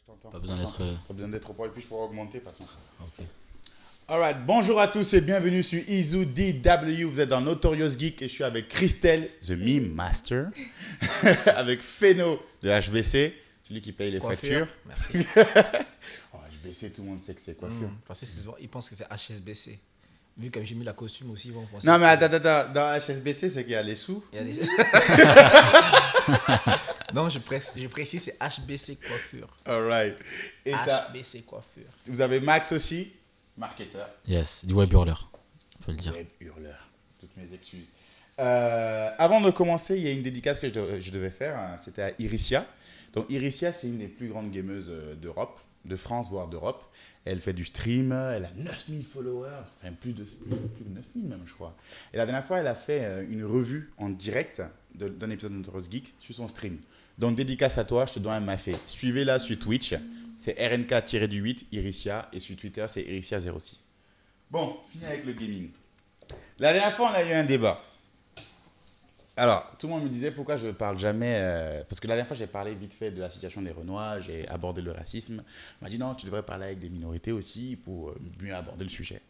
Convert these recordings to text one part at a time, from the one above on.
t'entends. Pas besoin d'être. Pas besoin d'être au poil, puis je pourrais augmenter, par exemple. Ok. Alright, bonjour à tous et bienvenue sur Izu DW. Vous êtes dans Notorious Geek et je suis avec Christelle, The Meme Master, avec Feno de HBC, celui qui paye les factures. Merci. Oh, HBC, tout le monde sait que c'est coiffure. Parce que ils pensent que c'est HSBC. Vu que j'ai mis la costume aussi, ils vont penser. Non, mais attends, dans HSBC, c'est qu'il y a les sous. Il y a des... Non, je précise, c'est HBC Coiffure. Alright. Et HBC Coiffure. vous avez Max aussi, marketeur. Yes, du web hurleur. On peut le dire. Web hurleur. Toutes mes excuses. Avant de commencer, il y a une dédicace que je devais faire. Hein. C'était à Iricia. Donc, Iricia, c'est une des plus grandes gameuses d'Europe, de France, voire d'Europe. Elle fait du stream. Elle a 9000 followers. Enfin, plus de 9000 même, je crois. Et la dernière fois, elle a fait une revue en direct d'un épisode de Notorious Geek sur son stream. Donc, dédicace à toi, je te dois un mafé. Suivez-la sur Twitch. C'est RNK-8 Iricia. Et sur Twitter, c'est Iricia06. Bon, fini avec le gaming. La dernière fois, on a eu un débat. Alors, tout le monde me disait pourquoi je ne parle jamais... parce que la dernière fois, j'ai parlé vite fait de la situation des Renois, j'ai abordé le racisme. On m'a dit non, tu devrais parler avec des minorités aussi pour mieux aborder le sujet.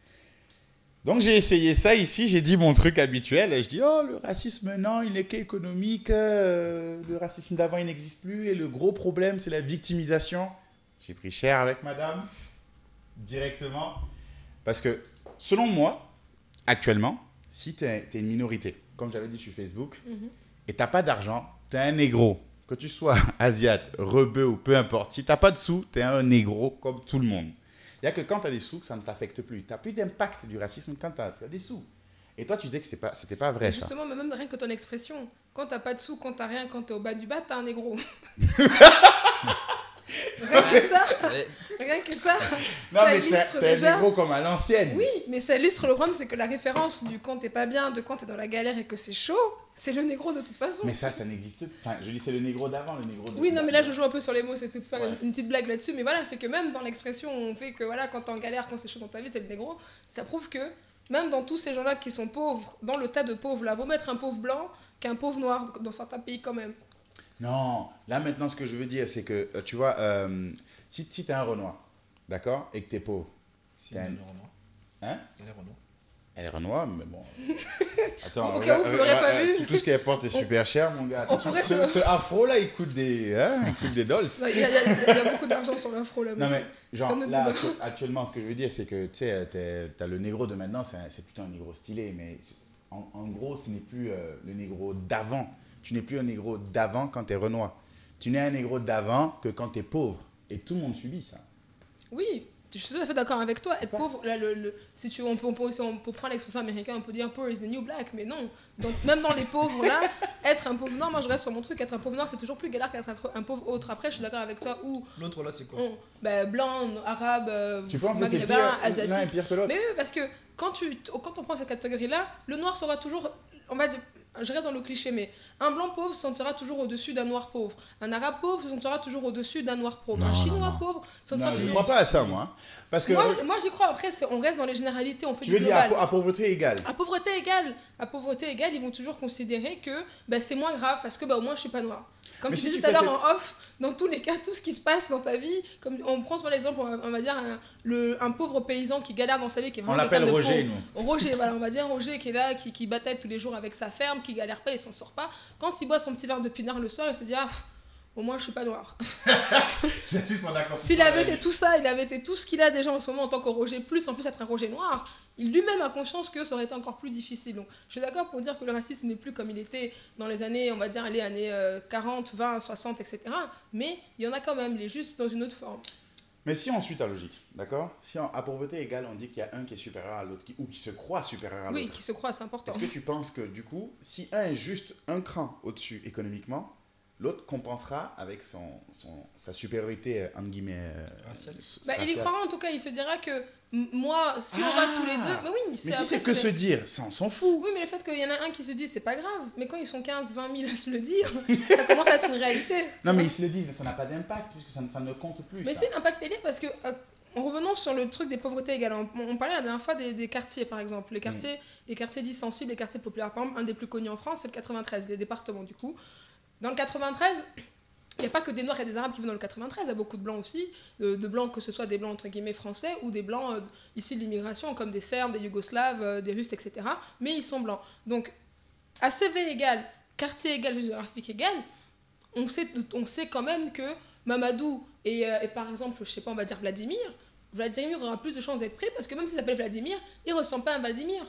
Donc, j'ai essayé ça ici, j'ai dit mon truc habituel. Et je dis, oh, le racisme, non, il n'est qu'économique. Le racisme d'avant, il n'existe plus. Et le gros problème, c'est la victimisation. J'ai pris cher avec madame, directement. Parce que, selon moi, actuellement, si tu es une minorité, comme j'avais dit sur Facebook, et tu n'as pas d'argent, tu es un négro. Que tu sois asiate, rebeu ou peu importe, si tu n'as pas de sous, tu es un négro comme tout le monde. Il n'y a que quand tu as des sous que ça ne t'affecte plus. Tu n'as plus d'impact du racisme quand tu as des sous. Et toi, tu disais que ce n'était pas vrai, ça. Justement, mais même rien que ton expression. Quand tu n'as pas de sous, quand tu n'as rien, quand tu es au bas du bas, tu es un négro. Rien que ça, Non, ça mais illustre t'es déjà. un négro comme à l'ancienne. Oui, mais ça illustre le problème, c'est que la référence du quand t'es pas bien, de quand t'es dans la galère et que c'est chaud, c'est le négro de toute façon. Mais ça n'existe pas. Enfin, je dis c'est le négro d'avant, le négro de... Oui, non, mais là je joue un peu sur les mots, c'était pour faire Ouais. une petite blague là-dessus, mais voilà, c'est que même dans l'expression, on fait que voilà, quand t'es en galère, quand c'est chaud dans ta vie, t'es le négro, ça prouve que même dans tous ces gens-là qui sont pauvres, dans le tas de pauvres là, vaut mettre un pauvre blanc qu'un pauvre noir dans certains pays quand même. Non, là maintenant ce que je veux dire c'est que, tu vois, si t'es un Renoir, d'accord, et que t'es pauvre, Si, T'as il y a un- les Renois. hein? Il y a les Renois. Elle est Renoir, mais bon... Attends, Au cas où vous l'aurez pas vu. tout ce qu'elle porte est super cher, mon gars. On pourrait Ce afro là, il coûte des dollars. Il y a beaucoup d'argent sur l'afro là. Non mais genre c'est un autre là débat. actuellement ce que je veux dire c'est que tu sais t'as le négro de maintenant c'est plutôt un négro stylé mais en gros ce n'est plus le négro d'avant. Tu n'es plus un négro d'avant quand t'es Renoir. Tu n'es un négro d'avant que quand t'es pauvre et tout le monde subit ça. Oui, je suis tout à fait d'accord avec toi. Être Ça. pauvre, là, si tu, on peut prendre l'expression américaine, on peut dire poor is the new black, mais non. Donc même dans les pauvres là, être un pauvre noir, moi je reste sur mon truc, être un pauvre noir c'est toujours plus galère qu'être un pauvre autre. Après je suis d'accord avec toi, ou L'autre là, c'est quoi? blanc, arabe, Tu penses que c'est maghrébin, pire, l'un est asiatique. pire que l'autre? Mais oui, parce que quand on prend cette catégorie là, le noir sera toujours, on va dire, je reste dans le cliché, mais un blanc pauvre se sentira toujours au-dessus d'un noir pauvre. Un arabe pauvre se sentira toujours au-dessus d'un noir pauvre. Non, Un non, chinois non. pauvre se Non, sentira je ne toujours... crois pas à ça moi. Hein. Parce que Moi j'y crois, après on reste dans les généralités, on fait tu du veux dire global. à pauvreté égale. À pauvreté égale, ils vont toujours considérer que c'est moins grave parce que au moins je suis pas noire. Comme Mais je si disais tu tout à fais l'heure en off, dans tous les cas, tout ce qui se passe dans ta vie, comme on prend souvent l'exemple, on va dire un pauvre paysan qui galère dans sa vie, qui est On vraiment l'appelle quelqu'un de Roger pauvre. nous. Roger, voilà, on va dire Roger qui est là, qui bataille tous les jours avec sa ferme, qui galère pas et s'en sort pas. Quand il boit son petit verre de pinard le soir, il se dit au moins je suis pas noir. S'il avait été tout ça, il avait été tout ce qu'il a déjà en ce moment en tant que Roger, plus en plus être un Roger noir, il lui-même a conscience que ça aurait été encore plus difficile. Donc je suis d'accord pour dire que le racisme n'est plus comme il était dans les années, on va dire, les années 40, 20, 60, etc. Mais il y en a quand même, il est juste dans une autre forme. Mais si on suit ta logique, d'accord? Si à pauvreté égale, on dit qu'il y a un qui est supérieur à l'autre, ou qui se croit supérieur à l'autre. Oui, qui se croit, c'est important. Est-ce que tu penses que du coup, si un est juste un cran au-dessus économiquement, l'autre compensera avec sa supériorité, entre guillemets, Raciale. Il y raciale? croira en tout cas, il se dira que moi, si on va tous les deux... Mais oui, Mais si après, c'est que se dire, ça on s'en fout. Oui, mais le fait qu'il y en a un qui se dit c'est pas grave, mais quand ils sont 15, 20 000 à se le dire, ça commence à être une réalité. Non mais ils se le disent, mais ça n'a pas d'impact, puisque ça ne compte plus. Mais ça. c'est l'impact est lié parce que, en revenant sur le truc des pauvretés égales, on parlait la dernière fois des quartiers par exemple, les quartiers dits sensibles, les quartiers populaires. Par exemple, un des plus connus en France, c'est le 93, les départements du coup. Dans le 93, il n'y a pas que des Noirs et des Arabes qui vivent dans le 93, il y a beaucoup de Blancs aussi, de Blancs, que ce soit des Blancs entre guillemets français ou des Blancs issus de l'immigration, comme des Serbes, des Yougoslaves, des Russes, etc. Mais ils sont Blancs. Donc, ACV égale, quartier égal, géographique égal, on sait quand même que Mamadou et par exemple, je sais pas, on va dire Vladimir aura plus de chances d'être pris parce que même s'il s'appelle Vladimir, il ne ressemble pas à un Vladimir.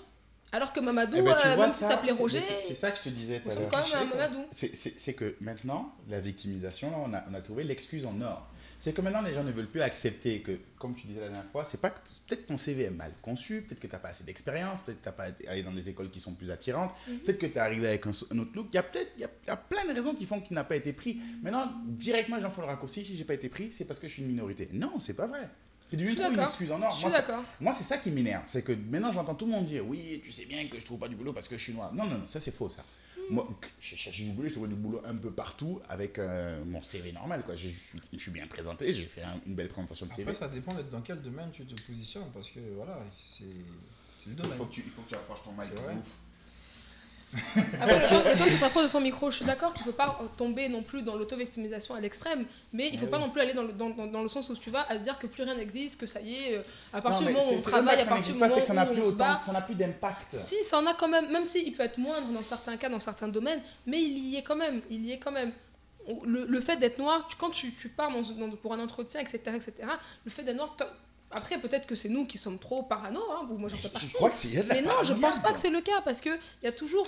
Alors que Mamadou, même s'il s'appelait Roger, c'est ça que je te disais tout à l'heure. quand même un Mamadou. C'est que maintenant, la victimisation, là, on a trouvé l'excuse en or. C'est que maintenant, les gens ne veulent plus accepter que, comme tu disais la dernière fois, c'est pas que peut-être ton CV est mal conçu, peut-être que tu n'as pas assez d'expérience, peut-être que tu n'as pas allé dans des écoles qui sont plus attirantes, peut-être que tu es arrivé avec un autre look. Il y a plein de raisons qui font que tu n'as pas été pris. Maintenant, directement, les gens font le raccourci. Si je n'ai pas été pris, c'est parce que je suis une minorité. Non, c'est pas vrai. C'est devenu trop une excuse en or. Je suis d'accord. Moi, c'est ça qui m'énerve. C'est que maintenant, j'entends tout le monde dire oui, tu sais bien que je trouve pas du boulot parce que je suis noir. Non, ça c'est faux ça. Moi, j'ai cherché du boulot, je trouvais du boulot un peu partout avec mon CV normal. Quoi. Je suis bien présenté, j'ai fait une belle présentation de CV. Après, ça dépend dans quel domaine tu te positionnes parce que voilà, c'est le domaine. Il faut que tu approches ton mic de ouf. Après, le temps qui s'approche de son micro, je suis d'accord qu'il ne faut pas tomber non plus dans l'auto-victimisation à l'extrême, mais il ne faut pas non plus aller dans le sens où tu vas à se dire que plus rien n'existe, que ça y est, à partir du moment où on travaille, à partir du moment où on se bat. Ça n'a plus d'impact. Si, ça en a quand même s'il peut être moindre dans certains cas, dans certains domaines, mais il y est quand même. Le fait d'être noir, quand tu pars pour un entretien, etc., le fait d'être noir... Après, peut-être que c'est nous qui sommes trop parano, ou moi j'en fais partie. Je crois que c'est mais non, je pense pas que c'est le cas, parce qu'il y a toujours...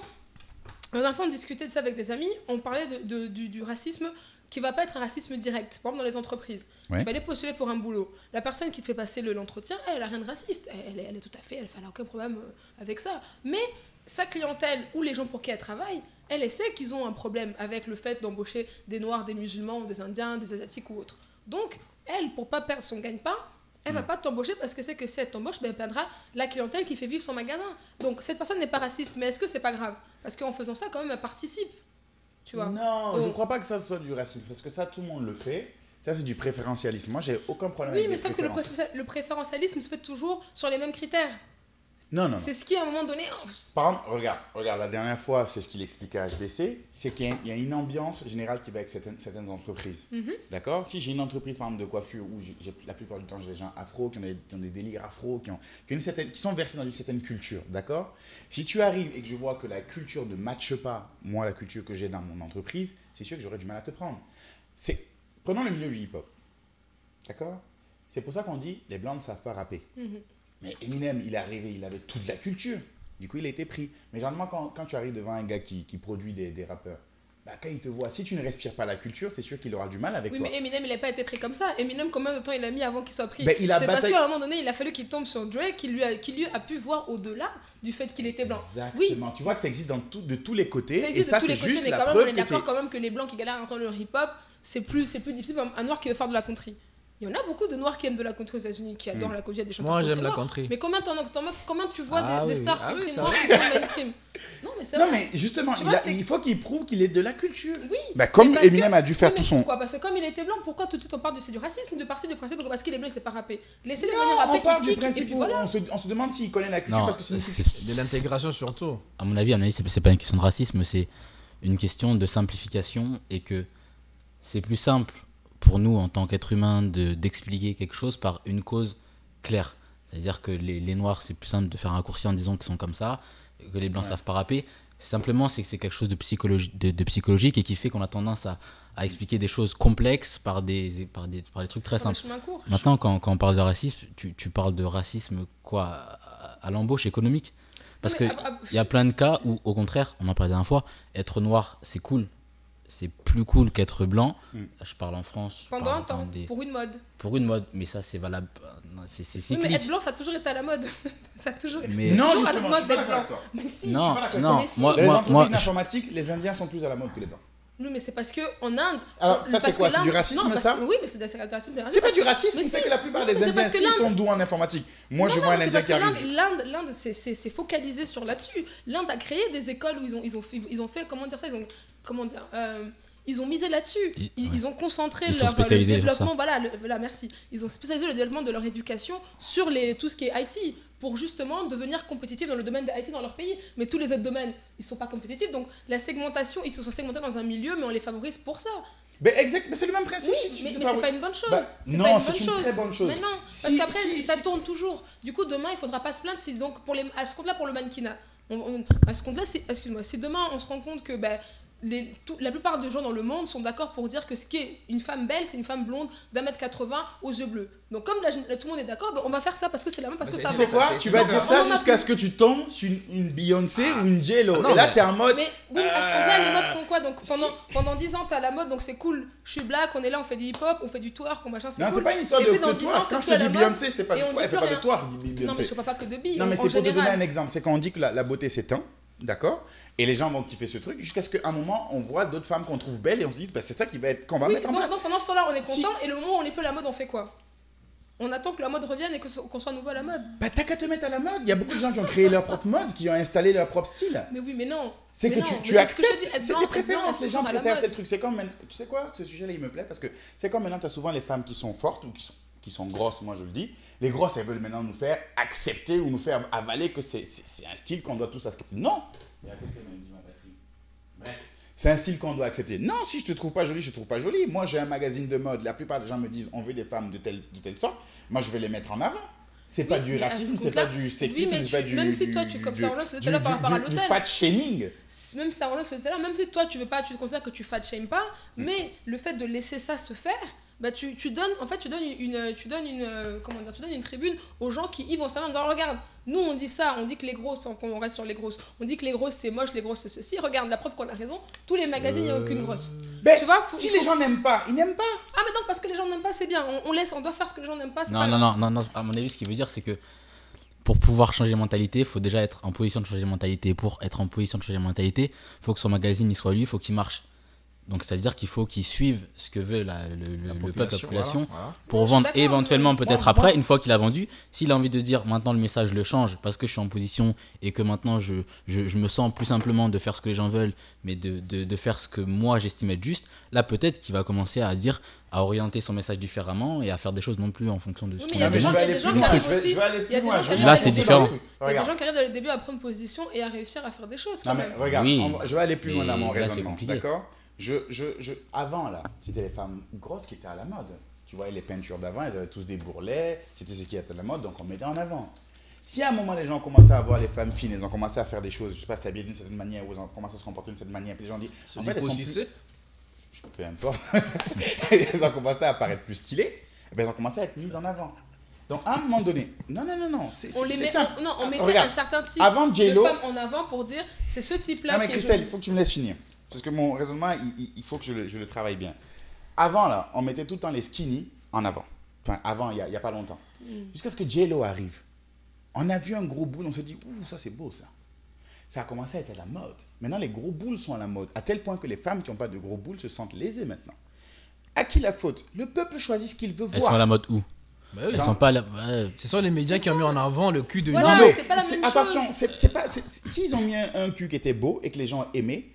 La dernière fois, on discutait de ça avec des amis, on parlait du racisme qui va pas être un racisme direct, par exemple dans les entreprises. Ouais. Tu vas aller postuler pour un boulot. La personne qui te fait passer l'entretien, elle a rien de raciste. Elle est tout à fait, elle n'a aucun problème avec ça. Mais sa clientèle ou les gens pour qui elle travaille, elle sait qu'ils ont un problème avec le fait d'embaucher des Noirs, des musulmans, des Indiens, des Asiatiques ou autres. Donc, elle, pour pas perdre son gagne-pain, elle va pas t'embaucher parce que c'est que si elle t'embauche, elle perdra la clientèle qui fait vivre son magasin. Donc cette personne n'est pas raciste, mais est-ce que c'est pas grave? Parce qu'en faisant ça, quand même, elle participe. Tu vois? Non, je crois pas que ça soit du racisme, parce que ça, tout le monde le fait. Ça, c'est du préférentialisme. Moi, j'ai aucun problème avec mais sauf que le préférentialisme se fait toujours sur les mêmes critères. Non. C'est ce qui, à un moment donné... Par exemple, regarde, la dernière fois, c'est ce qu'il expliquait à HBC, c'est qu'il y a une ambiance générale qui va avec certaines entreprises. D'accord? Si j'ai une entreprise, par exemple, de coiffure, où la plupart du temps, j'ai des gens afro, qui ont des délires afro, qui sont versés dans une certaine culture. D'accord? Si tu arrives et que je vois que la culture ne matche pas, moi, la culture que j'ai dans mon entreprise, c'est sûr que j'aurais du mal à te prendre. Prenons le milieu du hip-hop. D'accord? C'est pour ça qu'on dit, les blancs ne savent pas rapper. Mais Eminem, il est arrivé, il avait toute la culture. Du coup, il a été pris. Mais généralement, quand tu arrives devant un gars qui produit des rappeurs, quand il te voit, si tu ne respires pas la culture, c'est sûr qu'il aura du mal avec toi. Oui, mais Eminem, il n'a pas été pris comme ça. Eminem, combien de temps il a mis avant qu'il soit pris? C'est parce qu'à un moment donné, il a fallu qu'il tombe sur Drake, qui lui a pu voir au-delà du fait qu'il était blanc. Exactement. Oui. Tu vois que ça existe de tous les côtés. Ça existe et ça, de tous les c'est côtés, juste mais la quand même, preuve on est d'accord quand même que les blancs qui galèrent à entendre le hip-hop, c'est plus difficile pour un noir qui veut faire de la country. Il y en a beaucoup de noirs qui aiment de la country aux États-Unis, qui adorent la country, il y a des chanteurs. Moi, j'aime la country. Mais comment tu vois des stars country oui, noirs qui sont mainstream? Non, mais c'est vrai. Non, mais justement, il faut qu'il prouve qu'il est de la culture. Oui. Comme Eminem a dû faire tout son... Pourquoi? Parce que comme il était blanc, pourquoi tout de suite on parle c'est du racisme, de partir du principe que parce qu'il est blanc, il sait pas rapper. Laissez-le venir rapper, on parle du et puis principe où voilà. on se demande s'il connaît la culture Non, parce que c'est De l'intégration surtout. À mon avis, c'est pas une question de racisme, c'est une question de simplification et que c'est plus simple pour nous en tant qu'être humain d'expliquer quelque chose par une cause claire. C'est-à-dire que les noirs, c'est plus simple de faire un raccourci en disant qu'ils sont comme ça, que les blancs savent pas rapper. Simplement, c'est que c'est quelque chose de psychologique et qui fait qu'on a tendance à expliquer des choses complexes par des trucs très simples. Maintenant, quand on parle de racisme, tu parles de racisme quoi, à l'embauche économique. Parce qu'il y a plein de cas où, au contraire, on en parlait la dernière fois, être noir, c'est cool. C'est plus cool qu'être blanc. Je parle en France. Pendant un temps, pour une mode. Pour une mode, mais ça c'est valable. C'est cyclique. Oui, mais être blanc, ça a toujours été à la mode. Ça a toujours été Non, à la justement, mode je suis d'être pas blanc. d'accord. Mais si. Non, Moi, moi, dans les entreprises moi, d'informatique, les Indiens sont plus à la mode que les blancs. Oui, mais c'est parce qu'en Inde. Alors, ça, c'est quoi? C'est du racisme, ça? Oui, mais c'est du racisme. C'est pas du racisme, c'est que la plupart des Indiens, s'ils sont doux en informatique. Moi, je vois un Indien qui arrive. L'Inde, c'est focalisé sur là-dessus. L'Inde a créé des écoles où ils ont fait, comment dire ça, ils ont misé là-dessus. Ils ont concentré le développement. Voilà, merci. Ils ont spécialisé le développement de leur éducation sur tout ce qui est IT pour justement devenir compétitifs dans le domaine de IT dans leur pays. Mais tous les autres domaines, ils ne sont pas compétitifs. Donc la segmentation, ils se sont segmentés dans un milieu, mais on les favorise pour ça. Ben exact, mais c'est le même principe. Oui, mais c'est pas une bonne chose. Non, pas c'est une très bonne chose. Mais non, parce qu'après, ça tourne toujours. Du coup, demain, il faudra pas se plaindre si, donc, à ce compte-là, pour le mannequinat. À ce compte-là, excuse-moi, si demain, on se rend compte que la plupart des gens dans le monde sont d'accord pour dire que ce qui est une femme belle, c'est une femme blonde d'1m80 aux yeux bleus. Donc comme tout le monde est d'accord, on va faire ça parce que c'est la même, parce que ça va. Tu sais quoi, tu vas dire ça jusqu'à ce que tu tombes sur une Beyoncé ou une J-Lo. Et là, t'es en mode... Mais oui, à ce moment-là, les modes font quoi? Donc pendant 10 ans, t'as la mode, donc c'est cool. Je suis black, on est là, on fait du hip-hop, on fait du twerk, on machin, c'est cool. Non, c'est pas une histoire de twerk. Quand je te dis Beyoncé, c'est pas du twerk, elle fait pas de twerk. Non, mais je ne parle pas que de billes. Non, mais c'est pour te donner un exemple. C'est quand on dit que la beauté s'éteint. D'accord. Et les gens vont kiffer ce truc jusqu'à ce qu'à un moment, on voit d'autres femmes qu'on trouve belles et on se dit, c'est ça qu'on va mettre en place. Donc pendant ce temps-là, on est content et le moment où on n'est plus à la mode, on fait quoi? On attend que la mode revienne et qu'on soit nouveau à la mode. Bah t'as qu'à te mettre à la mode. Il y a beaucoup de gens qui ont créé leur propre mode, qui ont installé leur propre style. Mais oui, mais non. C'est que tu acceptes. C'est des préférences. Les gens préfèrent tel truc. C'est comme, tu sais quoi, ce sujet-là, il me plaît parce que c'est comme maintenant, tu as souvent les femmes qui sont fortes ou qui sont grosses, moi je le dis. Les grosses, elles veulent maintenant nous faire accepter ou nous faire avaler que c'est un style qu'on doit tous accepter. Non. Qu'est-ce qu'elle m'a dit, ma batterie? Bref, c'est un style qu'on doit accepter. Non, si je te trouve pas jolie, je te trouve pas jolie. Moi, j'ai un magazine de mode. La plupart des gens me disent, on veut des femmes de telle sorte. Moi, je vais les mettre en avant. C'est pas du racisme, c'est pas du sexisme, c'est pas du... Même si toi, comme ça, on se là par rapport à l'hôtel. Du fat shaming. Même ça, on se là, même si toi, tu considères que tu fat shame pas, mais le fait de laisser ça se faire, bah tu donnes une tribune aux gens qui vont savoir en disant regarde, nous on dit ça, on dit que les grosses, on reste sur les grosses, on dit que les grosses c'est moche, les grosses c'est ceci, regarde la preuve qu'on a raison, tous les magazines il n'y a aucune grosse. Tu vois, si les gens n'aiment pas, ils n'aiment pas. Ah mais donc parce que les gens n'aiment pas c'est bien, on doit faire ce que les gens n'aiment pas. Non, à mon avis ce qu'il veut dire c'est que pour pouvoir changer les mentalités, il faut déjà être en position de changer les mentalités. Pour être en position de changer les mentalités, il faut que son magazine il soit lui, il faut qu'il marche. Donc, c'est-à-dire qu'il faut qu'ils suivent ce que veut le peuple, la population, voilà. Pour vendre éventuellement, peut-être après, une fois qu'il a vendu. S'il a envie de dire maintenant le message le change parce que je suis en position et que maintenant je me sens plus simplement de faire ce que les gens veulent, mais de faire ce que moi j'estime être juste, là peut-être qu'il va commencer à orienter son message différemment et à faire des choses non plus en fonction de ce qu'on a besoin. Là, c'est différent. Il y a des gens qui arrivent dans le début à prendre position et à réussir à faire des choses. Non, mais regarde, je vais aller plus loin dans mon raisonnement. D'accord ? Avant, là, c'était les femmes grosses qui étaient à la mode. Tu vois, les peintures d'avant, elles avaient tous des bourrelets. C'était ce qui était à la mode, donc on mettait en avant. Si à un moment, les gens ont commencé à voir les femmes fines, elles ont commencé à faire des choses, je sais pas, s'habiller d'une certaine manière, ou elles ont commencé à se comporter d'une certaine manière, puis les gens disent, en fait, elles sont plus... Peu importe. Elles ont commencé à apparaître plus stylées, et bien elles ont commencé à être mises en avant. Donc, à un moment donné, non, on mettait un certain type de femmes en avant pour dire, c'est ce type-là qui est Christelle, il faut que tu me laisses finir. Parce que mon raisonnement, il faut que je le travaille bien. Avant, là, on mettait tout le temps les skinny en avant. Enfin, avant, il n'y a pas longtemps. Jusqu'à ce que J-Lo arrive. On a vu un gros boule, on se dit, ouh, ça c'est beau ça. Ça a commencé à être à la mode. Maintenant, les gros boules sont à la mode. À tel point que les femmes qui n'ont pas de gros boules se sentent lésées maintenant. À qui la faute? Le peuple choisit ce qu'il veut voir. Elles sont à la mode où? Bah oui, elles sont pas là. Ce sont les médias qui ont mis en avant le cul de J-Lo. C'est pas la même chose. Attention, s'ils ont mis un cul qui était beau et que les gens aimaient,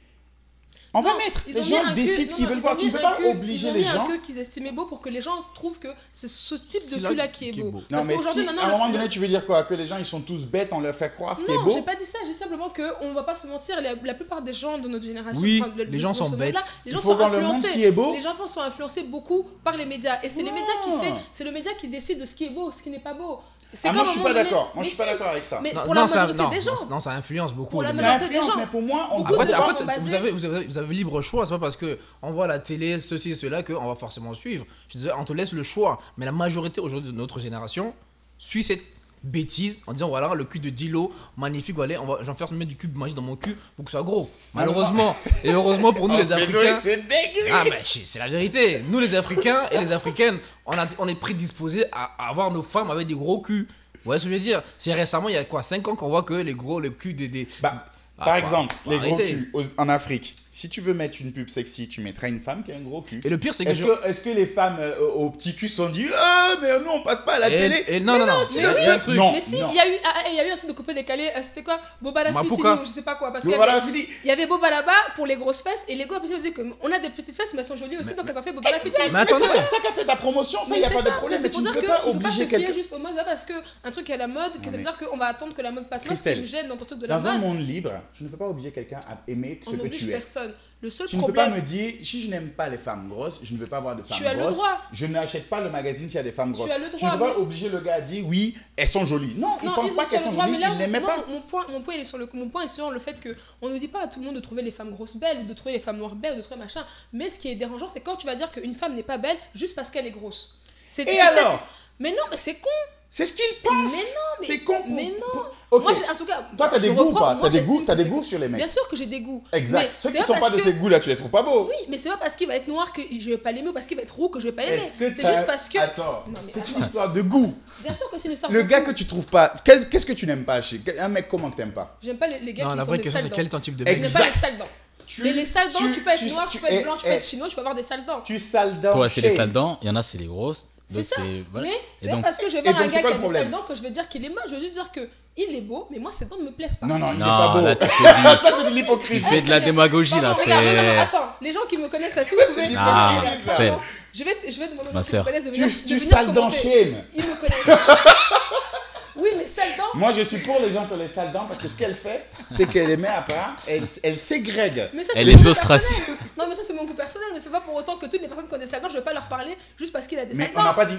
on va mettre. Les gens décident ce qu'ils veulent voir. Tu ne peux pas obliger les gens. Ils ont mis un cul qu'ils estimaient beau pour que les gens trouvent que c'est ce type de cul-là qui est beau. Non, mais si, à un moment donné, tu veux dire quoi? Que les gens, ils sont tous bêtes, on leur fait croire ce qui est beau? Non, j'ai pas dit ça. J'ai simplement qu'on ne va pas se mentir. La plupart des gens de notre génération, les gens sont bêtes. Les gens sont influencés. Les enfants sont influencés beaucoup par les médias. Et c'est les médias c'est le média qui décide de ce qui est beau, ce qui n'est pas beau. Moi, je suis pas d'accord. Moi, je suis pas d'accord avec ça. Mais pour la majorité des gens. Non, ça influence beaucoup. Pour la majorité des gens. Mais pour moi, vous avez libre choix. C'est pas parce que on voit la télé, ceci, cela, qu'on va forcément suivre. Je disais, on te laisse le choix. Mais la majorité aujourd'hui de notre génération suit cette bêtise en disant voilà le cul de J-Lo magnifique, voilà, j'en faire mettre du cube magique dans mon cul pour que ce soit gros. Malheureusement et heureusement pour nous les Africains, c'est la vérité. Nous les Africains et les Africaines, on est prédisposés à avoir nos femmes avec des gros culs. Ouais, ce que je veux dire, c'est récemment il y a quoi 5 ans qu'on voit que le cul des par exemple, les gros culs en Afrique. Si tu veux mettre une pub sexy, tu mettras une femme qui a un gros cul. Et le pire, c'est que est-ce que les femmes au petit cul se sont dit mais non, on passe pas à la télé. Non, il y a un truc. Mais si, il y a eu un truc de coupé décalé. C'était quoi? Boba Rafiti ou je sais pas quoi. Parce qu'il y avait Boba là-bas pour les grosses fesses et les gars, ils disaient qu'on a des petites fesses mais elles sont jolies aussi, donc elles ont fait Boba Rafiti. Mais attendez, t'as qu'à faire ta promotion, ça, il n'y a pas de problème. C'est pour dire qu'il ne faut pas se fier juste au mode parce qu'un truc est à la mode, que ça veut dire qu'on va attendre que la mode passe. Moi, ce qui me gêne dans ton truc de la mode. Dans un monde libre, je ne peux pas obliger quelqu'un à aimer ce que tu es. personne. Le seul Tu ne peux pas problème. me dire, si je n'aime pas les femmes grosses, je ne veux pas avoir de femmes Tu as le grosses. droit. Je n'achète pas le magazine s'il y a des femmes grosses. as le Je droit, ne peux pas mais- obliger le gars à dire oui, elles sont jolies. Non, il ne pense ils pas ont qu'elles sur sont le droit, jolies, mais là, il n'aimait moi, pas. mon point, il est sur mon point est sur le fait que on ne dit pas à tout le monde de trouver les femmes grosses belles ou de trouver les femmes noires belles ou de trouver machin. Mais ce qui est dérangeant, c'est quand tu vas dire qu'une femme n'est pas belle juste parce qu'elle est grosse. Et alors? Mais non, mais c'est con. C'est ce qu'il pense. Mais non, mais- C'est con. mais non. Ok. Moi, en tout cas, Toi, t'as je des goûts ou reprends, pas? moi, T'as des j'estime goûts, t'as que des c'est- goûts sur les mecs. Bien sûr que j'ai des goûts. Exact. Mais Ceux c'est qui pas sont pas parce de que- ces goûts-là, tu les trouves pas beaux. Oui, mais c'est pas parce qu'il va être noir que je vais pas l'aimer ou parce qu'il va être roux que je vais pas l'aimer. Est-ce que C'est t'as- juste parce que. Attends, Non, mais c'est attends. une histoire de goût. Bien sûr que c'est une histoire Le de gars goût. que tu trouves pas, qu'est-ce que tu n'aimes pas chez un mec comment que t'aimes pas? J'aime pas les gars Non, qui la font vraie des question, sales c'est dents. quel est ton type de Je mec n'aime pas les sales dents. Mais les sales dents, tu peux être noir, tu peux être blanc, tu peux être chinois, tu peux avoir des sales dents. Tu sales dents. Toi, c'est les shame. sales dents, il y en a, c'est les grosses. C'est d'autres, ça. voilà. Mais Et c'est pas donc- parce que je vais et voir un donc, c'est gars quoi qui a le des sales problème? dents que je vais dire qu'il est moche. Je veux juste dire que il est beau, mais moi ses dents ne me plaisent pas. Non, non, il n'est Non, pas beau. là, tu fais Ça, c'est de tu l'hypocrisie. fais de la démagogie, Pardon, là. regarde, non, C'est. attends, les gens qui me connaissent là, si vous pouvez. Ah, regarde, c'est- pardon. Je vais demander aux Ma gens qui me sœur. connaissent de venir, Tu de venir sales dents commenter. shame. Ils me connaissent. Oui, mais sales dents. Moi, je suis pour les gens qui ont les sales dents parce que ce qu'elle fait, c'est qu'elle les met à part, elle ségrègue. Mais ça, Elle c'est les mon goût ostracie. personnel. Non, mais ça, c'est mon goût personnel. Mais c'est pas pour autant que toutes les personnes qui ont des sales dents, je vais pas leur parler juste parce qu'il a des Mais sales on n'a dents. pas dit,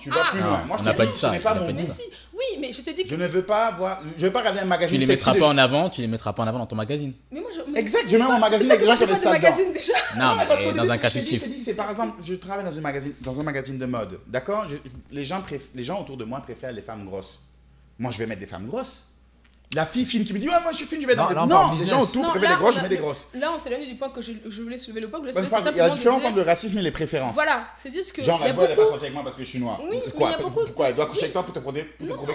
tu vas Ah. plus loin. Moi, On je n'a te pas dis, dit ce ça, n'est pas on n'a mon pas dit goût. Mais ça. si, oui, mais je te dis que. Je ne veux pas voir, je veux pas regarder un Tu magazine les sexy mettras de pas gens. en avant, tu les mettras pas en avant dans ton magazine. Mais moi, Exact, je mets mon magazine C'est avec ça des gens que qui ont moi, des j'ai pas sales de dents. magazine déjà. Non, mais parce qu'au mais dans début, un cas je te fictif. dis, c'est par exemple, je travaille dans un magazine de mode, d'accord? Les gens autour de moi préfèrent les femmes grosses. Moi, je vais mettre des femmes grosses. La fille fine qui me dit, ouais, moi je suis fine, je vais Non, dans les... là, on Non, parle les business. gens autour Non, préfèrent là, des grosses, on je a- mets des grosses. Là, on s'est éloigné du point que je voulais soulever le point. Je voulais Bah, soulever, c'est il y a la simplement de différence dire- entre le racisme et les préférences. Voilà, c'est juste que. Genre, il y a elle elle est pas beaucoup. sortie avec moi parce que je suis noir. Oui, mais Quoi, il y a beaucoup- pourquoi elle doit coucher Oui. avec toi pour te prouver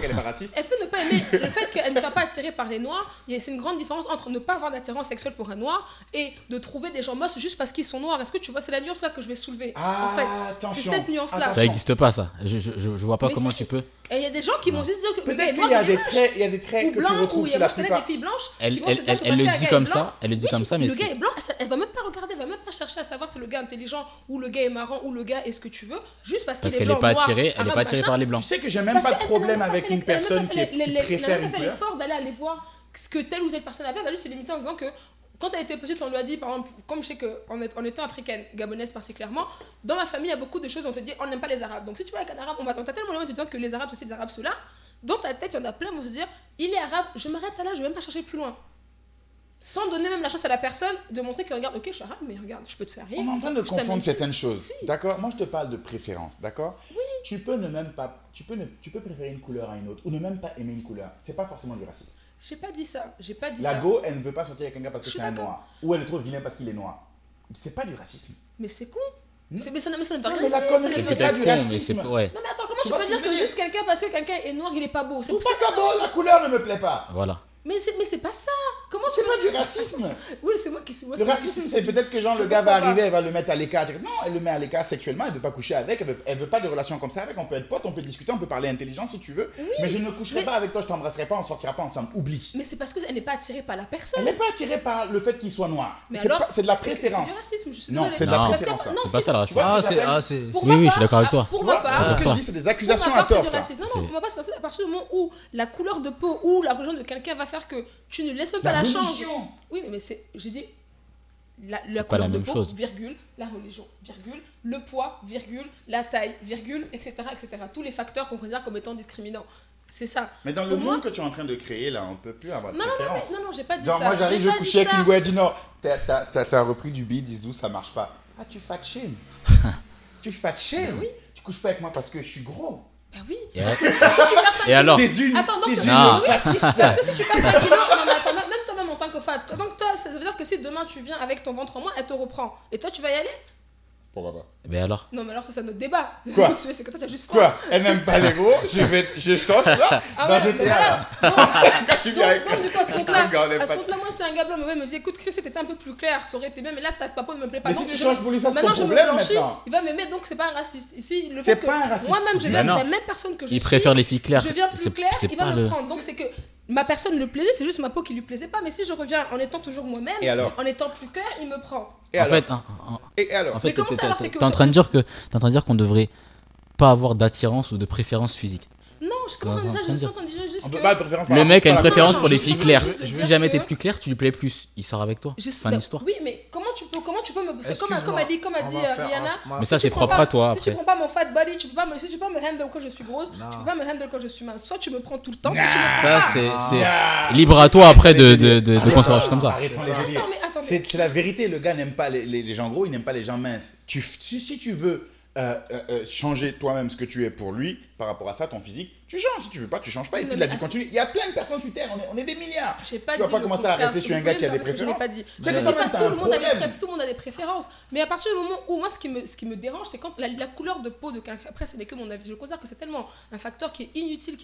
qu'elle est pas raciste? Elle peut ne pas aimer le fait qu'elle ne soit pas attirée par les noirs. C'est une grande différence entre ne pas avoir d'attirance sexuelle pour un noir et de trouver des gens moches juste parce qu'ils sont noirs. Est-ce que tu vois, c'est la nuance là que je vais soulever. Ah, en fait, attention, c'est cette nuance là. Ça n'existe pas, ça. Je vois pas Mais comment si. tu peux. Et il y a des gens qui vont juste dire que le gars est Peut-être noir, qu'il y a il est des moche. traits, il y a des traits Ou que tu blanc, ou retrouves il y chez a la moi je connais des plupart. filles blanches Elle qui vont se dire que parce le qu'un dit gars comme est blanc, ça. Elle le dit comme ça, mais le gars est blanc, elle va même pas regarder, elle va même pas chercher à savoir si le gars est intelligent ou le gars est marrant ou le gars est ce que tu veux, juste parce qu'il parce est qu'elle blanc, n'est pas noir, attirée, elle est arabe, pas attirée machin. par les Tu blancs. sais que j'ai même Parce pas de qu'elle problème n'a même pas avec fait une personne qui elle n'a même préfère pas une fait couleur. l'effort d'aller aller voir ce que telle ou telle personne avait, elle va juste se limiter en disant que quand elle était petite, on lui a dit, par exemple, comme je sais qu'en étant africaine, gabonaise particulièrement, dans ma famille, il y a beaucoup de choses, on te dit, on n'aime pas les arabes. Donc si tu vas avec un arabe, on t'a tellement loin en te disant que les arabes, ceci, les arabes, cela. Dans ta tête, il y en a plein, vont se dire, il est arabe, je m'arrête là, je vais même pas chercher plus loin. Sans donner même la chance à la personne de montrer que, regarde, ok, je suis arabe, mais regarde, je peux te faire rire. On est en train de Je t'amène confondre ici. certaines choses. Si. D'accord? Moi, je te parle de préférence. D'accord? Oui. Tu peux ne même pas. Tu peux préférer une couleur à une autre ou ne même pas aimer une couleur. C'est pas forcément du racisme. J'ai pas dit ça, j'ai pas dit La ça. go, elle ne veut pas sortir avec un gars parce que Je suis c'est un d'accord. noir. Ou elle le trouve vilain parce qu'il est noir. C'est pas du racisme. Mais c'est con. Non. Mais ça ne veut Non, rien mais la dire, connerie, ça ne c'est veut pas rien du con, racisme. mais c'est ouais. Non mais attends, comment Tu tu vois peux ce dire que je que veux juste quelqu'un parce que quelqu'un est noir il est pas beau? C'est pas ça beau, la couleur ne me plaît pas. Voilà. Mais c'est pas ça. Comment tu C'est peux pas du dire racisme. Oui, c'est moi qui suis. Le racisme, c'est peut-être que genre Je le gars va comprends pas. arriver, elle va le mettre à l'écart. Non, elle le met à l'écart sexuellement, elle veut pas coucher avec, elle veut pas de relation comme ça avec. On peut être potes, on peut discuter, on peut parler intelligent si tu veux. Mais je ne coucherai mais- pas avec toi, je t'embrasserai pas, on sortira pas ensemble. Oublie. Mais c'est parce qu'elle n'est pas attirée par la personne. Elle n'est pas attirée par le fait qu'il soit noir. Mais C'est alors, pas- c'est de la c'est préférence. du racisme, je suis Non, désolée. c'est de la Non. Parce que- préférence. non, C'est pas ça le Tu vois racisme. ce que Ah, j'appelle- c'est. Pour Oui, ma oui, je part, suis d'accord avec toi. Pour Tu ma vois, part, c'est ce que Pourquoi je dis, c'est des pour ma accusations à part, c'est tort, du ça. racisme. Non, C'est- non, pour ma part, c'est à partir du moment où la couleur de peau ou la religion de quelqu'un va faire que tu ne laisses même pas La la chance. religion. Oui, mais c'est, j'ai dit, la pas couleur la de même peau, chose. virgule, la religion, virgule, le poids, virgule, la taille, virgule, etc., etc. Tous les facteurs qu'on considère comme étant discriminants. C'est ça. Mais dans le Pour monde moi- que tu es en train de créer là, on peut plus avoir de Non, préférence. non, j'ai pas dit Genre, ça. moi j'arrive, J'ai je pas vais dit coucher avec ça. une go, elle dit non, t'as repris du bide, 10-12, ça marche pas. Ah, tu fat shame. Tu fat shame. oui. Tu couches pas avec moi parce que je suis gros. Bah oui. Et Parce que si tu perds 5 Et alors T'es une, Attends, donc t'es c'est- une Non. fatiste. Parce que si tu perds 5 kilos, non mais attends, même toi-même en tant que fat, donc toi, ça veut dire que si demain tu viens avec ton ventre en moins, elle te reprend. Et toi, tu vas y aller? Pourquoi pas? Ben alors Non, mais alors ça, c'est notre débat. Quoi? C'est que toi, t'as juste faim. Quoi? Elle n'aime pas les gros, je change ça Ah dans ouais, GTA mais là. voilà. Quand tu viens avec Donc, du coup, à ce Regarde, compte-là, elle pas- moi, c'est un gars blanc, mais ouais, me dit, écoute, Chris, c'était un peu plus clair, ça aurait été bien, mais là, ta peau ne me plaît pas. Mais si Donc, tu je- changes pour lui, ça c'est Maintenant, ton je me problème blanchis, maintenant. il va m'aimer, donc c'est pas un raciste. Ici, le C'est fait que pas un raciste. moi-même, je Ben viens de non. la même personne que je Il suis. préfère les filles claires. Je viens plus C'est- clair, c'est il va pas me le- prendre. Donc c'est que ma personne le plaisait, c'est juste ma peau qui lui plaisait pas. Mais si je reviens en étant toujours moi-même, Et alors? en étant plus clair, il me prend. Et En alors? fait, Et alors? en fait, Mais comment ça, alors, c'est t'es que en train de dire qu'on devrait pas avoir d'attirance ou de préférence physique. Non, je suis pas en train de dire ça, je suis en train de dire juste On que. peut pas de préférence. Le mec a une par rapport à la préférence couleur. pour les je filles veux claires. juste dire Si jamais t'es que- plus clair, tu lui plais plus. Il sort avec toi. Fin Ben, d'histoire. oui, mais comment tu peux me. C'est comme Excuse-moi, a dit on va faire Rihanna. un- Mais ça, Si tu c'est prends propre pas- à toi Si tu après. prends pas mon fat body, tu peux pas me handle quand je suis grosse, Non. tu peux pas me handle quand je suis mince. Soit tu me prends tout le temps, soit tu me prends Ça, pas. c'est Ah. libre à toi après de Arrête concevoir ça. comme ça. Arrêtons les délires. Attends, mais attends. C'est la vérité, le gars n'aime pas les gens gros, il n'aime pas les gens minces. Si tu veux changer toi-même ce que tu es pour lui, par rapport à ça, ton physique, tu changes. Si tu veux pas, tu changes pas. Et Non, puis mais la vie continue. Il y a plein de personnes sur Terre, on est des milliards. J'ai pas Tu vas dit pas le commencer à contraire, rester sur un vous gars pouvez qui a me des permettre, je n'ai préférences. pas dit. C'est Je que dis toi-même, pas t'as un tout le monde a des problème. tout le monde a des préférences. Mais à partir du moment où moi, ce qui me dérange, c'est quand la couleur de peau de quelqu'un. Après, ce n'est que mon avis. Je considère que c'est tellement un facteur qui est inutile,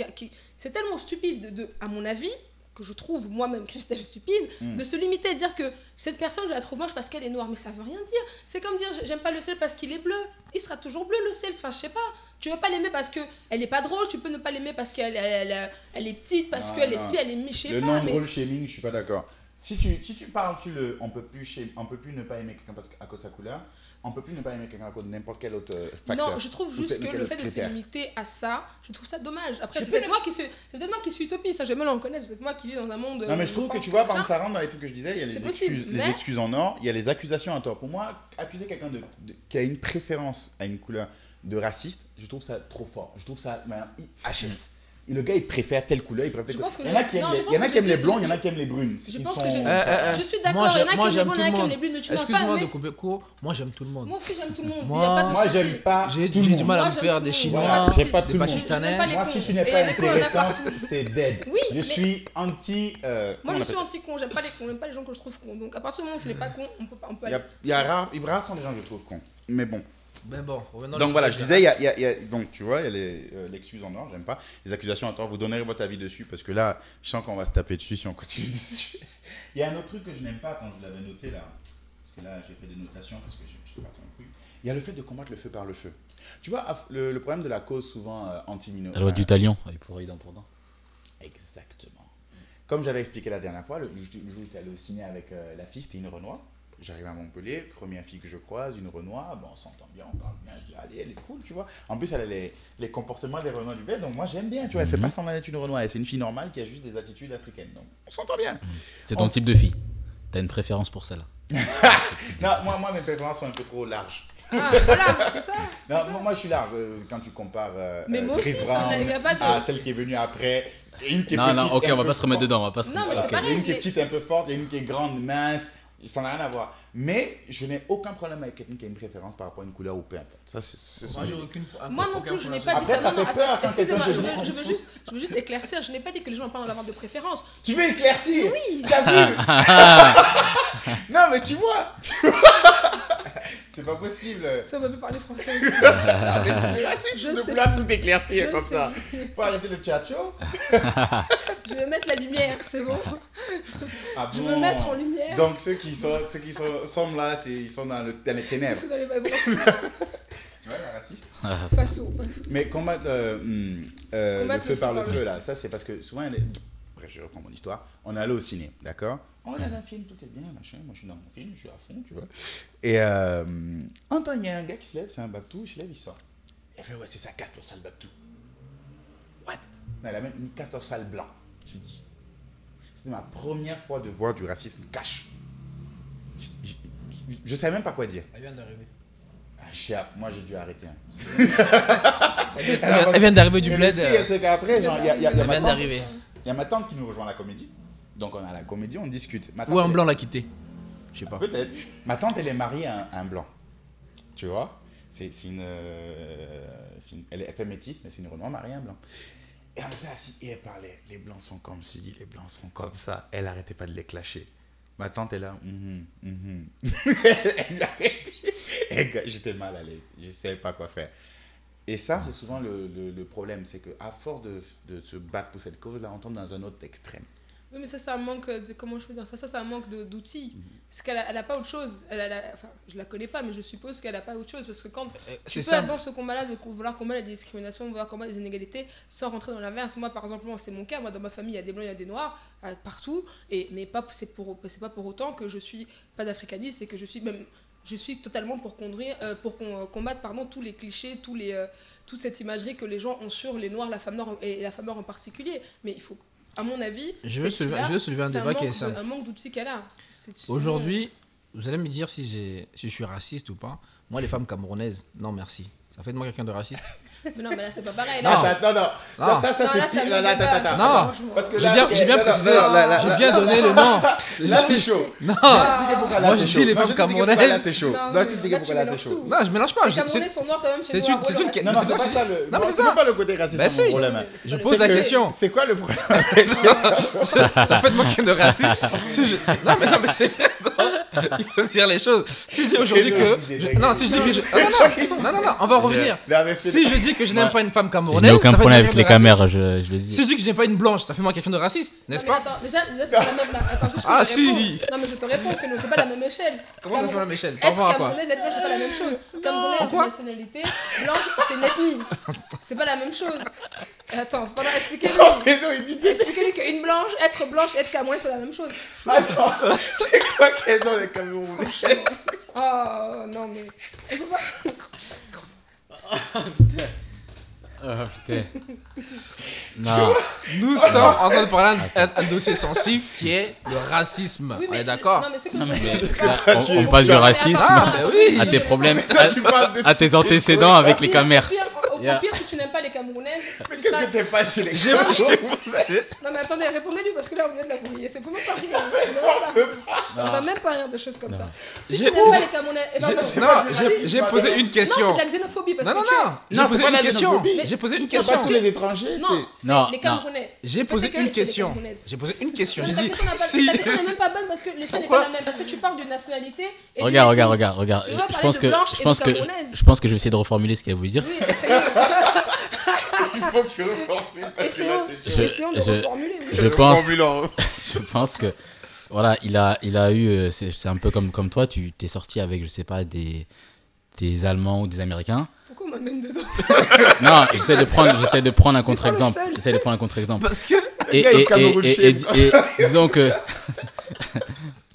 c'est tellement stupide, à mon avis, que je trouve moi-même, Christelle, stupide, de se limiter à dire que cette personne, je la trouve moche parce qu'elle est noire. Mais ça veut rien dire. C'est comme dire, j'aime pas le sel parce qu'il est bleu. Il sera toujours bleu, le sel. Enfin, je sais pas. Tu vas pas l'aimer parce qu'elle est pas drôle. Tu peux ne pas l'aimer parce qu'elle elle est petite, parce Non, qu'elle est non. si, elle est je sais Le pas. Mais non-role shaming, je suis pas d'accord. Si tu parles, on peut plus ne pas aimer quelqu'un à cause de sa couleur. On peut plus ne pas aimer quelqu'un à cause de n'importe quel autre facteur. non, je trouve Ou juste que quel le autre fait de se critère. limiter à ça, je trouve ça dommage. Après, Je c'est peut-être moi qui suis utopiste, hein, j'aimerais l'en connaître, c'est peut-être moi qui vis dans un monde. Non, mais je trouve que tu vois, par exemple, ça rentre dans les trucs que je disais, il y a C'est les possible, excuses, mais- les excuses en or, il y a les accusations en tort. Pour moi, accuser quelqu'un qui a une préférence à une couleur de raciste, je trouve ça trop fort. Je trouve ça HS. Et le gars, il préfère telle couleur, il préfère telle Je couleur. pense que Il y en a qui non, aiment je les- pense il y en a que qui aiment j'ai les dit- blonds, il y en a qui aiment les brunes. Je Ils pense sont- que j'ai. Eh, Je suis moi, d'accord, il y en a qui moi, aiment les j'aime blonds, il y tout en a qui le aiment les bleus, mais tu n'as pas. Excuse-moi de Mais couper court, moi j'aime tout le monde. moi aussi, j'aime tout le monde. Il Moi- n'y a pas de Moi, souci. j'aime pas. J'ai tout le du monde. mal à Moi, me j'aime faire tout des le monde. Chinois, Voilà, j'ai pas tout des le monde. Pakistanais. Je n'aime pas les Moi, cons. si tu n'es Et pas les cons, il y en a intéressante, partout. c'est dead. Oui, Je mais- suis anti. Moi, comment je on suis appelle anti-con, j'aime pas les cons, j'aime pas les gens que je trouve cons. Donc, à partir du moment où tu n'es pas con, on peut Il y aller. rares sont les gens que je trouve cons. Mais bon. Ben bon, revenons Donc au voilà, je sujet disais, de la race. il y a donc tu vois, il y a l'excuse en or, j'aime pas. Les accusations en tort, vous donnerez votre avis dessus parce que là, je sens qu'on va se taper dessus si on continue dessus. Il y a un autre truc que je n'aime pas quand je l'avais noté là, parce que là j'ai fait des notations parce que je ne pas trop cru. Il y a le fait de combattre le feu par le feu. Tu vois, le problème de la cause souvent anti-minoritaire. La loi du talion, avec pour dent pour dent. Exactement. Comme j'avais expliqué la dernière fois, le jour où j'étais allé au ciné avec la fille, c'était une Renoir. J'arrive à Montpellier, première fille que je croise, une Renoir. Bon, on s'entend bien, on parle bien. Je dis, allez, elle est cool, tu vois. En plus, elle a les comportements des Renoirs du bled, donc moi j'aime bien, tu vois. Elle fait pas semblant d'être une Renoir. C'est une fille normale qui a juste des attitudes africaines. Donc on s'entend bien. C'est ton type de fille. T'as une préférence pour celle-là. Non, moi, mes préférences sont un peu trop larges. Ah, voilà, c'est ça. c'est Non, ça. moi, je suis large quand tu compares Mais moi Chris aussi, Brown il y a pas de- à celle qui est venue après. Une qui est Non, petite, non, ok, un on va peu pas se remettre forte. dedans, on va pas se Non, mais remettre. c'est Ok, ok. il y a une qui est mais- petite, un peu forte, il y a une qui est grande, mince. Ça n'a rien à voir. Mais je n'ai aucun problème avec quelqu'un qui a une préférence par rapport à une couleur ou peu importe. Ça, c'est Moi, j'ai aucune. Moi non plus, je n'ai pas dit Après, ça. ça Non, non, fait peur attends, quand excusez-moi, quelqu'un je veux juste éclaircir. Je n'ai pas dit que les gens n'ont pas le droit d'avoir de préférence. Tu veux éclaircir? Oui. T'as vu? Non, mais tu vois. C'est pas possible. Ça, on va plus parler français. Ah, mais c'est raciste Je de sais. vouloir tout éclaircir Je comme sais. ça. Faut arrêter le tchatcho. Je vais mettre la lumière, c'est bon. Ah Je bon. veux mettre en lumière. Donc ceux qui sont là, ils sont dans les ténèbres. C'est dans les Bibles. Tu vois, la raciste. Passons. Mais combattre le Combattre feu par le feu, là, ça c'est parce que souvent, bref, je reprends mon histoire, on est allé au ciné, d'accord? On regarde un film, tout est bien, machin, moi je suis dans mon film, je suis à fond, tu vois. Et en temps, il y a un gars qui se lève, c'est un Babtou, il se lève, il sort. Il fait, ouais, c'est ça, castor sale Babtou. What? Non, il a même une castor sale blanc, j'ai dit. C'était ma première fois de voir du racisme cash. Je savais même pas quoi dire. Elle vient d'arriver. Moi j'ai dû arrêter. Hein. Elle vient d'arriver du Mais bled. le pire, c'est qu'après, genre, il y a Elle ma vient tante- d'arriver. il y a ma tante qui nous rejoint à la comédie. Donc on est à la comédie, on discute. Ma Ou un tante, blanc l'a quitté. Je sais pas. Peut-être. Ma tante, elle est mariée à un blanc. Tu vois? Elle fait métisse, mais c'est une Renoir mariée à un blanc. Et on était assis et elle parlait. Les blancs sont comme ci, les blancs sont comme ça. Elle arrêtait pas de les clasher. Ma tante est là. Elle arrêtait. Et gars, j'étais mal à l'aise. Je ne savais pas quoi faire. Et ça, c'est souvent le problème. C'est qu'à force de se battre pour cette cause-là, on tombe dans un autre extrême. Oui, mais ça, c'est un manque de. Comment je peux dire ça? Ça, c'est un manque d'outils. Parce qu'elle a pas autre chose. Enfin, je la connais pas, mais je suppose qu'elle a pas autre chose. Parce que quand tu C'est peux ça. être dans ce combat-là de vouloir combattre la discrimination, vouloir combattre les inégalités, sans rentrer dans l'inverse. Moi, par exemple, c'est mon cas. Moi, dans ma famille, il y a des blancs, il y a des noirs, partout. Mais c'est pas pour autant que je suis pas d'africaniste et que je suis même. je suis totalement pour combattre tous les clichés, toute cette imagerie que les gens ont sur les Noirs, la femme noire et la femme noire en particulier. Mais il faut, à mon avis, Je veux soulever un débat qui est simple. un manque d'outils qu'elle a. Aujourd'hui, vous allez me dire si je suis raciste ou pas. Moi, les femmes camerounaises, non merci. Ça fait de moi quelqu'un de raciste. Mais non, mais là, c'est pas pareil. Non. Là, Non. Non, Ça, là, c'est c'est pire. un Là, débat. attends. Non. Parce que J'ai là, bien précisé, j'ai bien donné le nom. Là, c'est chaud. Non, Expliquez pourquoi là, moi, c'est je chaud. dis les Non, femmes je t'explique pourquoi camerounaises. là, c'est chaud. Non, Non, je mais t'explique là, pourquoi tu là, c'est mélanges chaud. tout. non, je mélange pas. Les Camerounais sont noirs quand même. c'est une- Non, non, c'est pas ça le. Non, mais c'est c'est ça. pas le côté raciste Ben mon si. problème. Je C'est pose la que- question. C'est quoi le problème? Ça fait de moi quelqu'un de raciste. Non, mais c'est il faut se dire les choses. Si je dis aujourd'hui que. Non, si je dis que je. Non, on va revenir. Si je dis que je n'aime pas une femme Je camerounaise. n'ai aucun ça fait de moi problème avec quelqu'un les de caméras, je le raciste. dis. Si je dis que je n'aime pas une blanche, ça fait moi quelqu'un de raciste, n'est-ce Non, mais pas? attends, déjà, c'est pas la même. Attends, juste Ah, pour te si. répondre. Non, mais je te réponds, Féno, c'est pas la même échelle. Comment ça se fait la même échelle? Par Être rapport à quoi? camerounaise, être blanche, c'est pas la même chose. Camerounaise, c'est une Pourquoi? nationalité. Blanche, c'est une ethnie. C'est pas la même chose. Attends, faut pas expliquer-lui. Il dit Expliquez-lui qu'une blanche, être blanche, être camerounaise, c'est pas la même chose. attends, c'est quoi qu'elles ont les Camerounais? Oh, non, mais. On peut pas. Oh putain. Non. Nous sommes en train de parler d'un dossier sensible qui est le racisme. Oui, On mais- est d'accord? Non, mais c'est que je Mais veux dire. là, on passe du racisme Ah, ben oui. à tes problèmes, Tu parles de à tes antécédents avec les camères. Au pire, si tu n'aimes pas les Camerounaises, tu Qu'est-ce seras- que t'es pas chez les J'ai Camerounais? Non, mais attendez, répondez-lui parce que là, on vient de la brouiller. C'est faut même pas rire. On va même pas rire de choses comme ça. Si tu J'ai- n'aimes pas les Camerounais, eh ben, J'ai posé une Non, question. c'est de la xénophobie parce Non, que tu non. J'ai Non, posé c'est pas une la question. xénophobie. J'ai posé une C'est C'est question. pas tous les étrangers, Non, c'est Non, les non. Camerounais. J'ai posé que une c'est les question. Camerounaises. J'ai posé une question. Non, J'ai mais dit ta question si. n'est même pas bonne parce que l'échelle n'est Pourquoi pas la même. Parce que tu parles d'une nationalité. Et d'une Regarde. ethnie. Je Tu vas pense parler de que blanche je et pense de que camerounaise. je pense que je vais essayer de reformuler ce qu'elle voulait dire. Oui, essayons. Il faut que tu reformules parce que là, c'est chaud. Essayons de je- reformuler. oui. Je pense Formulant. je pense que voilà, il a eu c'est un peu comme toi, tu t'es sorti avec je sais pas des Allemands ou des Américains. Pourquoi on m'amène dedans? Non, j'essaie de prendre un contre-exemple. seul. J'essaie de prendre un contre-exemple. Parce que. Et, gars, il est et, Cameroun et, et, shade. et disons que.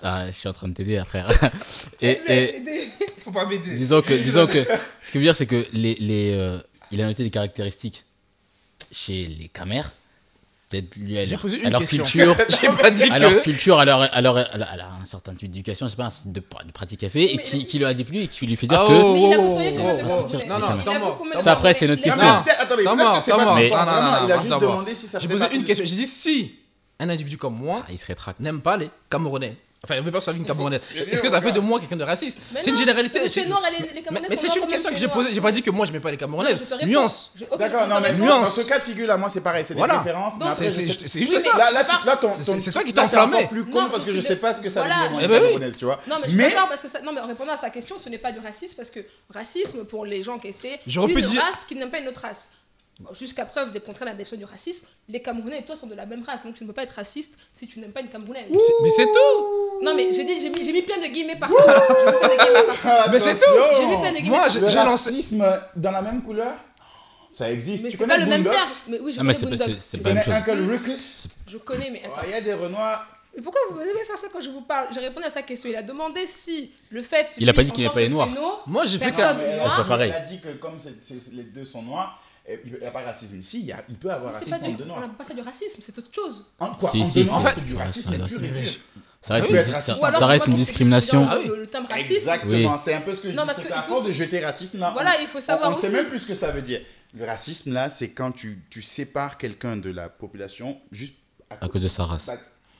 Ah, je suis en train de t'aider, frère. Et Faut pas m'aider. disons que. Ce que je veux dire, c'est que il a noté des caractéristiques chez les Camères. Peut-être lui, J'ai posé une à leur question. culture. J'ai pas dit À leur que. culture, à un certain type d'éducation, c'est pas un type de pratique qu'elle fait, et qui lui a déplu et qui lui fait dire Ah, que. oh, Mais il a oh, côtoyé combien de oh, Camerounais? non, non, Il a vu attends-moi. combien de Ça, après, c'est notre Camerounais? question. Non, peut-être- attendez, Thomas, peut-être que c'est pas Thomas. ce qu'il pense Non, non, vraiment. non, Il a juste attends, demandé si ça J'ai fait posé partie une de- question. J'ai dit si un individu comme moi Ah, il se rétracte. n'aime pas les Camerounais. Enfin, il ne veut pas suivre une Camerounaise. sérieux, Est-ce que ça fait gars de moi quelqu'un de raciste? Mais C'est une non, généralité. parce que tu es noir et les Camerounais Mais sont c'est noirs une comme question tu que es j'ai noir. posée. J'ai pas dit que moi je n'aimais pas les Camerounaises. Non, je te réponds. Nuance. Ok, D'accord, non, mais Nuance. dans ce cas de figure-là, moi, c'est pareil. C'est des Voilà. références. Mais Donc, après, C'est je sais- juste Oui, ça. mais- C'est toi qui là, t'es c'est enflammé. encore plus con Non, parce que mais je je sais suis pas ce que ça veut voilà. dire, moi, Eh je ben suis oui. camerounaise, tu vois. Non, mais je suis Mais d'accord parce que ça... Non, mais en répondant à sa question, ce n'est pas du racisme parce que racisme, pour les gens qui essaient, J'aurais pu une dire- race qui n'aime pas une autre race. Bon, jusqu'à preuve des contraires de la définition du racisme, les Camerounais et toi sont de la même race, donc tu ne peux pas être raciste si tu n'aimes pas une Camerounaise. Mais c'est tout. Non, mais j'ai mis plein de guillemets partout. J'ai mis plein de guillemets partout. Mais c'est attention. J'ai mis plein de guillemets Moi, partout. je- Le j'ai lancé. racisme dans la même couleur, ça existe. Mais Tu c'est pas connais le même terme. Boondocks? Mais oui, je Ah, mais connais c'est Boondocks. c'est Tu pas la connais même chose. Uncle Ruckus? Je connais, mais attends. Il y a des Renois. Mais pourquoi vous aimez faire ça quand je vous parle? J'ai répondu à sa question. Il a demandé si le fait. Il a pas dit en qu'il tant n'aimait pas les que Noirs. Féno, Moi, j'ai fait Personne. ça. Mais noir. C'est pas pareil. Il a dit que comme les deux sont noirs, il n'y a pas de racisme. Si, il peut y avoir Mais c'est racisme pas entre deux on noirs. n'a pas ça du racisme, c'est autre chose. En quoi? Si, En si, deux si. noirs, En fait, c'est du racisme ouais, pur et ouais. dur. Ça reste Oui, une, être raciste. Ou alors, ça c'est reste moi une qui discrimination. utilise le terme racisme. Exactement, c'est un peu ce que je Non, dis. parce C'est que qu'à il faut- force de jeter racisme, là, Voilà, il faut savoir on ne sait aussi. même plus ce que ça veut dire. Le racisme, là, c'est quand tu sépares quelqu'un de la population juste À cause de sa race.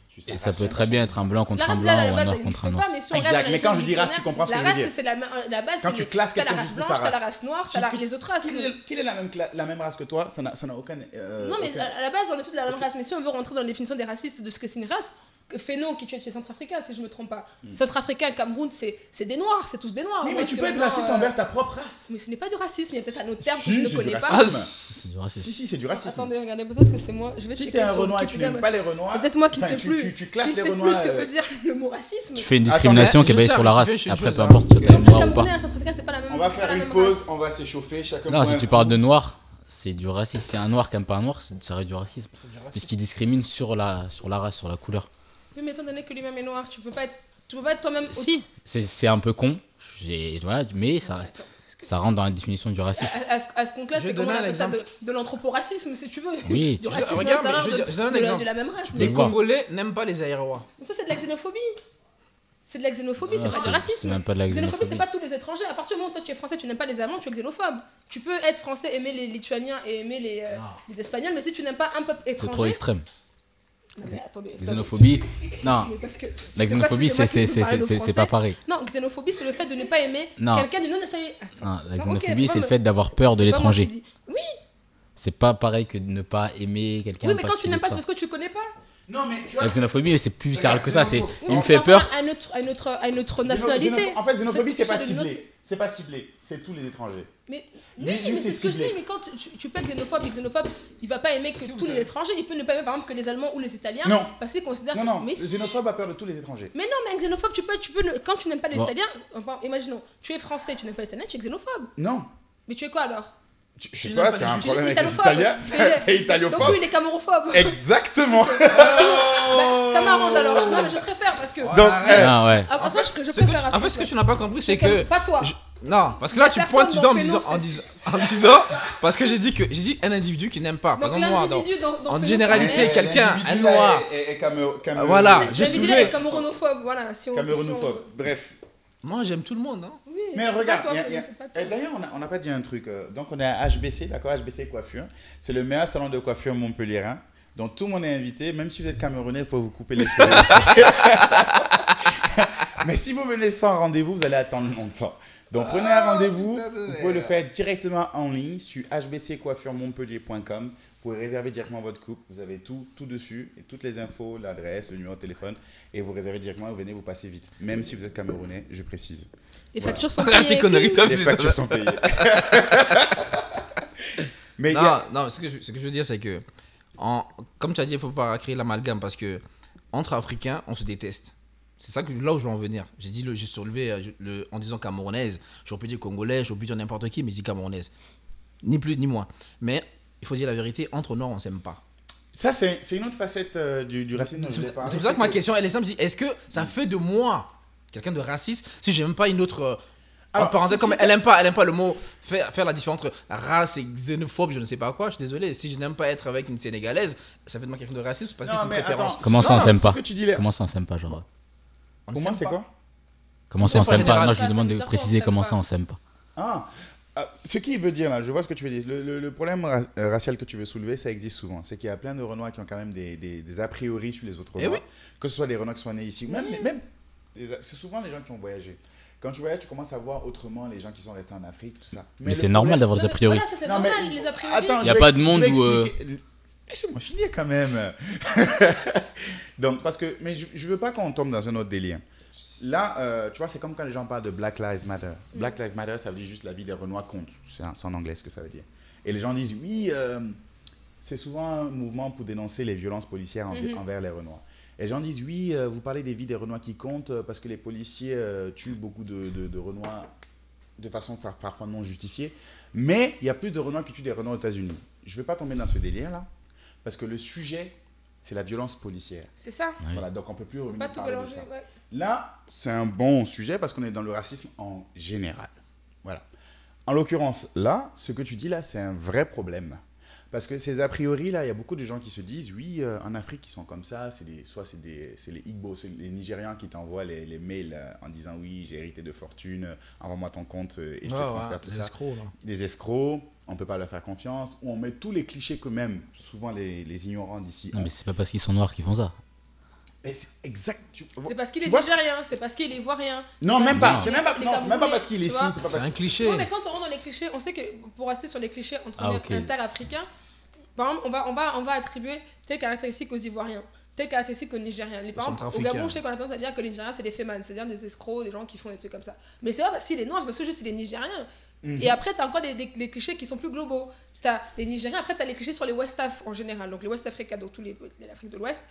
Tu sais, Et race, ça peut c'est très bien être un blanc contre La un race, là, blanc à la ou un base, noir elle contre n'existe un noir. pas, mais si on Exact, regarde dans mais les quand sciences je dis race, tu dictionnaires, comprends ce que la je veux race, dire. c'est la base, Quand c'est tu classes t'as la quelqu'un race juste pour blanche, sa t'as la race. race noire, Si t'as tu- les autres races. Quelle est la même race que toi? Ça n'a aucun. Non, mais à la base, on est tous de la même race. Mais si on veut rentrer dans la définition des racistes de ce que c'est une race, Féno, qui est centrafricain, si je me trompe pas. Centrafricain, Cameroun, c'est des noirs, c'est tous des noirs. Oui, Moi, mais tu je peux suis être maintenant, raciste envers ta propre race. Mais ce n'est pas du racisme, il y a peut-être un autre terme que Si, je ne c'est du connais pas. racisme. C'est du racisme. Si, c'est du racisme. Attendez, regardez, peut-être que c'est moi. Je vais Si checker t'es un sur Renoir et tu Wikipédia, n'aimes parce pas les Renois, que peut-être moi qui ne enfin, sais plus. tu classes Qui les ne sais Renois. plus ce que veut dire le mot racisme. Tu fais une discrimination qui est basée juste sur la ça, race. tu fais une Après, chose peu avant. importe, tu es Le noir ou Camerounais pas. et un Centrafricain, c'est pas la même On va c'est pas faire la une même pause, race. on va s'échauffer. Chacun Non, prend si un tu coup. parles de noir, c'est du racisme. C'est un noir qui aime pas un noir, ça reste du racisme. Puisqu'il discrimine sur la race, sur la couleur. Oui, mais étant donné que lui-même est noir, tu peux pas être Tu peux pas être toi-même. Si, c'est un peu con, voilà, mais ça rentre dans la définition du racisme. À ce compte-là, Je c'est vais comment on donner un appelle ça exemple. de l'anthroporacisme, si tu veux. Oui, Du racisme regarde, intérieur je donne un exemple. de la même race. Je Les vais voir. Congolais n'aiment pas les Aérois. Mais ça, c'est de la xénophobie. C'est de la xénophobie, c'est Ah, pas du c'est racisme. même pas de la Xénophobie, c'est xénophobie. pas tous les étrangers. À partir du moment où toi tu es français, tu n'aimes pas les Allemands, tu es xénophobe. Tu peux être français, aimer les Lituaniens et aimer les Espagnols, mais si tu n'aimes pas un peuple C'est trop étranger. extrême. Non, mais attendez. Xénophobie, non. Mais parce que La je sais pas xénophobie, si moi qui peux parler le c'est français. pas pareil. Non, xénophobie, c'est le fait de ne pas aimer Non. quelqu'un de non nationalité. Attends. Non, la Non, xénophobie, ok, c'est le moi, fait d'avoir peur de c'est pas moi qui l'étranger. dis. Oui, C'est pas pareil que de ne pas aimer quelqu'un. oui, mais parce quand tu que n'aimes pas, ça. c'est parce que tu connais pas. Non, mais tu vois. La xénophobie, c'est plus sérieux que ça. C'est, xénophobe. il me On fait parle peur. à une autre nationalité. En fait, xénophobie, Parce que c'est tu pas sois d'une ciblé. C'est pas ciblé. C'est tous les étrangers. Mais Lui, oui, mais c'est c'est ce que je ciblé. dis. Mais quand tu peux être xénophobe, et xénophobe, il va pas aimer que tous les étrangers. Il peut ne pas aimer par exemple que les Allemands ou les Italiens. Non. Parce qu'il considère Non, que. non. Mais Le si. xénophobe a peur de tous les étrangers. Mais non, mais un xénophobe, quand tu n'aimes pas les Bon. Italiens, enfin, imaginons, tu es français, tu n'aimes pas les Italiens, tu es xénophobe. Non. Mais tu es quoi alors? Je sais Tu pas, n'aimes pas t'as un les- Tu es problème avec les italophobe. Italiens. Mais- T'es Donc italophobe. lui, il est camérophobe. Exactement. Ça m'arrange alors. Non, mais je préfère parce que. Ouais. Donc, Arrête. Ah ouais. En fait, je Ce que préfère à en fait, ce que tu n'as pas compris, c'est C'est que. Pas toi. Non, parce que là, La tu personne pointes du doigt en me dont disant, fait en disant, parce que j'ai dit un individu qui n'aime pas. Par Donc exemple, moi, dans- l'individu dont en fait généralité, nous quelqu'un, l'individu, un là, noir. est Voilà, parler. j'ai L'individu soulevé- est camerounophobe, voilà. Si on, Camerounophobe. Bref. Moi, j'aime tout le monde. Hein. Oui, Mais c'est regarde, pas toi, il y a- c'est pas toi. Et d'ailleurs, on n'a pas dit un truc. Donc, on est à HBC, d'accord? HBC Coiffure. C'est le meilleur salon de coiffure montpelliérain. Donc, tout le monde est invité. Même si vous êtes camerounais, il faut vous couper les cheveux aussi. Mais si vous venez sans rendez-vous, vous allez attendre longtemps. Donc, prenez un rendez-vous. putain de Vous merde. pouvez le faire directement en ligne sur hbccoiffure-montpellier.com. Vous pouvez réserver directement votre coupe. Vous avez tout dessus. Et toutes les infos, l'adresse, le numéro de téléphone. Et vous réservez directement. Vous venez, vous passez vite. Même si vous êtes camerounais, je précise. Les Voilà. factures sont Arrête tes payées. conneries, toi. Les factures sont payées. Mais il y a- Non, ce que je veux dire, c'est que, comme tu as dit, il ne faut pas créer l'amalgame parce que entre Africains, on se déteste. C'est ça que là où je veux en venir. J'ai soulevé en disant camerounaise. J'aurais pu dire congolais, j'aurais pu dire n'importe qui, mais je dis camerounaise. Ni plus ni moins. Mais il faut dire la vérité, entre noirs, on ne s'aime pas. Ça, c'est une autre facette du racisme dont je C'est voulais parler. pour ça que ma question, elle est simple. Je dis, est-ce que ça fait de moi quelqu'un de raciste si je n'aime pas une autre. Alors, en parenthèse, si- comme si elle aime pas le mot faire la différence entre race et xénophobe, je ne sais pas quoi. Je suis désolé. Si je n'aime pas être avec une sénégalaise, ça fait de moi quelqu'un de raciste parce que Non, c'est une mais préférence. attends. Comment ça, on Non, s'aime ce pas? que tu dis là. Comment ça, on s'aime pas, genre? On ne Pour moi, s'aime c'est pas. quoi? Comment ça, on C'est pas s'aime pas? général. Non, je lui Ça, demande ça veut de dire préciser qu'on comment s'aime ça, pas. on s'aime pas. Ce qu'il veut dire là, je vois ce que tu veux dire. Le problème racial que tu veux soulever, ça existe souvent. C'est qu'il y a plein de Renois qui ont quand même des a priori sur les autres Eh Renois. oui. Que ce soit des Renois qui sont nés ici, ou même c'est souvent les gens qui ont voyagé. Quand tu voyages, tu commences à voir autrement les gens qui sont restés en Afrique, tout ça. Mais le c'est normal problème- d'avoir des a priori. Voilà, ça c'est Non, normal, mais- les a priori. Attends, Il y a je vais pas de je monde vais où, expliquer. Laissez-moi finir quand même. Donc, parce que, mais je veux pas qu'on tombe dans un autre délire. Là, tu vois, c'est comme quand les gens parlent de Black Lives Matter. Black Lives Matter, ça veut dire juste la vie des Renois compte. C'est en anglais ce que ça veut dire. Et les gens disent, oui, c'est souvent un mouvement pour dénoncer les violences policières envers les Renois. Et les gens disent, oui, vous parlez des vies des Renois qui comptent parce que les policiers tuent beaucoup de Renois de façon parfois non justifiée. Mais il y a plus de Renois qui tuent des Renois aux États-Unis. Je ne vais pas tomber dans ce délire-là parce que le sujet, c'est la violence policière. C'est ça. Ouais. Voilà, donc on ne peut plus revenir Pas tout parler de mélanger. ça. Ouais. Là, c'est un bon sujet parce qu'on est dans le racisme en général. Voilà. En l'occurrence, là, ce que tu dis là, c'est un vrai problème. Parce que ces a priori, là, il y a beaucoup de gens qui se disent, oui, en Afrique, ils sont comme ça, c'est les Igbo, c'est les Nigérians qui t'envoient les mails en disant, oui, j'ai hérité de fortune, envoie-moi ton compte et je te transfère tout les ça. escrocs, là. Des escrocs, on ne peut pas leur faire confiance, ou on met tous les clichés que même, souvent les ignorants d'ici Non, ont. mais c'est pas parce qu'ils sont noirs qu'ils font ça. Et c'est exact. C'est parce qu'il tu est vois, nigérien, c'est parce qu'il est ivoirien. Non, c'est même parce pas. qu'il C'est est- même pas, les non, c'est même pas Camerounais, parce qu'il est tu ici. vois. C'est pas C'est parce un cliché. Ouais, mais quand on rentre dans les clichés, on sait que pour rester sur les clichés entre ok. inter-africains, par exemple, on va attribuer telle caractéristique aux Ivoiriens, telle caractéristique aux Nigériens. Par exemple, au Centrafricains. Gabon, je sais qu'on a tendance à dire que les Nigériens, c'est des fémans, c'est-à-dire des escrocs, des gens qui font des trucs comme ça. Mais c'est pas parce qu'il est noir, c'est parce que juste il est Nigérien. Et après, t'as encore des clichés qui sont plus globaux. T'as les Nigériens, après, t'as les clichés sur les West Af en général, donc les West Africains, donc tous l'Afrique de l'Ouest.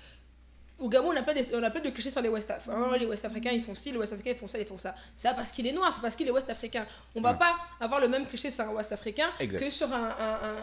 Au Gabon, on a plein de clichés sur les West Af. Hein, les West Africains, ils font ci, les West Africains, ils font ça, ils font ça. C'est pas parce qu'il est noir, c'est parce qu'il est West Africain. On va pas avoir le même cliché sur un West Africain Exact. que sur un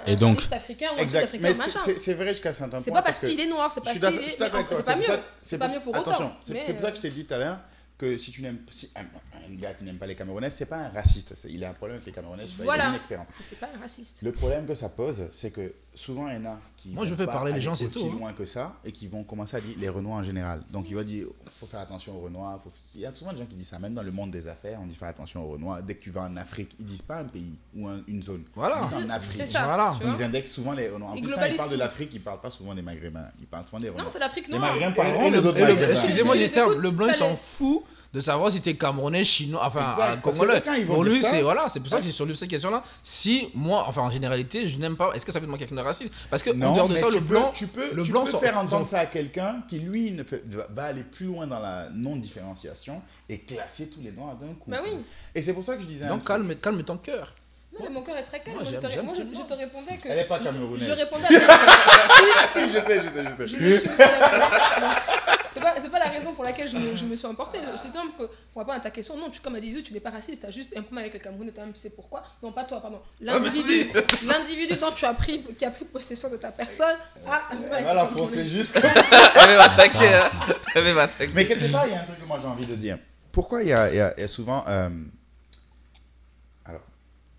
Et donc- East Africain ou un Exact. Sud-Africain, Mais machin. c'est vrai jusqu'à un certain point. C'est pas parce que- qu'il est noir, c'est Je parce suis qu'il d'accord, je est. suis d'accord avec toi. C'est pas mieux. pour ça- C'est pas pour- mieux pour Attention, autant. c'est mais, pour ça que je t'ai dit tout à l'heure, que si tu n'aimes si un gars qui n'aime pas les Camerounais, c'est pas un raciste. Il a un problème avec les Camerounais, je sais pas, il a Voilà. une expérience. Mais c'est pas un raciste. Le problème que ça pose, c'est que souvent il y en a qui Moi, je vont fais pas parler les aller gens, c'est aussi tout, hein. loin que ça et qui vont commencer à dire les Renois en général. Donc il va dire faut faire attention aux Renois. Il y a souvent des gens qui disent ça, même dans le monde des affaires, on dit faire attention aux Renois. Dès que tu vas en Afrique, ils disent pas un pays ou une zone. Voilà. Ils disent en Afrique. C'est ça. Voilà. tu vois. Ils indexent souvent les Renois. En Ils plus, quand ils globalisent parlent de tout. l'Afrique, ils parlent pas souvent des Maghrébins. Ils parlent souvent des Renois. Non, c'est l'Afrique Les noire. Maghrébins Et parleront des autres le- Maghrébins. excusez-moi Si tu du terme, écoutes, le blanc, t'as il s'en les- fout de savoir si t'es camerounais, chinois, enfin Exact, un parce que congolais. quand ils vont Pour dire lui, ça- c'est voilà, c'est pour ça que j'ai sur cette question-là. Si moi, enfin en généralité, je n'aime pas. Est-ce que ça fait de moi quelqu'un de raciste? Parce que en dehors de mais ça, le blanc, tu peux le blanc faire entendre ça à quelqu'un qui, lui, va aller plus loin dans la non-différenciation et classer tous les noirs d'un coup. Bah oui. Et c'est pour ça que je disais. un donc truc. calme ton cœur. Non, mais mon cœur est très calme. Moi, Moi, je te, j'aime moi, je tout le monde. te répondais que. Elle n'est pas camerounaise. Je répondais à si, si. Je sais. Je suis aussi la- C'est pas la raison pour laquelle je me suis emportée. C'est simple que, pour répondre à ta question, non, comme a dit Izu, tu n'es pas raciste, tu as juste un problème avec le Cameroun, notamment, tu sais pourquoi. Non, pas toi, pardon. L'individu dont qui a pris possession de ta personne a un problème avec le Voilà, Camerounais. c'est juste. Elle va m'attaquer. Elle va m'attaquer. Mais quelque part, il y a un truc que moi j'ai envie de dire. Pourquoi il y a souvent. Alors,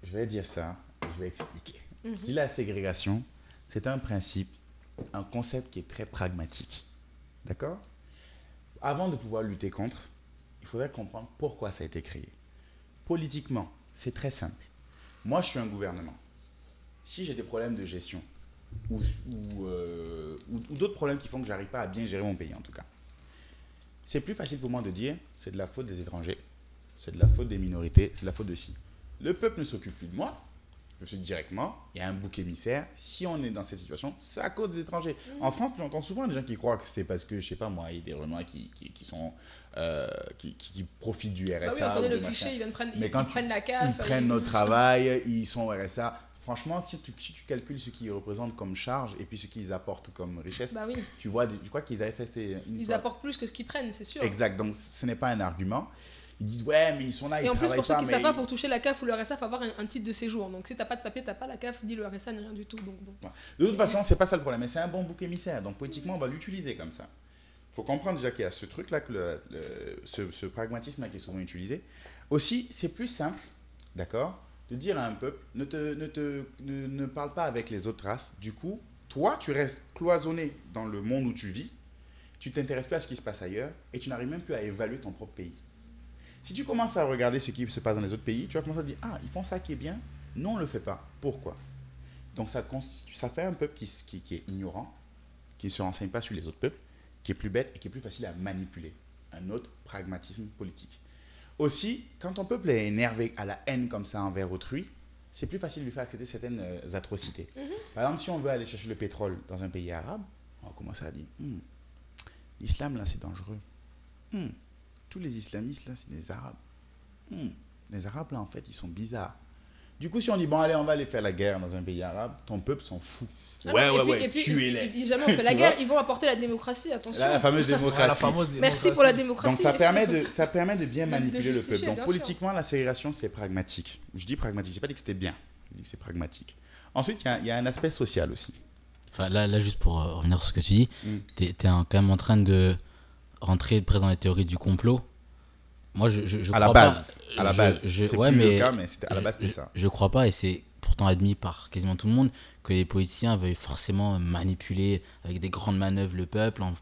je vais dire ça, je vais expliquer. Je dis la ségrégation, c'est un principe, un concept qui est très pragmatique. D'accord? Avant de pouvoir lutter contre, il faudrait comprendre pourquoi ça a été créé. Politiquement, c'est très simple. Moi, je suis un gouvernement. Si j'ai des problèmes de gestion ou d'autres problèmes qui font que j'arrive pas à bien gérer mon pays, en tout cas, c'est plus facile pour moi de dire c'est de la faute des étrangers, c'est de la faute des minorités, c'est de la faute de ci. Le peuple ne s'occupe plus de moi. Je suis directement, il y a un bouc émissaire. Si on est dans cette situation, c'est à cause des étrangers. En France, j'entends souvent des gens qui croient que c'est parce que, je sais pas moi, il y a des Renois qui profitent du RSA. Bah oui, on connaît ou le de machin. cliché, ils viennent prendre, Mais ils quand prennent la Ils CAF. prennent notre travail, ils sont au RSA. Franchement, si tu calcules ce qu'ils représentent comme charge et puis ce qu'ils apportent comme richesse, Bah oui, tu vois, je crois qu'ils avaient fait une ils histoire. apportent plus que ce qu'ils prennent, c'est sûr. Exact, donc ce n'est pas un argument. Ils disent ouais, mais ils sont là, ils Et en plus, travaillent pour ceux pas. qui ne mais savent pas, ils- pour toucher la CAF ou le RSA, il faut avoir un titre de séjour. Donc si tu n'as pas de papier, tu n'as pas la CAF, ni le RSA, ni rien du tout. Donc, bon. De toute façon, c'est pas ça le problème, mais c'est un bon bouc émissaire. Donc politiquement, on va l'utiliser comme ça. Il faut comprendre déjà qu'il y a ce truc-là, que ce pragmatisme-là qui est souvent utilisé. Aussi, c'est plus simple, d'accord, de dire à un peuple, ne parle pas avec les autres races. Du coup, toi, tu restes cloisonné dans le monde où tu vis, tu t'intéresses plus à ce qui se passe ailleurs et tu n'arrives même plus à évaluer ton propre pays. Si tu commences à regarder ce qui se passe dans les autres pays, tu vas commencer à te dire, ah, ils font ça qui est bien, non, on ne le fait pas. Pourquoi? Donc ça fait un peuple qui est ignorant, qui ne se renseigne pas sur les autres peuples, qui est plus bête et qui est plus facile à manipuler. Un autre pragmatisme politique. Aussi, quand ton peuple est énervé à la haine comme ça envers autrui, c'est plus facile de lui faire accepter certaines atrocités. Par exemple, si on veut aller chercher le pétrole dans un pays arabe, on va commencer à dire, l'islam là c'est dangereux. Tous les islamistes là c'est des arabes. Les arabes là en fait ils sont bizarres. Du coup si on dit bon allez on va aller faire la guerre dans un pays arabe, ton peuple s'en fout. Ah non, et puis, tuez-les. et jamais on fait la Tu guerre, vois, ils vont apporter la démocratie, attention. la fameuse démocratie. La fameuse Merci pour la démocratie. Donc ça messieurs. permet de bien De manipuler le justifier, peuple. Donc bien sûr. politiquement, la ségrégation, c'est pragmatique. Je dis pragmatique, je n'ai pas dit que c'était bien. Je dis que c'est pragmatique. Ensuite, il y a un aspect social aussi. Enfin, là, juste pour revenir sur ce que tu dis, t'es quand même en train de rentrer présent dans les théories du complot. Moi, je À la crois base. pas. À la base. C'est ouais, plus mais le cas, mais à la base, c'était ça. Je crois pas, et c'est pourtant admis par quasiment tout le monde, que les politiciens veuillent forcément manipuler avec des grandes manœuvres le peuple en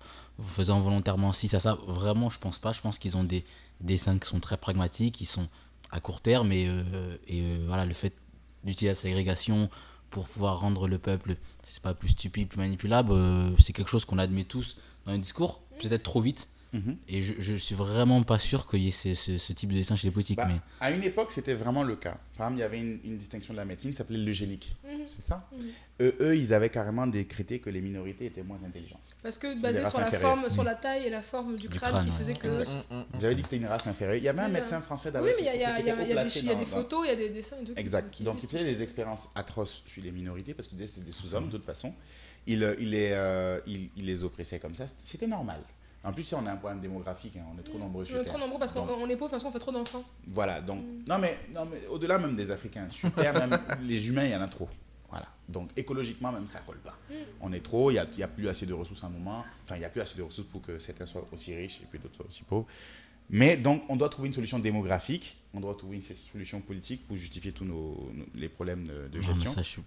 faisant volontairement ci, ça. Vraiment, je pense pas. Je pense qu'ils ont des dessins qui sont très pragmatiques, qui sont à court terme, et voilà, le fait d'utiliser la ségrégation pour pouvoir rendre le peuple, c'est pas plus stupide, plus manipulable, c'est quelque chose qu'on admet tous dans les discours, peut-être trop vite. Et je suis vraiment pas sûr qu'il y ait ce type de dessin chez les politiques. Bah, mais... À une époque, c'était vraiment le cas. Par exemple, il y avait une distinction de la médecine qui s'appelait l'eugénique. C'est ça? Eux, ils avaient carrément décrété que les minorités étaient moins intelligentes. Parce que des basé races sur la inférieures. forme, sur la taille et la forme du crâne qui crâne, faisait ouais. que. Vous avez dit que c'était une race inférieure. Il y avait un Oui, médecin français Oui, d'abord mais il y a des des photos, il y a des dessins et tout. Exact. Donc, il faisait des expériences atroces sur les minorités parce qu'il disait que c'était des sous-hommes de toute façon. Il les oppressait comme ça. C'était normal. En plus, si on a un problème démographique, hein, on est trop nombreux sur On est Terre. trop nombreux parce Donc, qu'on est pauvres parce qu'on fait trop d'enfants. voilà. Donc, non, mais au-delà même des Africains, sur Terre, même les humains, il y en a trop. Voilà. Donc, écologiquement, même, ça colle pas. On est trop, il n'y a plus assez de ressources à un moment. Enfin, il n'y a plus assez de ressources pour que certains soient aussi riches et puis d'autres aussi pauvres. Mais donc, on doit trouver une solution démographique, on doit trouver une solution politique pour justifier tous les problèmes de Non, gestion. mais ça, je suis...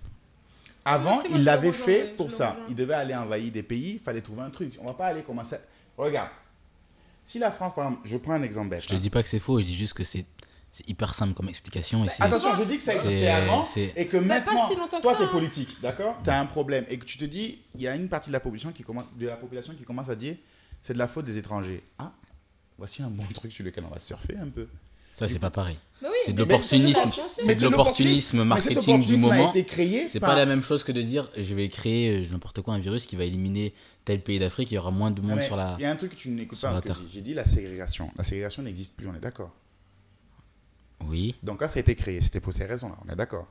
Avant, Non, c'est moi, il je l'avait le fait rejoins, pour je le ça. rejoins. Il devait aller envahir des pays, il fallait trouver un truc. On va pas aller commencer. Regarde, si la France, par exemple, je prends un exemple bête. Je te dis pas que c'est faux, je dis juste que c'est hyper simple comme explication. Et c'est- Attention, je dis que ça existait avant et que Mais pas maintenant, si longtemps que toi, ça, tu es hein. politique, d'accord? Tu as un problème et que tu te dis, il y a une partie de la population qui commence à dire, c'est de la faute des étrangers. Ah, voici un bon truc sur lequel on va surfer un peu. Ça, c'est pas pareil. Mais oui, C'est de mais l'opportunisme. c'est C'est de l'opportunisme Mais cet marketing du opportunisme a moment. été créé C'est par- pas la même chose que de dire je vais créer n'importe quoi, un virus qui va éliminer tel pays d'Afrique, il y aura moins de monde Mais sur la. Il y a un truc que tu n'écoutes sur pas la dans ce que terre. je dis. J'ai dit la ségrégation. La ségrégation n'existe plus, on est d'accord. Oui. Donc quand ça a été créé, c'était pour ces raisons-là, on est d'accord.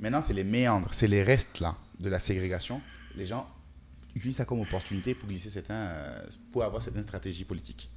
Maintenant, c'est les méandres, c'est les restes là de la ségrégation. Les gens utilisent ça comme opportunité pour glisser pour avoir certaines stratégies politiques.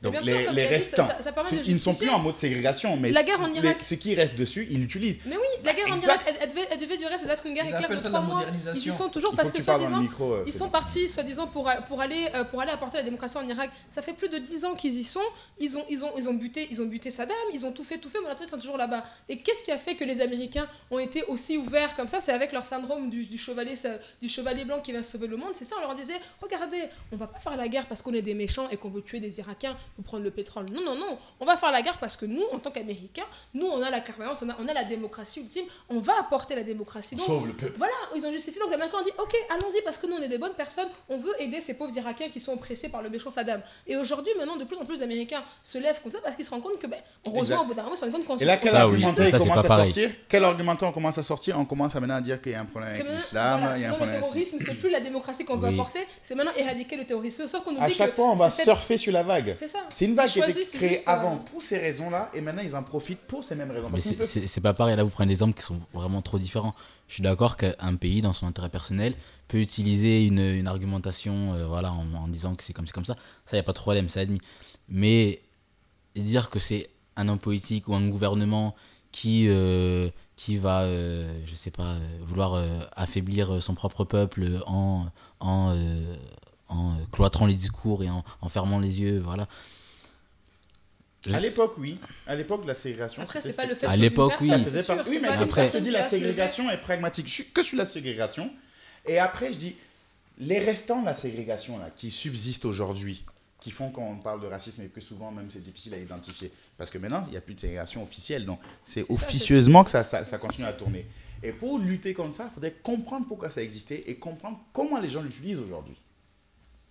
Donc bien sûr, comme les il a dit, restants, ça permet de ils ne sont plus justifier. en mode ségrégation, mais La guerre en Irak. ce qui reste dessus, ils l'utilisent. Mais oui, la guerre en Exact. Irak, elle devait durer, ça doit être une guerre Ils éclair appellent de ça 3 la mois. Ils y modernisation. sont toujours Il parce faut que que tu parles dans le soi-disant, micro. ils sont partis soi-disant pour aller apporter la démocratie en Irak. Ça fait plus de 10 ans qu'ils y sont. Ils ont buté Saddam, ils ont tout fait, mais maintenant ils sont toujours là-bas. Et qu'est-ce qui a fait que les Américains ont été aussi ouverts comme ça? C'est avec leur syndrome du chevalier blanc qui va sauver le monde. C'est ça, on leur disait, regardez, on va pas faire la guerre parce qu'on est des méchants et qu'on veut tuer des Irakiens ou prendre le pétrole. Non, non, non. On va faire la guerre parce que nous, en tant qu'Américains, nous, on a la clairvoyance, on a la démocratie ultime. On va apporter la démocratie. Donc, Sauve le peuple. voilà, ils ont justifié. Donc les Américains ont dit, ok, allons-y parce que nous, on est des bonnes personnes. On veut aider ces pauvres Irakiens qui sont oppressés par le méchant Saddam. Et aujourd'hui, maintenant, de plus en plus d'Américains se lèvent comme ça parce qu'ils se rendent compte que, heureusement, Exact. au bout d'un moment, ils se rendent compte qu'on Et là, quel Ça, oui. argumentaire Ça, c'est commence pas à pareil. sortir? Quel argumentaire on commence à sortir? On commence à maintenant à dire qu'il y a un problème c'est avec maintenant- l'islam, voilà, il y a un sinon, le problème ainsi. terrorisme, c'est plus la démocratie qu'on veut Oui. apporter, c'est maintenant éradiquer le terrorisme. Sauf qu'on oublie À chaque que fois, on va c'est cette- surfer sur la vague. C'est ça. C'est une vague Ils qui a été choisissent créée juste, avant pour ces raisons-là et maintenant ils en profitent pour ces mêmes raisons. Mais Parce qu'ils peuvent- c'est pas pareil. Là, vous prenez des exemples qui sont vraiment trop différents. Je suis d'accord qu'un pays, dans son intérêt personnel, peut utiliser une argumentation voilà, en disant que c'est comme ça. Ça, il n'y a pas de problème, c'est admis. Mais dire que c'est un homme politique ou un gouvernement qui va, je sais pas, vouloir affaiblir son propre peuple en cloîtrant les discours et en fermant les yeux, voilà. À l'époque, oui. À l'époque, la ségrégation. Après, c'était- c'est pas le fait À que l'époque, d'une oui. personne, Ça c'est faisait sûr, pas- c'est Oui, mais pas c'est une pour ça que je personne dis qui la va se lever. ségrégation est pragmatique. Je suis que sur la ségrégation. Et après, je dis les restants de la ségrégation là, qui subsistent aujourd'hui, qui font qu'on parle de racisme et que souvent même c'est difficile à identifier. Parce que maintenant, il n'y a plus de ségrégation officielle. Donc, c'est ça, officieusement que ça continue à tourner. Et pour lutter contre ça, il faudrait comprendre pourquoi ça existait et comprendre comment les gens l'utilisent aujourd'hui.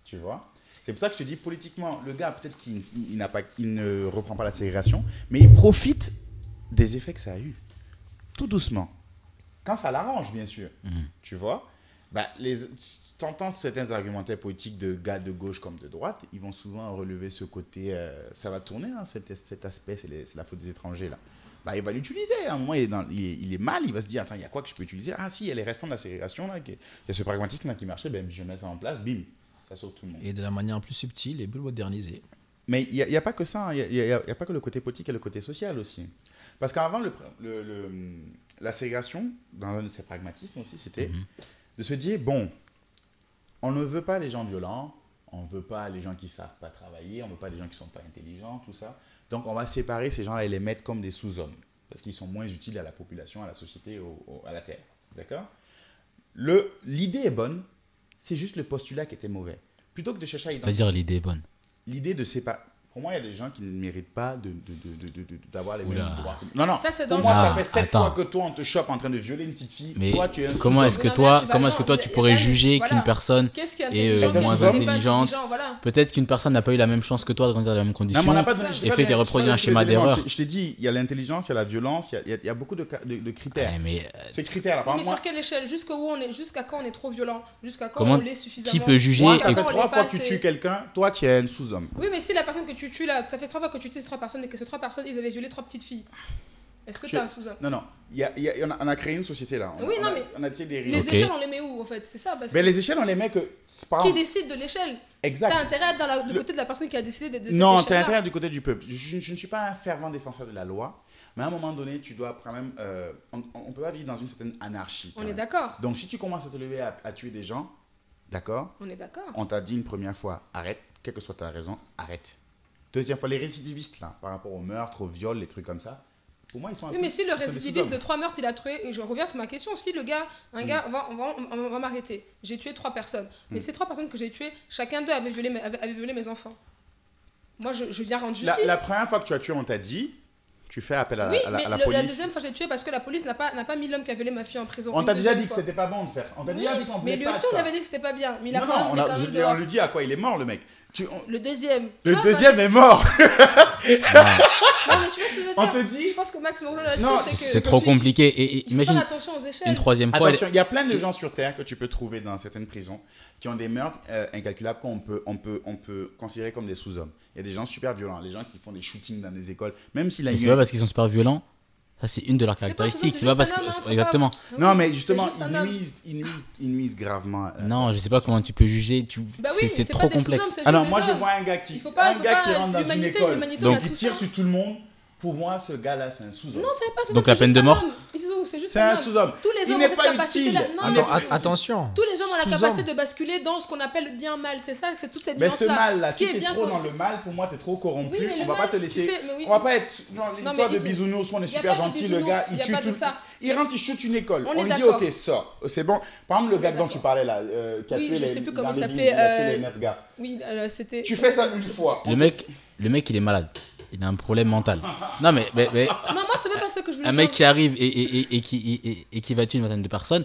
Tu vois? C'est pour ça que je te dis, politiquement, le gars, peut-être qu'il il ne reprend pas la ségrégation, mais il profite des effets que ça a eu. Tout doucement. Quand ça l'arrange, bien sûr. Tu vois? Bah, t'entends certains argumentaires politiques de gars de gauche comme de droite, ils vont souvent relever ce côté, ça va tourner, hein, cet aspect, c'est la faute des étrangers, là. Bah, il va l'utiliser. À un moment, il est mal, il va se dire, attends, il y a quoi que je peux utiliser? Ah si, il y a les restants de la ségrégation, là, il y a ce pragmatisme là qui marchait, ben, je mets ça en place, bim, ça sauve tout le monde. Et de la manière plus subtile et plus modernisée. Mais il n'y a pas que ça, hein. Il n'y a pas que le côté politique, il y a le côté social aussi. Parce qu'avant, la ségrégation, dans un de ses pragmatismes aussi, c'était de se dire, bon, on ne veut pas les gens violents, on ne veut pas les gens qui ne savent pas travailler, on ne veut pas les gens qui ne sont pas intelligents, tout ça. Donc, on va séparer ces gens-là et les mettre comme des sous-hommes, parce qu'ils sont moins utiles à la population, à la société, à la terre. D'accord? L'idée est bonne, c'est juste le postulat qui était mauvais. Plutôt que de chercher à identifier... C'est-à-dire, l'idée est bonne. L'idée de séparer... Pour moi, il y a des gens qui ne méritent pas d'avoir les mêmes Oula. droits. Non, non. Ça, c'est Pour dangereux. moi, ça Ah, fait 7 attends. fois que toi, on te chope en train de violer une petite fille. Mais toi, tu es un comment est-ce que Non, mais toi, là, tu vas comment est-ce que loin. toi tu Il y a pourrais pas- juger voilà. qu'une personne Qu'est-ce qui est est intelligent, moins qu'est-ce qui n'est pas intelligente intelligent, voilà. Peut-être qu'une personne n'a pas eu la même chance que toi de grandir dans les mêmes Non, conditions. mais on n'a pas donné- je t'ai et pas fait donné- qu'elle reproduit je un t'ai pas schéma donné les éléments. d'erreur. Je t'ai dit, il y a l'intelligence, il y a la violence, il y a beaucoup de critères. Ouais, mais Ces critères-là, par Mais exemple, sur quelle échelle? Jusqu'à quand on est trop violent? Jusqu'à quand Comment- on l'est suffisamment? qui peut juger moi, et ça fait Quand on 3 l'est fois pas que tu assez. tues quelqu'un, toi, tu es un sous-homme. Oui, mais si la personne que tu tues là, ça fait 3 fois que tu tues ces 3 personnes et que ces 3 personnes, ils avaient violé 3 petites filles. Est-ce que Je- t'es un sous-homme? Non, non. On a créé une société là. Oui, non, mais- On a essayé des Les Ok. échelles, on les met où en fait? C'est ça parce que Mais les échelles, on les met que. c'est pas- qui décide de l'échelle? Exact. T'as intérêt à être du Le- côté de la personne qui a décidé de cette Non, tu as échelle-là. intérêt du côté du peuple. Je ne suis pas un fervent défenseur de la loi, mais à un moment donné, tu dois quand même. On ne peut pas vivre dans une certaine anarchie. quand On est même. d'accord. Donc, si tu commences à te lever à tuer des gens, d'accord, On est d'accord. on t'a dit une première fois, arrête, quelle que soit ta raison, arrête. Deuxième fois, les récidivistes, là, par rapport au meurtre, au viol, les trucs comme ça, pour moi, ils sont un Oui, peu- mais si le ils sont des récidiviste sous-hommes. de 3 meurtres, il a tué, et je reviens sur ma question, si le gars, on va m'arrêter, j'ai tué 3 personnes, mais ces 3 personnes que j'ai tuées, chacun d'eux avait violé mes enfants. Moi, je viens rendre justice. La première fois que tu as tué, on t'a dit, tu fais appel à Oui, la mais police. la deuxième fois, j'ai tué parce que la police n'a pas mis l'homme qui a violé ma fille en prison. On Une t'a déjà deuxième dit que fois. c'était pas bon de faire ça. On t'a Oui, déjà dit qu'on mais voulait lui pas aussi, de on ça. avait dit que c'était pas bien. Mais il a Non, quand non, même, on, il est quand même dehors. on lui dit à quoi? Il est mort, le mec. Le deuxième. Le Tu vois, deuxième est mort. Non, mais tu vois ce que je veux On dire. te dit. Je pense que Max Morgan l'a dit, Non, c'est que. C'est trop compliqué. Et Il faut imagine faire attention aux échelles. une troisième fois. Attention, il y a plein de gens sur Terre que tu peux trouver dans certaines prisons qui ont des meurtres incalculables qu'on peut considérer comme des sous-hommes. Il y a des gens super violents, les gens qui font des shootings dans des écoles, même s'il a Mais c'est pas parce qu'ils sont super violents. Ça, c'est une de leurs C'est pas caractéristiques. c'est C'est pas parce juste que. un homme, hein, faut Exactement. pas- Non, mais C'est justement, juste un homme. ils nuisent gravement. Non, je sais pas comment tu peux juger. Bah oui, C'est pas trop des complexe. sous-hommes, c'est Alors juste moi des je hommes. vois un gars qui Il faut pas rentre dans une l'humanité, école l'humanité, Donc, on a qui tout tire ça. sur tout le monde. Pour moi, ce gars-là, c'est un sous-homme. Non, c'est pas sous-homme. Donc la c'est peine juste de un mort homme. C'est juste C'est un homme. sous-homme. Tous les Il hommes n'est ont cette pas capacité-là. utile. Non, Attends, mais- attention. Tous les hommes ont la Sous-homme. capacité de basculer dans ce qu'on appelle le bien mal. C'est ça, c'est toute cette Mais ce nuance-là. mal-là, Ce qui si est tu es bien trop dans comme- le mal, pour moi, tu es trop corrompu. Oui, mais le On va pas mal, te tu laisser. sais, mais oui. On va pas être. Non, l'histoire mais de ils sont- bisounours, on est y a super pas de gentil, le gars, bisounours, il y a tue pas de tout. ça. Il rentre, il shoot une école. On On est lui dit, d'accord. ok, sors. C'est bon. Par exemple, le gars dont tu parlais là, qui a Oui, tué je les. sais plus comment dans il l'église, s'appelait, il a tué les 9 gars. Oui, c'était. Tu fais ça une fois. Le mec, il est malade. Il a un problème mental. Non, mais Non, moi, c'est même pas ça que je voulais un dire. mec qui arrive et qui va tuer une vingtaine de personnes,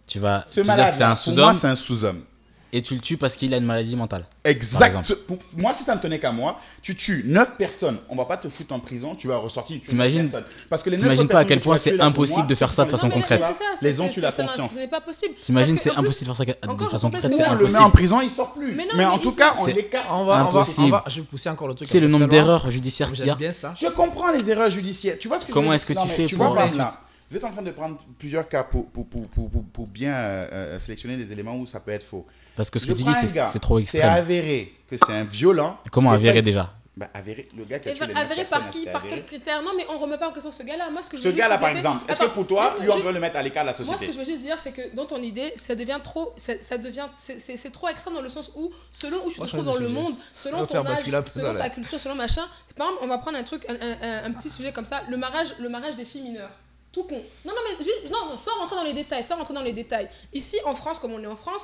tu vas Ce te dire malade, que c'est un pour moi, sous-homme c'est un sous-homme. et tu le tues parce qu'il a une maladie mentale. Exact. Moi, si ça ne tenait qu'à moi, tu tues 9 personnes, on va pas te foutre en prison, tu vas ressortir. Tu tues T'imagines- 9 personnes. Parce que les 9 t'imagines pas à quel personnes que point tu as tuées c'est là, pour impossible moi, de faire ça de tu façon vas- Non, mais concrète. c'est ça, Les ont sur la conscience. Ce n'est pas possible. T'imagines, Parce que, c'est en plus, impossible de faire ça de encore façon complexe concrète. que C'est On moi, le met impossible. en prison, il sort plus. Mais non, Mais en mais tout ils cas, sont- on C'est l'écarte. impossible. Je vais pousser encore le truc. C'est le un peu nombre très loin. d'erreurs judiciaires qu'il y J'aime a. bien ça. Je comprends les erreurs judiciaires. Tu vois ce que Comment je veux est-ce que dire? tu Non, fais mais tu pour vois, par ensuite- exemple, là, vous êtes en train de prendre plusieurs cas pour bien sélectionner des éléments où ça peut être faux. Parce que ce Je que tu prends dis, un c'est gars, c'est trop C'est extrême. avéré que c'est un violent. Comment Il est avérer pas- déjà? Bah, avéré, le gars qui a tué les Avéré 9 par personnes, qui? c'est Par avéré. quel critère? Non, mais on remet pas en question ce gars-là. Moi, ce que je Ce veux juste gars-là, par compléter- exemple, est-ce que Attends, pour toi, laisse-moi lui, on juste- doit le mettre à l'écart de la Moi, ce société? que je veux juste dire, c'est que dans ton idée, ça devient trop, c'est trop extrême dans le sens où, selon où tu te Moi, je trouves change dans de le sujet. monde, On selon va ton faire âge, basculer un peu selon là, ta là. culture, selon machin. Par exemple, on va prendre un truc, un petit sujet comme ça, le mariage des filles mineures. Tout con. Non, mais juste, non, sans rentrer dans les détails. Ici, en France, comme on est en France,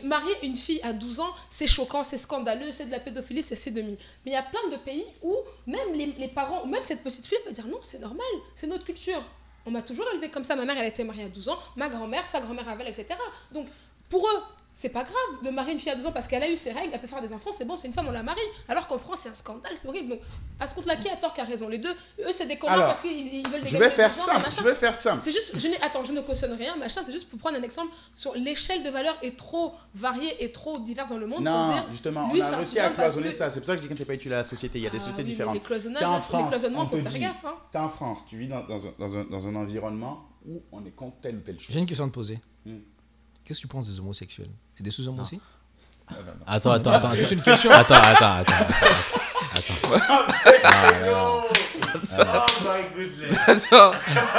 marier une fille à 12 ans, c'est choquant, c'est scandaleux, c'est de la pédophilie, c'est demi. Mais il y a plein de pays où même les parents, ou même cette petite fille peut dire non, c'est normal, c'est notre culture. On m'a toujours élevée comme ça. Ma mère, elle a été mariée à 12 ans, ma grand-mère, sa grand-mère avec elle, etc. Donc, pour eux, c'est pas grave de marier une fille à 12 ans parce qu'elle a eu ses règles, elle peut faire des enfants, c'est bon, c'est une femme, on la marie. Alors qu'en France, c'est un scandale, c'est horrible. Donc, à ce compte-là, qui a tort, qui a raison? Les deux, eux, c'est des connards Alors, parce qu'ils veulent des Je vais faire machin. simple. C'est juste, je ne cautionne rien, machin, c'est juste pour prendre un exemple sur l'échelle de valeur est trop variée et trop diverse dans le monde pour Non, dire. justement, lui, on c'est a un réussi à sous-homme parce cloisonner que- ça. C'est pour ça que je dis qu'on n'est pas utile à la société. Il y a des sociétés oui, mais différentes. Les cloisonnages, T'es en les France, cloisonnements, on te faut faire dit. gaffe. Hein. T'es en France, tu vis dans un environnement où on est contre telle ou telle chose. J'ai une question à te poser. Hmm. Qu'est-ce que tu penses des homosexuels? C'est des sous-hommes aussi? Attends. C'est une question. Attends. Oh my goodness. Attends,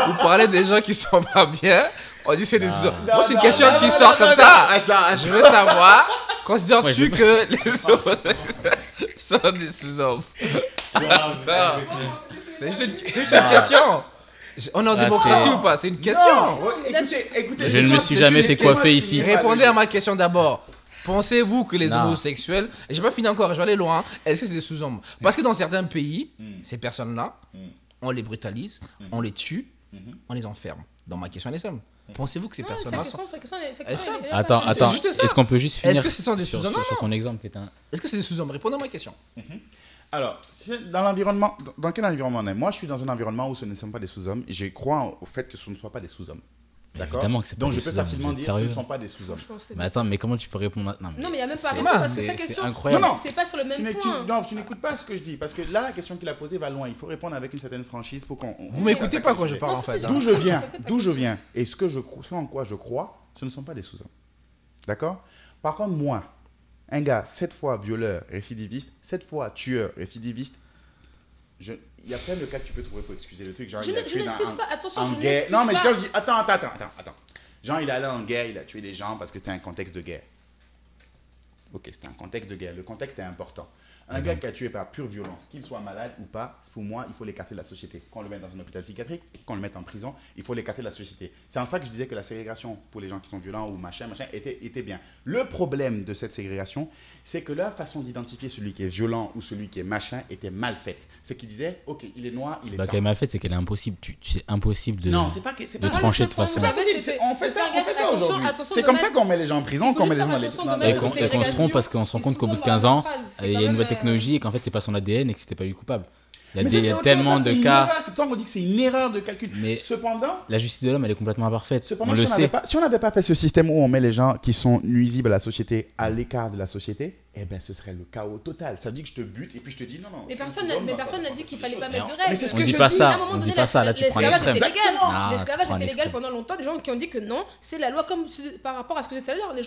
vous parlez des gens qui sont pas bien. On dit c'est des sous-hommes. Non, Moi, c'est une non, question non, qui non, sort non, comme non, ça. Attends. Je veux savoir, Ouais, considères-tu je- que les homosexuels sont des sous-hommes? C'est juste une question. On est en Ah, démocratie c'est- ou pas? C'est une question. Non, écoutez. Je ne me suis c'est jamais une- fait c'est- coiffer ici. Répondez à ma question d'abord. Pensez-vous que les Non. homosexuels, et j'ai pas fini encore, je vais aller loin, est-ce que c'est des sous-hommes? Parce que dans certains pays, ces personnes-là, on les brutalise, on les tue, on les enferme. Dans ma question, elle est simple. Pensez-vous que ces Non, personnes-là sa sont... question, Elle est Attends. juste ça. Est-ce qu'on peut juste finir Est-ce que ce sont des sur sous-hommes? sur ton exemple qui est un... Est-ce que c'est des sous-hommes? Répondez à ma question. Alors, dans l'environnement, dans quel environnement on est? Moi, je suis dans un environnement où ce ne sont pas des sous-hommes et je crois au fait que ce ne soit pas des sous-hommes. D'accord? Évidemment que c'est pas Donc, des je peux sous-hommes, facilement vous êtes dire que ce sérieux? ne sont pas des sous-hommes. Mais attends, mais comment tu peux répondre à... Non, mais il n'y a même pas C'est- raison parce que c'est- sa c'est question, incroyable. Non, non. c'est pas sur le même point. Non, tu n'écoutes pas ce que je dis parce que là, la question qu'il a posée va loin. Il faut répondre avec une certaine franchise pour qu'on. Vous m'écoutez pas quand je parle Non, en ça, fait. c'est hein. D'où je viens, Répète ta d'où je question. viens, et ce en quoi je crois, ce ne sont pas des sous-hommes. D'accord? Par contre, moi, un gars 7 fois violeur, récidiviste, 7 fois tueur, récidiviste, il y a plein de cas que tu peux trouver pour excuser le truc. Genre, Je il a ne- je tué n'excuse dans- pas, attention, en je ne guerre. n'excuse Non, mais pas. je te dis, attends. Genre, il est allé en guerre, il a tué des gens parce que c'était un contexte de guerre. Ok, c'était un contexte de guerre. Le contexte est important. Un gars qui a tué par pure violence, qu'il soit malade ou pas, pour moi, il faut l'écarter de la société. Qu'on le mette dans un hôpital psychiatrique, qu'on le mette en prison, il faut l'écarter de la société. C'est en ça que je disais que la ségrégation pour les gens qui sont violents ou machin, était bien. Le problème de cette ségrégation, c'est que leur façon d'identifier celui qui est violent ou celui qui est machin était mal faite. Ce qui disait, ok, il est noir, il est Bah, temps. qu'elle m'a fait, c'est qu'elle est impossible. C'est impossible de, Non, c'est pas que c'est de pas trancher de façon. On fait ça Attention, aujourd'hui. attention, C'est comme dommage. ça qu'on met les gens en prison, Il faut qu'on met juste les gens faire dans attention, les. dommage. Et qu'on se ségrégation, trompe parce qu'on se rend compte qu'au bout de sous-entend 15 ans, la phrase, c'est il y quand a une même, nouvelle technologie et qu'en fait, c'est pas son ADN et que c'était pas lui coupable. Il Mais y a c'est tellement autre chose, ça, de c'est une cas. erreur. C'est pour ça qu'on dit que c'est une erreur de calcul. Mais Cependant, la justice de l'homme, elle est complètement imparfaite. Cependant, On le sait. si on n'avait pas fait ce système où on met les gens qui sont nuisibles à la société à l'écart de la société, eh ben, ce serait le chaos total. Ça veut dire que je te bute et puis je te dis non, non. Mais je personne suis n'a homme, dit qu'il fallait pas choses. mettre de Mais règles. c'est ce On que dit je pas dis. ça. À un moment On donné, dit pas ça. Là, tu prends un l'esclavage extrême. était légal. Ah, tu L'esclavage prends un était légal extrême. pendant longtemps. Les gens qui ont dit que non, c'est la loi. Comme par rapport à ce que je disais tout à l'heure, il y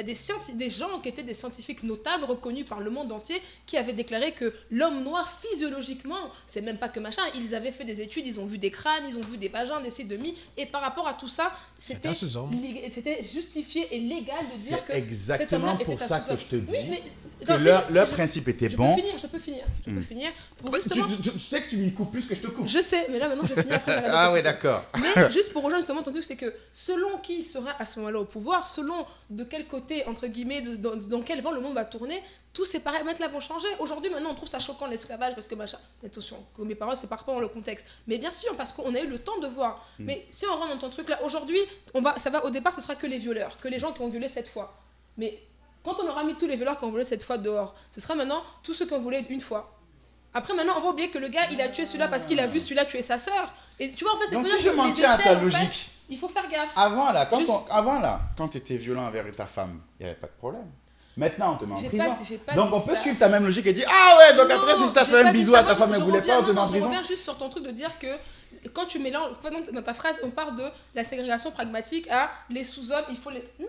a des gens qui étaient des scientifiques notables, reconnus par le monde entier, qui avaient déclaré que l'homme noir, physiologiquement, c'est même pas que machin, ils avaient fait des études, ils ont vu des crânes, ils ont vu des vagins, des sodomies, et par rapport à tout ça, c'était justifié et légal de dire que C'est exactement cet homme-là pour était un ça que sous-homme. je te dis Oui, mais que attends, leur principe était bon. Je peux finir. Pour Tu justement, sais que tu me coupes plus que je te coupe. je sais, mais là maintenant je vais finir après. j'arrête de Ah te ouais, couper. d'accord. Mais juste pour rejoindre justement ton truc, c'est que selon qui sera à ce moment-là au pouvoir, selon de quel côté, entre guillemets, dans quel vent le monde va tourner, tous ces paramètres-là vont changer. Aujourd'hui, maintenant, on trouve ça choquant l'esclavage parce que, machin, attention, que mes paroles, c'est par rapport au contexte. Mais bien sûr, parce qu'on a eu le temps de voir. Mais si on rentre dans ton truc-là, aujourd'hui, au départ, ce sera que les violeurs, que les gens qui ont violé cette fois. Mais quand on aura mis tous les violeurs qui ont violé cette fois dehors, ce sera maintenant tous ceux qui ont volé une fois. Après, maintenant, on va oublier que le gars, il a tué celui-là parce qu'il a vu celui-là tuer sa sœur. Et tu vois, en fait, c'est Donc pour si ça je que m'en les tiens à ta échelles, en fait, logique, il faut faire gaffe. avant là, quand tu étais violent envers ta femme, il n'y avait pas de problème. Maintenant, on te met en J'ai prison. j'ai pas Donc dit on peut ça. suivre ta même logique et dire ah ouais, donc Non, après si tu as j'ai fait pas un dit bisou ça. à ta Moi, femme, elle je voulait pas, on te met en je prison. reviens juste sur ton truc de dire que quand tu mélanges, dans ta phrase, on parle de la ségrégation pragmatique à les sous-hommes, il faut les. Non,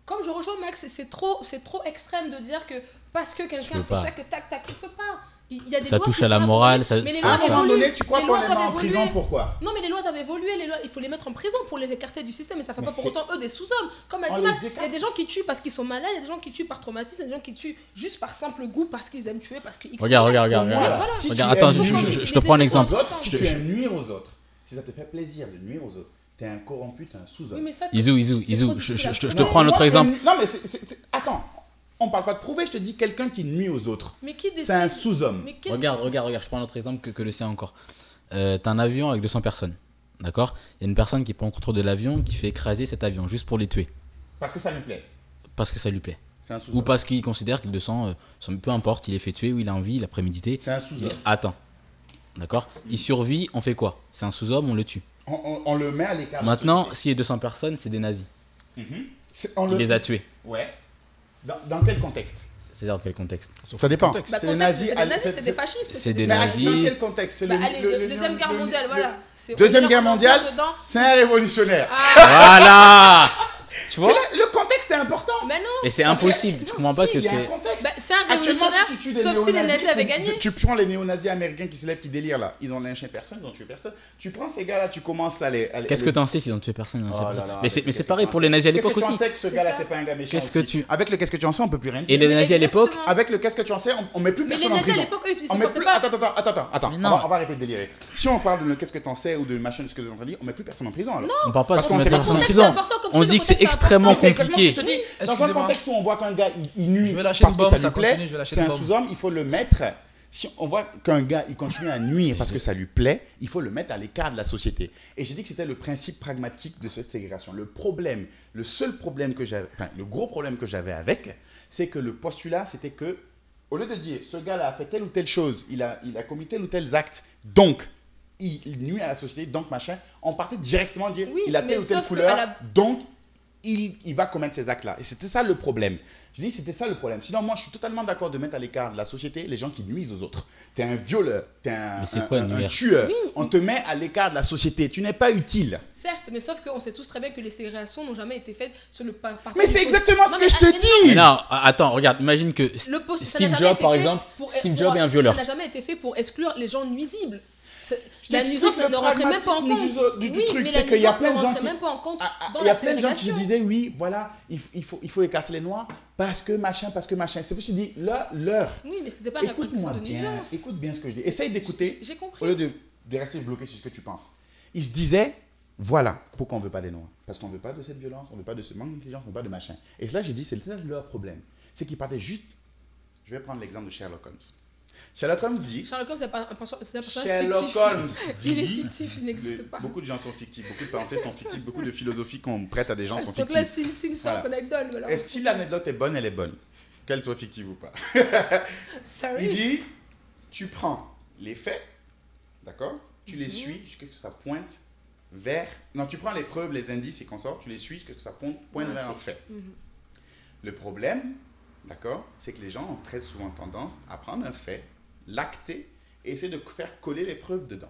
comme je rejoins Max, c'est trop extrême de dire que parce que quelqu'un peux fait pas. ça, que tac, tu peux pas. Il y a des Ça lois touche qui à la sont morale, abolies, ça- mais les ça- lois À un moment évoluent. donné, tu crois Les qu'on lois les met doivent en prison évoluer. pourquoi? Non, mais les lois doivent évoluer, il faut les mettre en prison pour les écarter du système, et ça fait Mais pas pour c'est- autant eux des sous-hommes. Comme a On dit les Max, il y écarte. a des gens qui tuent parce qu'ils sont malades, il y a des gens qui tuent par traumatisme, il y a des gens qui tuent juste par simple goût, parce qu'ils aiment tuer, parce que X. Regarde. Pour moi, Voilà. là, si Regarde, tu attends, aimes je nuire te prends un les exemple. aux autres, si Je- tu je- aimes nuire aux autres, si ça te fait plaisir de nuire aux autres, t'es un corrompu, t'es un Oui, sous-homme. mais ça, Isou, c'est trop je difficile à te comprendre. prends un autre moi, exemple. Non mais attends, on parle pas de prouver, je te dis quelqu'un qui nuit aux autres. Mais qui décide? C'est un sous-homme. Mais qu'est-ce Regarde, je prends un autre exemple que le sien encore. T'as un avion avec 200 personnes, d'accord? Il y a une personne qui prend le contrôle de l'avion, qui fait écraser cet avion juste pour les tuer, Parce que ça lui plaît. parce que ça lui plaît. C'est un Ou sous-homme. parce qu'il considère que le 200, peu importe, il est fait tuer, ou il a envie, il a prémédité. C'est un sous-homme. Attends, d'accord? Il survit, on fait quoi? C'est un sous-homme, on le tue. On le met à l'écart. de la Maintenant, société. s'il y a 200 personnes, c'est des nazis. On Il les a tués. Ouais. Dans quel contexte? C'est dans quel contexte? Ça dépend. Contexte. Bah, C'est des contexte, nazis. c'est des nazis, c'est des fascistes. c'est des Mais nazis. dans quel contexte? C'est Bah, allez, Deuxième Guerre mondiale, voilà. Deuxième on est Guerre là, on est mondiale, en plein dedans. c'est un révolutionnaire. Voilà! Tu vois? Le contexte est important. Mais non, Et c'est Parce que- impossible. Tu non, comprends pas si, que il y a un c'est. contexte. bah, c'est un Actuellement, révolutionnaire, si tu tues des sauf si les néo-nazis, nazis avaient gagné. tu prends les néo-nazis américains qui se lèvent, qui délirent là. Ils ont lynché personne, ils ont tué personne. Tu prends ces gars-là, tu commences à les. Qu'est-ce que t'en sais s'ils ont tué personne? Oh là là, Mais c'est qu'est-ce que pareil tu pour en les sais? nazis à Qu'est-ce l'époque que tu en aussi. sais que ce C'est gars-là, ça. c'est pas un gars méchant Qu'est-ce que aussi. tu- Avec le qu'est-ce que tu en sais, on peut plus rien dire. Et les Mais nazis à l'époque, exactement. Avec le qu'est-ce que tu en sais, on met plus Mais les personne en nazis à prison. l'époque, eux, ils On met pensaient plus. pas. Attends. Mais On non. va arrêter de délirer. Si on parle de le qu'est-ce que tu en sais ou de machin de ce que vous avez entendu, on met plus personne en prison alors. on parle pas Parce de qu'on sait mettre pas en le prison. important comme On truc, dit le que c'est contexte, c'est extrêmement Mais c'est exactement ce que je te compliqué. dis. Dans un Excusez-moi. contexte où on voit qu'un gars il nuit Je vais lâcher parce une que bombe, ça ça lui plaît, continue, je vais lâcher c'est une un bombe. sous-homme, il faut le mettre. Si on voit qu'un gars il continue à nuire parce que ça lui plaît, il faut le mettre à l'écart de la société. Et j'ai dit que c'était le principe pragmatique de cette ségrégation. Le seul problème que j'avais, enfin le gros problème que j'avais avec, c'est que le postulat c'était que au lieu de dire ce gars-là a fait telle ou telle chose, il a commis tel ou tel acte, donc il nuit à la société, donc machin, on partait directement dire Oui, il a mais telle ou telle sauf que couleur, à la- donc il va commettre ces actes-là. Et c'était ça le problème. Je dis c'était ça le problème. Sinon, moi, je suis totalement d'accord de mettre à l'écart de la société les gens qui nuisent aux autres. T'es un violeur, t'es Mais c'est quoi, un nuire? tueur. Oui. On te met à l'écart de la société. Tu n'es pas utile. Certes, mais sauf qu'on sait tous très bien que les ségrégations n'ont jamais été faites sur le parcours. Mais c'est exactement ce Non, que mais- je te mais non, dis. Mais non, attends, regarde, imagine que Le post- ça n'a Steve jamais Jobs, été par fait exemple, pour- Steve pour- Jobs est un violeur. Ça n'a jamais été fait pour exclure les gens nuisibles. Je La t'explique nuisance le ne rentrait même pas en pragmatisme compte. du Oui, truc, mais c'est la qu'il y a nuisance ne plein de gens rentrait qui... même pas en compte dans Il y a la plein de gens qui ségrégation. disaient, oui, voilà, il faut écarter les noirs parce que machin. C'est pour ça que je dis, leur. Oui, mais c'était pas une question Écoute-moi de bien, nuisance. écoute bien ce que je dis. Essaye d'écouter J'ai au compris. lieu de rester bloqué sur ce que tu penses. Ils se disaient, voilà pourquoi on ne veut pas des noirs. Parce qu'on ne veut pas de cette violence, on ne veut pas de ce manque d'intelligence, on ne veut pas de machin. Et là, j'ai dit, c'est leur problème. C'est qu'ils partaient juste... Je vais prendre l'exemple de Sherlock Holmes. Sherlock Holmes dit... Sherlock Holmes, c'est un personnage Sherlock fictif. Holmes Il est dit... fictif, il n'existe pas. Beaucoup de gens sont fictifs, beaucoup de pensées sont fictives, beaucoup de philosophies qu'on prête à des gens sont Donc là, fictives. c'est une Voilà. sorte anecdote. Voilà. Est-ce que si l'anecdote est bonne, elle est bonne. Qu'elle soit fictive ou pas. Sorry. Il dit, tu prends les faits, d'accord? Tu les suis jusqu'à ce que ça pointe vers... Non, tu prends les preuves, les indices et consorts, tu les suis jusqu'à ce que ça pointe vers un fait. Le problème, d'accord, c'est que les gens ont très souvent tendance à prendre un fait, l'acter et essayer de faire coller les preuves dedans.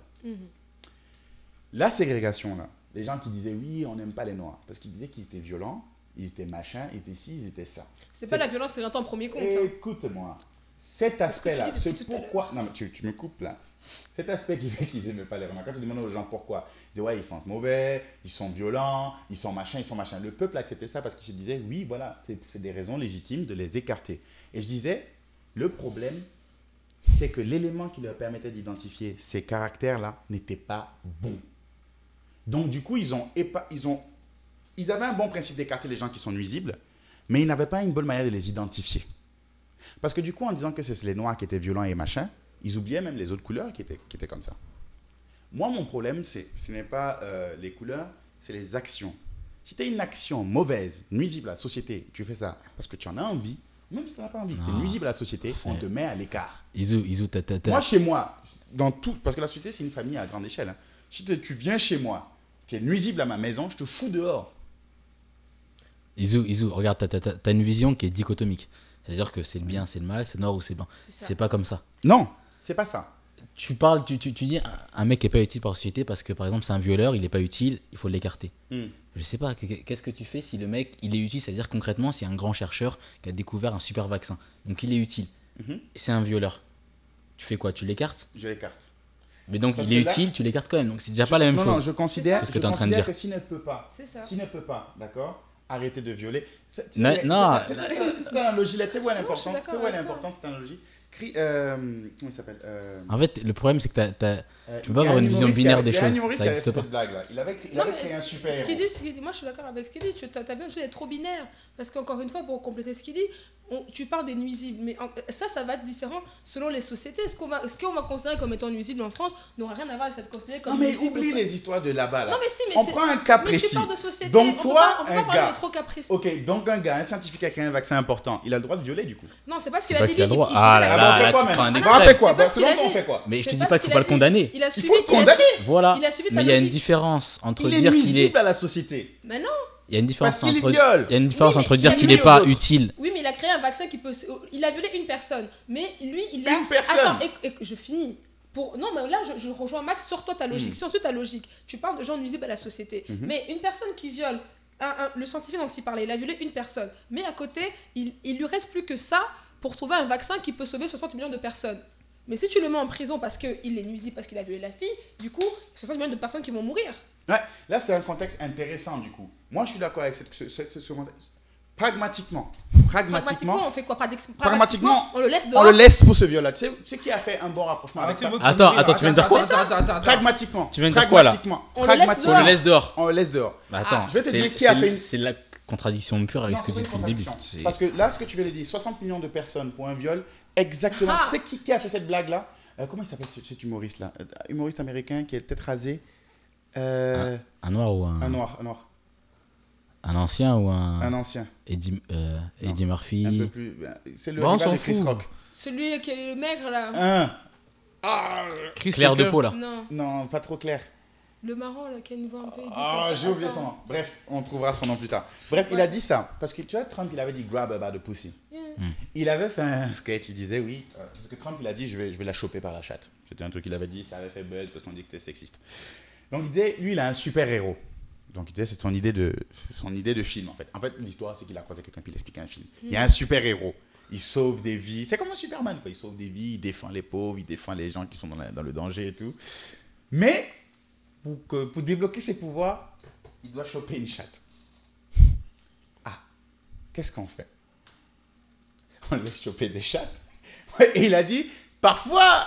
La ségrégation, là, les gens qui disaient oui, on n'aime pas les noirs, parce qu'ils disaient qu'ils étaient violents, ils étaient machin, ils étaient ci, ils étaient ça. C'est pas la violence que j'entends en premier compte. Hein. Écoute-moi, cet ce que tu aspect-là, dis c'est depuis tout à pourquoi... Non, mais tu me coupes là. Cet aspect qui fait qu'ils n'aimaient pas les noirs, quand tu demandes aux gens pourquoi, ils disaient ouais, ils sont mauvais, ils sont violents, ils sont machin, ils sont machin. Le peuple acceptait ça parce qu'il se disait oui, voilà, c'est des raisons légitimes de les écarter. Et je disais, le problème, c'est que l'élément qui leur permettait d'identifier ces caractères-là n'était pas bon. Donc du coup, ils avaient un bon principe d'écarter les gens qui sont nuisibles, mais ils n'avaient pas une bonne manière de les identifier. Parce que du coup, en disant que c'est les noirs qui étaient violents et machin, ils oubliaient même les autres couleurs qui étaient comme ça. Moi, mon problème, ce n'est pas les couleurs, c'est les actions. Si tu as une action mauvaise, nuisible à la société, tu fais ça parce que tu en as envie, même si tu n'en as pas envie, si tu es nuisible à la société, on te met à l'écart. Isou, Moi, chez moi, dans tout, parce que la société, c'est une famille à grande échelle. Hein. Si tu viens chez moi, tu es nuisible à ma maison, je te fous dehors. Isou, regarde, t'as une vision qui est dichotomique. C'est-à-dire que c'est le bien, c'est le mal, c'est noir ou c'est blanc. C'est pas comme ça. Non, c'est pas ça. Tu dis un mec qui est pas utile pour la société parce que par exemple c'est un violeur, il est pas utile, il faut l'écarter. Je sais pas, qu'est-ce que tu fais si le mec il est utile? C'est-à-dire concrètement, c'est un grand chercheur qui a découvert un super vaccin. Donc il est utile. C'est un violeur. Tu fais quoi? Tu l'écartes? Je l'écarte. Mais donc Parce il est que là, utile, tu l'écartes quand même. Donc c'est déjà pas la même chose. Non, je considère C'est ce que t'es en train de dire. que s'il ne peut pas, d'accord, arrêter de violer. C'est analogie là, tu sais où elle est importante, d'accord cette analogie. Comment il s'appelle En fait, le problème c'est que tu peux pas avoir une vision binaire des choses. Ça n'existe pas. Cette blague-là. Il avait créé un super héros. Moi, je suis d'accord avec ce qu'il dit. Ta vision est trop binaire. Parce qu'encore une fois, pour compléter ce qu'il dit, tu parles des nuisibles. Mais ça va être différent selon les sociétés. Ce qu'on va considérer comme étant nuisible en France n'aura rien à voir avec ce qu'on considère comme nuisible. Non, mais oublie les histoires de là-bas. Là. Non, mais si, mais on prend un cas précis. Mais tu parles de société. Donc, toi, on peut un pas parler gars. de trop cas précis. Ok, donc un gars, un scientifique qui a créé un vaccin important, il a le droit de violer du coup. Non, c'est pas ce qu'il C'est a pas dit. qu'il a le droit. Il Ah posait là la là, question. tu prends un on extrême. fait quoi C'est pas ce Selon qu'il a toi, on dit. fait quoi Mais je te C'est dis pas pas ce qu'il qu'il faut a le dit. condamner. Il a Il suivi. faut le condamner. Voilà. Il a suivi ta Mais il y a une logique. différence entre Il est dire qu'il est. nuisible à la société. Mais non. Il y a une différence Parce qu'il entre. viole. Il y a une différence Oui, mais entre il dire a qu'il violé n'est pas l'autre. utile. Oui, mais il a créé un vaccin qui peut. Il a violé une personne. Mais lui, il a. Une personne. Attends, et je finis. Non, mais là, je rejoins Max sur toi, ta logique. Si on suit ta logique, tu parles de gens nuisibles à la société. Mais une personne qui viole, le scientifique dont il parlait, il a violé une personne. Mais à côté, il lui reste plus que ça pour trouver un vaccin qui peut sauver 60 millions de personnes. Mais si tu le mets en prison parce qu'il est nuisible, parce qu'il a violé la fille, du coup, 60 millions de personnes qui vont mourir. Ouais, là, c'est un contexte intéressant du coup. Moi, je suis d'accord avec ce contexte. Pragmatiquement, Pragmatiquement, on fait quoi? Pragmatiquement, on le laisse on dehors. le laisse pour ce viol-là. Tu sais qui a fait un bon rapprochement avec ça? Attends, tu viens de dire quoi? Pragmatiquement. Tu viens de dire quoi, là? On le laisse On le laisse dehors. On le laisse dehors. Bah, attends, je vais te dire qui a fait une... C'est la contradiction pure avec Non, ce que c'est tu pas dis une depuis le début. contradiction. Parce que là, ce que tu viens de dire, 60 millions de personnes pour un viol, exactement. Ah. Tu sais qui a fait cette blague-là? Comment il s'appelle cet humoriste-là? Humoriste américain qui est peut-être rasé. Un noir ou Un noir. un ancien ou Un ancien. Eddie Un peu Murphy. plus... C'est le Bon, on rival s'en de Chris fout. Rock. Celui qui est le maigre là. Claire de peau là. Non, Non, pas trop clair. le marrant là qui a une voix un peu. aiguë Ah, comme ça. j'ai oublié Attends. son nom. Bref, on trouvera son nom plus tard. Bref, il a dit ça. Parce que tu vois, Trump, il avait dit grab about the pussy. Yeah. Il avait fait un sketch, il disait oui. Parce que Trump, il a dit je vais la choper par la chatte. C'était un truc qu'il avait dit, ça avait fait buzz parce qu'on dit que c'était sexiste. Donc il disait, lui, il a un super héros. Donc il disait, c'est son idée de film en fait. En fait, l'histoire, c'est qu'il a croisé quelqu'un puis il explique un film. Il y a un super héros. Il sauve des vies. C'est comme un Superman, quoi. Il sauve des vies, il défend les pauvres, il défend les gens qui sont dans le danger et tout. Mais pour débloquer ses pouvoirs, il doit choper une chatte. Ah, qu'est-ce qu'on fait? On laisse choper des chattes. Ouais, et il a dit, parfois,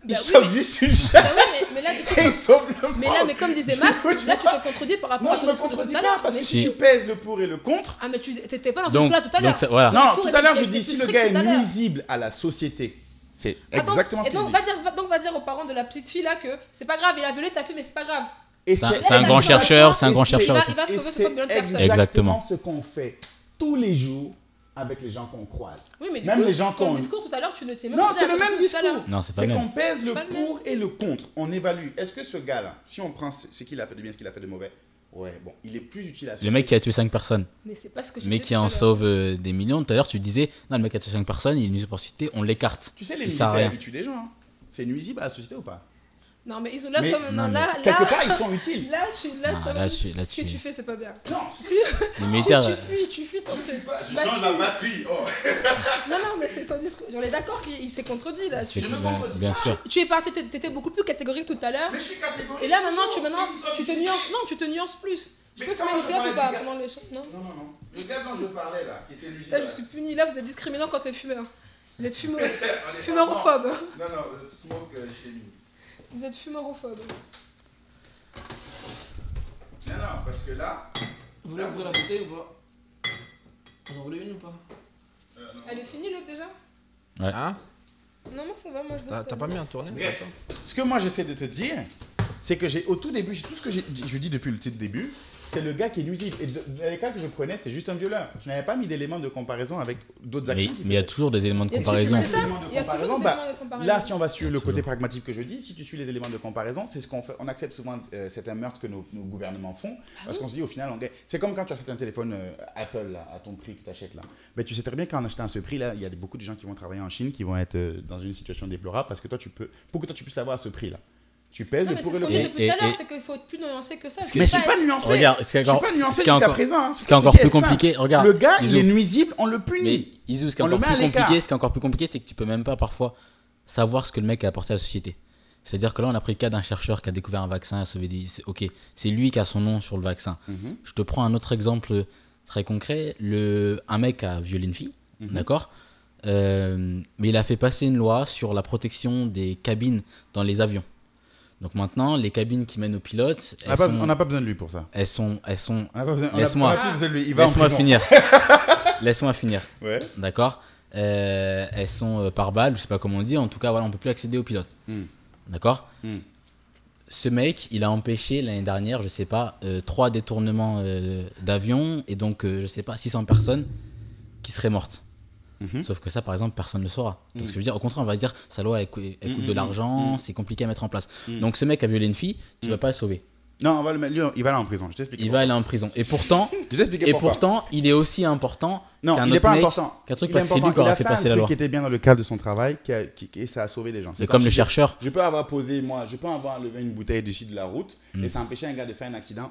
il chope juste une chatte. Bah oui, mais là, du coup, Et il sauve le mais là, mais comme disait Max, là, tu te contredis par rapport Non, à je ton me discours de contredis tout à pas, l'heure. parce que Mais si tu pèses le pour et le contre... Ah, mais tu t'étais pas dans ce Donc, discours-là tout à l'heure. voilà. Non, discours tout à l'heure, je était dis, si plus le gars strict est tout à l'heure. nuisible à la société, c'est Attends, exactement ce et que je donc, dis. va dire aux parents de la petite fille là que c'est pas grave, il a violé ta fille, mais c'est pas grave. Et C'est un Elle, grand elle a chercheur, dit c'est un grand Et c'est- chercheur. Il va Et sauver c'est 60 millions de personnes. exactement Exactement. ce qu'on fait tous les jours avec les gens qu'on croise. Oui, mais du Même coup, les gens ton qu'on- discours tout à l'heure, tu ne t'es même Non, pas c'est posé le la même question tout à l'heure. discours. Non, c'est pas C'est le même. qu'on pèse le pas le pour et le contre. On évalue. Est-ce que ce gars-là, si on prend ce qu'il a fait de bien, ce qu'il a fait de mauvais, ouais, bon, il est plus utile à la Le mec qui a tué 5 personnes, Mais c'est pas ce que tu mais disais qui tout à en l'heure. sauve des millions. Tout à l'heure, tu disais, non, le mec a tué 5 personnes, il est nuisible pour la société, on l'écarte. Tu sais, les Il sert à militaires, rien. ils tuent des gens. Hein. C'est nuisible à la société ou pas? Non, mais ils ont là Mais- comme. non, Non, mais là, Quelque là, part, ils sont utiles. là, Non, toi, là, même, je suis- là, ce que tu- tu fais, c'est pas bien. Non, Les militaires, Tu fuis ton truc. je Bah, change si. la batterie. Oh. Non, mais c'est ton discours. On est d'accord qu'il s'est contredit là. tu- Je me bien, contredis bien pas. sûr. Tu es parti, t'étais beaucoup plus catégorique tout à l'heure. Mais je suis catégorique. Et là maintenant, tu C'est une te histoire nuances. Non, tu te nuances plus. Je Mais peux comment fumer je une clope parlais ou pas du gars pendant les choses? Non. Non. Le gars dont je parlais là, qui était nuisible. Là, je suis puni. Là, vous êtes discriminant quand t'es fumeur. Vous êtes On est fumeurophobe. Non, smoke chez lui. Vous êtes fumeurophobe. Non, parce que là. Vous voulez ouvrir la bouteille ou pas? Vous en voulez une ou pas? Elle est finie l'autre déjà? Hein? Non, moi ça va, moi je T'as pas mis un tourné? Bref. Ce que moi j'essaie de te dire, c'est que au tout début, tout ce que je dis depuis le début, c'est le gars qui est nuisible. Et dans les cas que je prenais, c'était juste un violeur. Je n'avais pas mis d'éléments de comparaison avec d'autres Mais actions. il y a toujours des éléments de Il y a comparaison. toujours- c'est ça. Éléments de Il y a toujours comparaison, des bah, éléments de comparaison. Là, si on va sur le côté Toujours. pragmatique que je dis, si tu suis les éléments de comparaison, c'est ce qu'on fait. On accepte souvent certains meurtres que nos gouvernements font, parce qu'on se dit au final, on gagne. C'est comme quand tu achètes un téléphone Apple là, à ton prix que tu achètes là. Mais tu sais très bien qu'en achetant à ce prix là, il y a beaucoup de gens qui vont travailler en Chine qui vont être dans une situation déplorable parce que toi, pour que toi tu puisses l'avoir à ce prix là. Tu pèses Non, le mais pour c'est et ce le qu'on dit contre. depuis tout à l'heure, et- c'est qu'il faut être plus nuancé que ça. Mais je suis pas nuancé. Regarde, Je suis pas nuancé ce qui est jusqu'à encore- présent. hein. ce qui est encore Je te plus dis est simple. compliqué, regarde. Le gars, Isou. il est nuisible, on le Mais punit. Isu, ce qui est On le encore met à plus l'écart. compliqué, c'est que tu peux même pas parfois savoir ce que le mec a apporté à la société. C'est-à-dire que là, on a pris le cas d'un chercheur qui a découvert un vaccin, a sauvé des... Ok, c'est lui qui a son nom sur le vaccin. Mhm. Je te prends un autre exemple très concret. Un mec a violé une fille, Mhm. d'accord. Mais il a fait passer une loi sur la protection des cabines dans les avions. Donc maintenant, les cabines qui mènent aux pilotes, On n'a pas besoin de lui pour ça. elles sont... On n'a pas besoin, Laisse-moi. on a plus besoin de lui. Il va en Laisse-moi prison. finir. Laisse-moi finir. Ouais. D'accord. Elles sont par balle, je sais pas comment on dit. En tout cas, voilà, on peut plus accéder aux pilotes. Hmm. D'accord. Hmm. Ce mec, il a empêché l'année dernière, je sais pas, 3 détournements d'avion et donc, je sais pas, 600 personnes qui seraient mortes. Mhm. Sauf que ça, par exemple, personne ne le saura. Mm. Parce que je veux dire, au contraire, on va dire, sa loi, elle coûte de l'argent, c'est compliqué à mettre en place. Mm. Donc, ce mec a violé une fille, tu vas pas le sauver. Non, on va le mettre, lui, il va aller en prison. Je t'explique. Il va aller en prison. Et pourtant, Je t'explique pourquoi. il est aussi important Non, qu'un il n'est autre pas mec, important. qu'un truc Il est parce que c'est lui important. qui aura Il a fait un passer la truc loi. qui était bien dans le cadre de son travail et ça a sauvé des gens. C'est comme le si chercheur. Je peux avoir posé, moi, je peux avoir enlevé une bouteille dessus de la route et ça a empêché un gars de faire un accident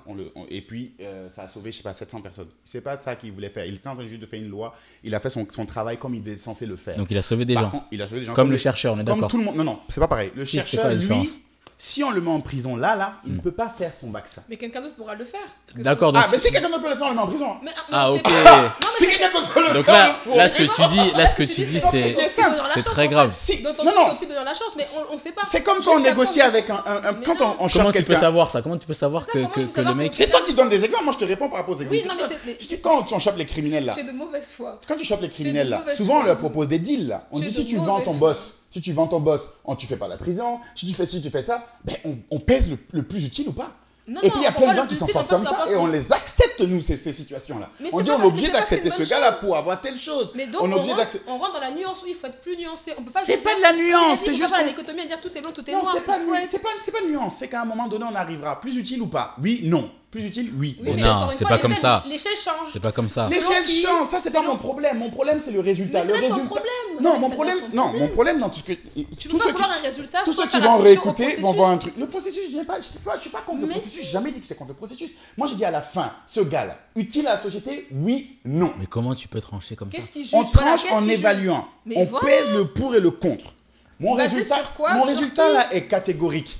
et puis ça a sauvé, je sais pas, 700 personnes. C'est pas ça qu'il voulait faire. Il était en train juste de faire une loi. Il a fait son travail comme il était censé le faire. Donc, il a sauvé des Par gens. contre, il a sauvé des gens Comme le chercheur, on est Comme d'accord. tout le monde. Non, c'est pas pareil. Le Si, c'est chercheur, quoi la lui, différence si on le met en prison là, il ne peut pas faire son vaccin. Mais quelqu'un d'autre pourra le faire. Parce que D'accord. Ah, donc- mais si quelqu'un d'autre peut le faire, on le met en prison. Mais, Ah, c'est ok. pas- Non, mais Si quelqu'un d'autre peut le Donc faire, là, on le faut. là, ce que tu dis, c'est c'est simple. c'est très grave. Si, Dans ton non, truc, c'est non. au type de la chance, mais on sait pas. C'est comme quand on Jusqu'à négocie prendre- avec Mais quand non. on chope Comment tu peux quelqu'un. savoir ça Comment tu peux savoir C'est ça, comment je peux que le savoir mec. que- C'est toi qui donnes des exemples, moi je te réponds par rapport aux exemples. Oui, non, mais Je dis quand tu chopes les criminels là. J'ai de mauvaise foi. Quand tu chopes les criminels de là, mauvaise souvent on foi. leur propose des deals là. On J'ai dit de si tu vends mauvaise ton foi. boss, si tu vends ton boss, tu fais pas la prison. Si tu fais ça, ben on pèse le plus utile ou pas. Non, Et non, puis il y a on plein va de gens le qui s'en plaisir, sortent on pense comme ça qu'à et on part- les accepte nous ces situations là. Mais On c'est dit pas- on est mais obligé c'est pas que c'est d'accepter une ce bonne gars là chose. pour avoir telle chose. Mais donc, On est obligé d'accepter. on rentre dans la nuance où il faut être plus nuancé. On peut pas C'est juste pas dire- de la Oui, nuance, il a dit, c'est on peut juste pas faire qu'on- la dichotomie à dire tout est blanc, tout est Non, noir. c'est pas, Il faut être- c'est pas une nuance, c'est qu'à un moment donné on arrivera. Plus utile ou pas? Oui, non. Plus utile, oui. Oui, mais Non, encore une c'est fois, pas comme l'échelle- ça. L'échelle change. C'est pas comme ça. L'échelle qui- change, ça c'est pas selon- mon problème. Mon problème c'est le résultat. Mais Le c'est pas ton résultat. problème. Non, Mais mon c'est problème, pas ton non, problème. mon problème dans tout ce que Tu tous peux ceux pas qui vouloir un résultat tous sans ceux qui faire vont attention au réécouter vont processus. voir un truc. Le processus, je suis pas contre le Mais processus. si. J'ai jamais dit que j'étais contre le processus. Moi j'ai dit à la fin, ce gars-là, utile à la société, oui, non. Mais comment tu peux trancher comme ça Qu'est-ce qui juge On Voilà, tranche qu'est-ce en qui juge évaluant. Mais On voilà. pèse le pour et le contre. Mon Basé résultat, sur quoi mon Sur résultat qui là est catégorique.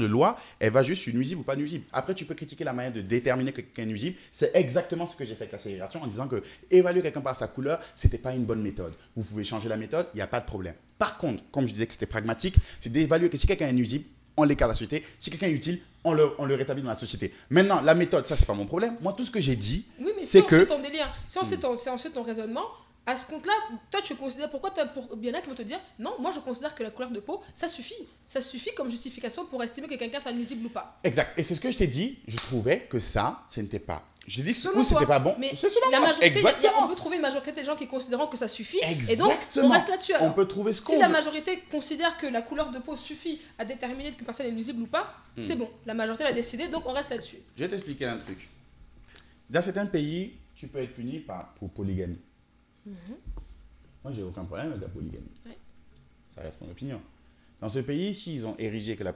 de loi, elle va juste nuisible ou pas nuisible. Après, tu peux critiquer la manière de déterminer que quelqu'un est nuisible. C'est exactement ce que j'ai fait avec la ségrégation en disant que évaluer quelqu'un par sa couleur, ce n'était pas une bonne méthode. Vous pouvez changer la méthode, il n'y a pas de problème. Par contre, comme je disais que c'était pragmatique, c'est d'évaluer que si quelqu'un est nuisible, on l'écarte de la société. Si quelqu'un est utile, on le rétablit dans la société. Maintenant, la méthode, ça, c'est pas mon problème. Moi, tout ce que j'ai dit, Oui, mais c'est si on que... suit ton délire, si on suit ton raisonnement, à ce compte-là, toi, tu considères, il y en a qui vont te dire, non, moi, je considère que la couleur de peau, ça suffit. Ça suffit comme justification pour estimer que quelqu'un soit nuisible ou pas. Exact. Et c'est ce que je t'ai dit. Je trouvais que ça, ce n'était pas. J'ai dit que Selon c'était toi. pas bon. Mais C'est selon la moi. majorité, Exactement. on peut trouver une majorité des gens qui considèrent que ça suffit. Et donc, Exactement. on reste là-dessus. alors. On peut trouver ce qu'on Si la veut. majorité considère que la couleur de peau suffit à déterminer qu'une personne est nuisible ou pas, c'est bon. La majorité l'a décidé, donc on reste là-dessus. Je vais t'expliquer un truc. Dans certains pays, tu peux être puni pour polygamie. Moi, j'ai aucun problème avec la polygamie. Ouais. Ça reste mon opinion. Dans ce pays, s'ils ont érigé que la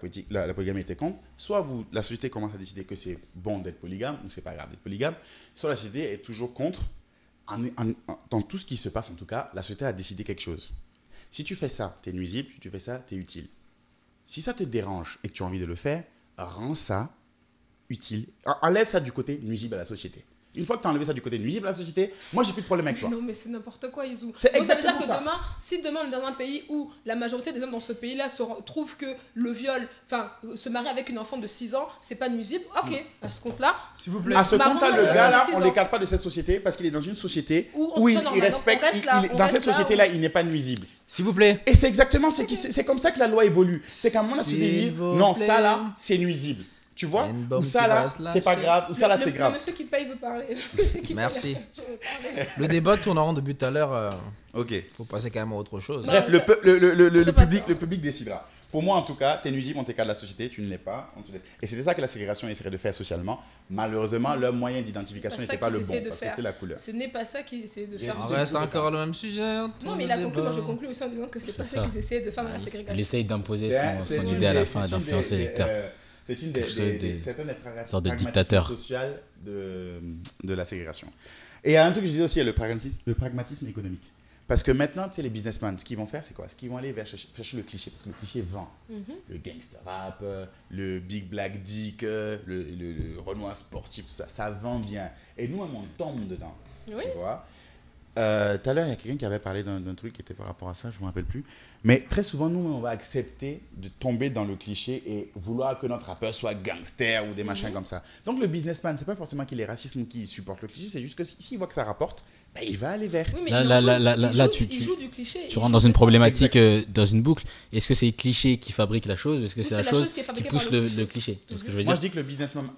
polygamie était contre, soit la société commence à décider que c'est bon d'être polygame, ou c'est pas grave d'être polygame, soit la société est toujours contre. Dans tout ce qui se passe, en tout cas, la société a décidé quelque chose. Si tu fais ça, tu es nuisible. Si tu fais ça, tu es utile. Si ça te dérange et que tu as envie de le faire, rends ça utile. Enlève ça du côté nuisible à la société. Une fois que tu as enlevé ça du côté nuisible à la société, moi, j'ai plus de problème avec toi. Non, mais c'est n'importe quoi, Isou. C'est Donc ça veut dire exactement que ça. demain, si demain on est dans un pays où la majorité des hommes dans ce pays-là trouvent que le viol, enfin, se marier avec une enfant de 6 ans, c'est pas nuisible, ok, à ce compte-là. S'il vous plaît. À ce Marron, compte-là, le on gars là, a 6 on ans. l'écarte pas de cette société parce qu'il est dans une société Où on où se il sent normal. respecte. Donc, on reste là, on Dans reste cette là, société-là, il n'est pas nuisible. S'il vous plaît. Et c'est exactement c'est comme ça que la loi évolue. C'est qu'à un moment, la société dit S'il vous non, plaît. ça là, c'est nuisible. Tu vois? Une Ou bombe ça qui là, va se c'est pas lâcher. grave. Ou ça là, Le- c'est le grave. monsieur qui paye veut parler. Le monsieur qui paye Merci. veut parler. Le débat tourne en rond depuis tout à l'heure. Ok. Faut passer quand même à autre chose. Bref, Non, j'ai pas tort. le public décidera. Pour moi, en tout cas, t'es nuisible, on t'écarte de la société, tu ne l'es pas. Et c'était ça que la ségrégation essaierait de faire socialement. Malheureusement, leur moyen d'identification C'est pas n'était ça pas le qu'ils bon, essaient de parce que faire. c'était la couleur. Ce n'est pas ça qu'ils essaient de Bien faire. sûr. On reste encore le même sujet. Non, mais il a conclu, moi je conclus aussi en disant que c'est C'est pas ça ça. qu'ils essaient de faire dans la Il ségrégation. essaye d'imposer C'est son une idée à la des- fin c'est et une d'influencer des- les lecteurs. c'est une Quelque chose des- certaines des sorte de pragmatismes dictateur. social de la ségrégation. Et il y a un truc que je disais aussi, il y a le pragmatisme économique. Parce que maintenant, tu sais, les businessmen, ce qu'ils vont faire, c'est quoi? Ce qu'ils vont aller chercher le cliché, parce que le cliché vend. Le gangster rap, le big black dick, le Renoir sportif, tout ça, ça vend bien. Et nous, on tombe dedans. Oui. Tu vois? Tout à l'heure, il y a quelqu'un qui avait parlé d'un truc qui était par rapport à ça, je ne me rappelle plus. Mais très souvent, nous, on va accepter de tomber dans le cliché et vouloir que notre rappeur soit gangster ou des machins comme ça. Donc, le businessman, c'est pas forcément qu'il est raciste ou qu'il supporte le cliché, c'est juste que s'il voit que ça rapporte, ben, il va aller vers. Oui, mais Là, il là, en joue- là, là, il là, joue- tu- il joue du cliché. Tu il rentres joue dans une de ça. problématique, dans une boucle. Est-ce que c'est le cliché qui fabrique la chose ou est-ce que Ou c'est la chose qui est qui fabriquée pousse par le le cliché. cliché? C'est ce que je veux Moi, dire. je dis que le businessman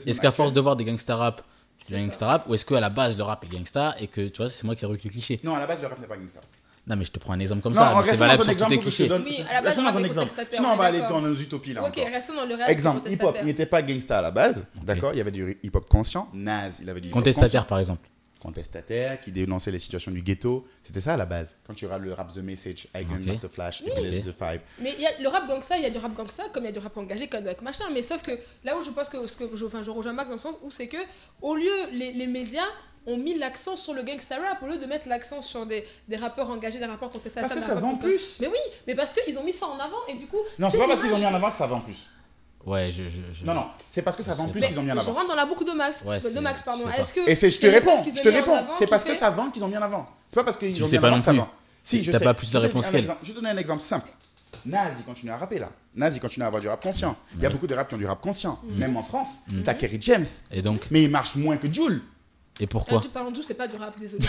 Est-ce qu'à force de voir des gangsta rap, c'est C'est du ça. gangsta rap ou est-ce qu'à la base le rap est gangsta et que tu vois, c'est moi qui ai recul le cliché? Non, à la base, le rap n'est pas gangster. Non, mais je te prends un exemple comme Non, ça, mais c'est restons valable dans un sur tous exemple les que je te clichés. donne. Oui, à la base, Restons on dans va un être exemple. contestataire, Sinon, on va aller d'accord. dans nos utopies là Ok, encore. restons dans le rêve. Exemple, du hip-hop, il contestataire. n'était pas gangsta à la base, d'accord? Il y avait du hip-hop conscient. Naz, il avait du hip-hop Contestataire par exemple. contestataire, qui dénonçait les situations du ghetto. C'était ça à la base. Quand tu regardes le rap The Message, avec Ok. Master Flash, et Billy the Five. Mais il y a le rap gangsta, il y a du rap gangsta, comme il y a du rap engagé, comme avec machin. Mais sauf que là où je pense que je rejoins Max dans le sens où c'est que, au lieu, les médias ont mis l'accent sur le gangsta rap, au lieu de mettre l'accent sur des rappeurs engagés, des rappeurs contestataires. Parce que des ça rappeurs vend qui causent. plus. Mais oui, mais parce qu'ils ont mis ça en avant et du coup. Non, c'est pas parce qu'ils ont mis en avant que ça vend plus. Ouais, Non, non, c'est parce que ça vend Mais plus Mais qu'ils ont mis en je avant. rentre dans la boucle de Max. Ouais, de Max, pardon. je sais pas. Est-ce que. Et je te c'est le fait réponds, qu'ils je aient te mis en réponds. avant C'est qui parce que fait- ça vend qu'ils ont mis en avant. C'est pas parce qu'ils Tu ont sais mis en pas avant non que ça plus. vend. Si, je T'as sais. pas plus de Je vais te réponse donner un qu'elle. exemple. Je vais te donner un exemple simple. Naz, il continue à rapper là. Naz, il continue à avoir du rap conscient. Il y a beaucoup de rap qui ont du rap conscient. Même en France, t'as Kerry James. Et donc, Mais il marche moins que Jul. et pourquoi? Tu parles en tout, c'est pas du rap, désolé.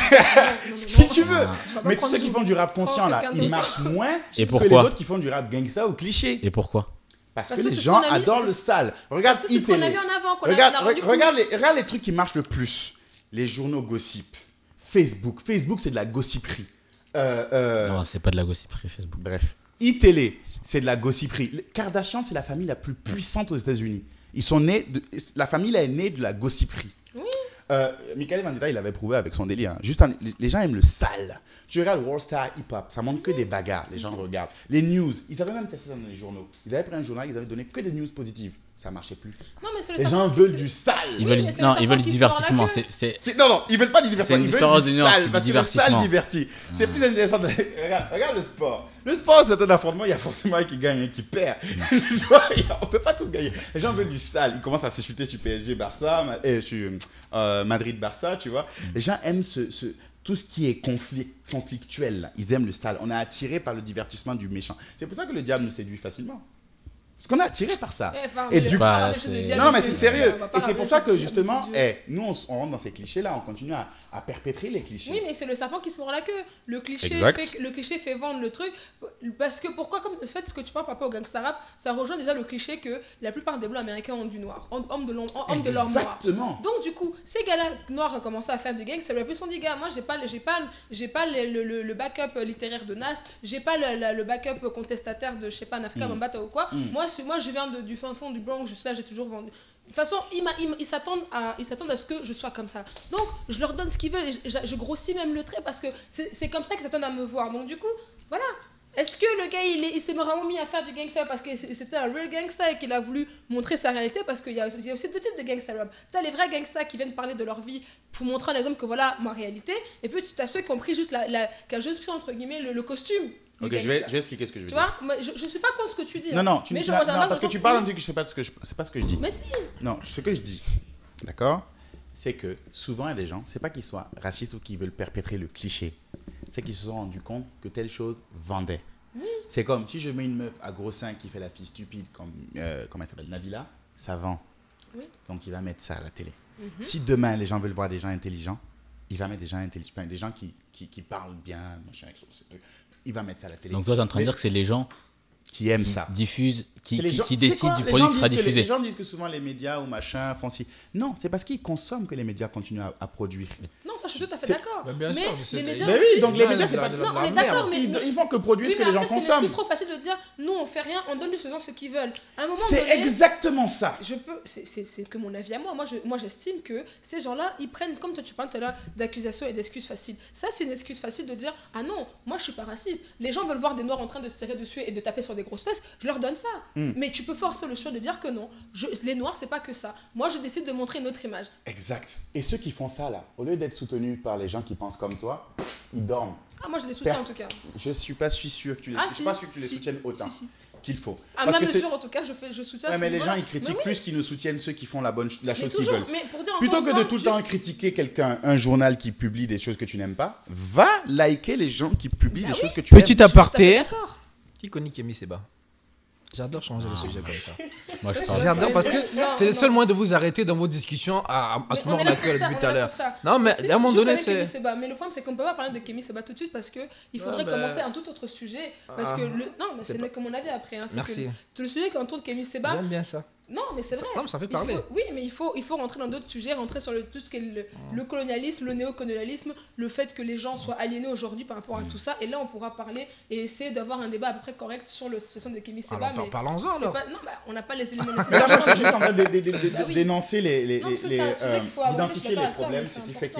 Si tu veux. Ah. Mais tous ceux qui font du rap conscient là, quelqu'un ils d'autre. marchent moins Et que les pourquoi autres qui font du rap gangsta ou cliché. Et pourquoi? Parce Parce que que les c'est ce gens qu'on a mis- adorent le sale. Regarde Parce que c'est ce qu'on a iTélé. mis en avant, qu'on a Regarde, rendu cool. regarde les trucs qui marchent le plus. Les journaux gossip. Facebook. Facebook, c'est de la gossiperie. Non, c'est pas de la gossiperie Facebook. Bref. iTélé, c'est de la gossiperie. Les Kardashian, c'est la famille la plus puissante aux États-Unis. Ils sont nés la famille là est née de la gossiperie. Oui. Michael Vendetta, il l'avait prouvé avec son délire. Hein. Les gens aiment le sale. Tu regardes World Star Hip Hop, ça montre que des bagarres. Les gens regardent. Les news, ils avaient même testé ça dans les journaux. Ils avaient pris un journal, ils avaient donné que des news positives. Ça marchait plus. Non, mais c'est le Les savoir gens qui veulent se- du sale. Ils Oui, veulent, mais c'est non, le ils veulent savoir du qui se mord la divertissement. queue. Non, ils veulent pas du divertissement. C'est une Ils différence veulent de du nuance, sale, c'est parce du que le sale divertissement. divertit. C'est plus intéressant. Regarde le sport. Le sport, c'est un affrontement. Il y a forcément un qui gagne et un qui perd. Tu vois, on peut pas tous gagner. Les gens veulent du sale. Ils commencent à s'insulter sur PSG, Barça, et sur Madrid, Barça. Tu vois. Les gens aiment tout ce qui est conflictuel. Là. Ils aiment le sale. On est attiré par le divertissement du méchant. C'est pour ça que le diable nous séduit facilement. Parce qu'on est attiré par ça. Et du coup, Bah, Non, mais c'est sérieux. On va pas Et c'est pour parler ça de- que de- justement, de- nous, on rentre dans ces clichés-là, on continue à perpétrer les clichés. Oui, mais c'est le serpent qui se mord la queue. Le cliché, Exact. le cliché fait vendre le truc. Parce que pourquoi, comme en fait, ce que tu parles par rapport au gangsta rap, ça rejoint déjà le cliché que la plupart des blancs américains ont du noir, hommes de l'homme noir. Exactement. Donc du coup, ces gars-là noirs ont commencé à faire du gangsta rap. Ils se sont dit, gars, moi j'ai pas le backup littéraire de Nas, j'ai pas le backup contestataire de, je sais pas, Nafka Bambata ou quoi. Moi je viens du fin fond du Bronx, juste là j'ai toujours vendu. De toute façon, ils s'attendent à ce que je sois comme ça. Donc, je leur donne ce qu'ils veulent et je grossis même le trait parce que c'est comme ça qu'ils s'attendent à me voir. Donc, du coup, voilà. Est-ce que le gars, il s'est vraiment mis à faire du gangsta parce que c'était un real gangsta et qu'il a voulu montrer sa réalité? Parce qu'il y a aussi deux types de gangsta rap. T'as les vrais gangsters qui viennent parler de leur vie pour montrer un exemple que voilà ma réalité. Et puis, tu as ceux qui ont pris juste qui ont juste pris entre guillemets le costume. Ok, je vais expliquer ce que je veux Tu dire. vois, je suis pas contre ce que tu dis. Non, non, mais non, j'aimerais parce que entendre- tu parles un truc que c'est pas ce que je dis. Mais si. Non, ce que je dis, d'accord, c'est que souvent, il y a des gens, c'est pas qu'ils soient racistes ou qu'ils veulent perpétrer le cliché, c'est qu'ils se sont rendus compte que telle chose vendait. C'est comme si je mets une meuf à gros seins qui fait la fille stupide, comme comment elle s'appelle, Nabila, ça vend. Oui. Donc il va mettre ça à la télé. Si demain les gens veulent voir des gens intelligents, il va mettre des gens intelligents, enfin, des gens qui parlent bien, machin, il va mettre ça à la télé. Donc toi, tu es en train de dire que c'est les gens qui aiment qui ça. diffusent, C'est les gens- qui tu sais décident quoi, du les produit gens qui sera disent que diffusé. Les gens disent que souvent les médias ou machin font si. Non, c'est parce qu'ils consomment que les médias continuent à produire. Non, ça, je suis tout à fait C'est- d'accord. Bah, bien mais sûr, les médias Mais oui, aussi. donc les médias, c'est pas. de Non, la on est merde. d'accord, mais Ils font que produire oui, ce que mais les gens après, c'est une consomment. excuse trop facile de dire nous on fait rien, on donne aux gens ce qu'ils veulent. À un moment C'est donné, exactement ça. c'est que mon avis à moi. Moi, j'estime que ces gens-là, ils prennent, comme toi tu parles tout à l'heure, d'accusations et d'excuses faciles. Ça, c'est une excuse facile de dire ah non, moi je suis pas raciste. Les gens veulent voir des noirs en train de se tirer dessus et de taper sur des grosses fesses. Je leur donne ça. Mais tu peux forcer le choix de dire que non. Les noirs, c'est pas que ça. Moi, je décide de montrer une autre image. Exact. Et ceux qui font ça là, au lieu d'être soutenus par les gens qui pensent comme toi, ils dorment. Ah, moi, je les soutiens Pers- en tout cas. Je suis pas sûr que tu les, Ah, je suis si, pas sûr que tu les si, soutiennes autant si. qu'il faut. À Parce ma que c'est- mesure, en tout cas, je soutiens. Ouais, ce mais les gens niveau-là. ils critiquent Mais oui, plus qu'ils nous soutiennent ceux qui font la mais chose qu'ils toujours, veulent. mais pour dire encore Plutôt une que de fois, tout le temps critiquer quelqu'un, un journal qui publie des choses que tu n'aimes pas, va liker les gens qui publient Bah des oui. choses que tu aimes. Petit Je suis tout à fait aparté. d'accord. Qui connaît Kémy Seba? J'adore changer le sujet comme ça. Moi, je parle. J'adore parce que Non, c'est le non. seul moyen de vous arrêter dans vos discussions à Mais se on mordre est la là queue pour ça, depuis on tout à est là l'heure. pour ça. Non, mais Si, à un moment je donné, connais c'est. Kémy Seba, mais le problème, c'est qu'on ne peut pas parler de Kémy Seba tout de suite parce qu'il faudrait bah, commencer un tout autre sujet. Parce que non, mais c'est c'est pas- que mon avis après. Hein, c'est Merci. que tout le sujet qui entoure de Kémy Seba, J'aime bien ça. non, mais c'est Ça- vrai. non, mais ça fait Il parler. oui, mais il faut rentrer dans d'autres sujets, rentrer sur tout ce qui est le colonialisme, le néocolonialisme, le fait que les gens soient aliénés aujourd'hui par rapport à tout ça. Et là, on pourra parler et essayer d'avoir un débat à peu près correct sur le situation de Kémy Seba. Alors, mais parlons-en c'est alors. pas- non, bah, on n'a pas les éléments Là, nécessaires. moi, je suis juste en train de Bah oui. dénoncer Non, parce que c'est un sujet qu'il faut aborder, d'identifier je suis les d'accord avec toi, problèmes, mais ce c'est qui fait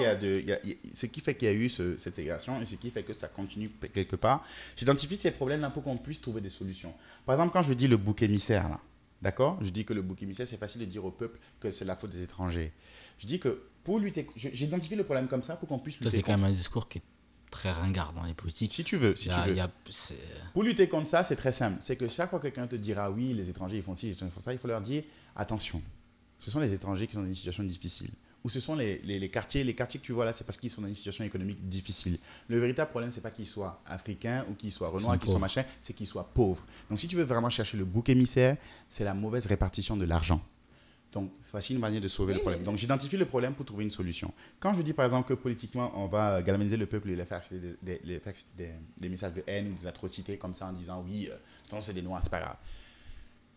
ce qui fait qu'il y a eu cette ségrégation et ce qui fait que ça continue quelque part. J'identifie ces problèmes-là pour qu'on puisse trouver des solutions. Par exemple, quand je dis le bouc émissaire, là, d'accord? Je dis que le bouc émissaire, c'est facile de dire au peuple que c'est la faute des étrangers. Je dis que pour lutter, j'identifie le problème comme ça pour qu'on puisse Ça, lutter c'est quand contre. même un discours qui est très ringard dans les politiques. Si tu veux, si Il y tu a- veux. il y a- c'est- Pour lutter contre ça, c'est très simple. C'est que chaque fois que quelqu'un te dira oui, les étrangers ils font ci, ils font ça, il faut leur dire attention. Ce sont les étrangers qui sont dans une situation difficile. Ou ce sont les quartiers que tu vois là, c'est parce qu'ils sont dans une situation économique difficile. Le véritable problème, c'est pas qu'ils soient africains ou qu'ils soient renois, sont qu'ils soient pauvres. machin, c'est qu'ils soient pauvres. Donc si tu veux vraiment chercher le bouc émissaire, c'est la mauvaise répartition de l'argent. Donc, c'est facile une manière de sauver le problème. Donc, j'identifie le problème pour trouver une solution. Quand je dis, par exemple, que politiquement, on va galvaniser le peuple et les faire accéder des messages de haine ou des atrocités comme ça en disant, oui, de toute façon, c'est des noirs, c'est pas grave.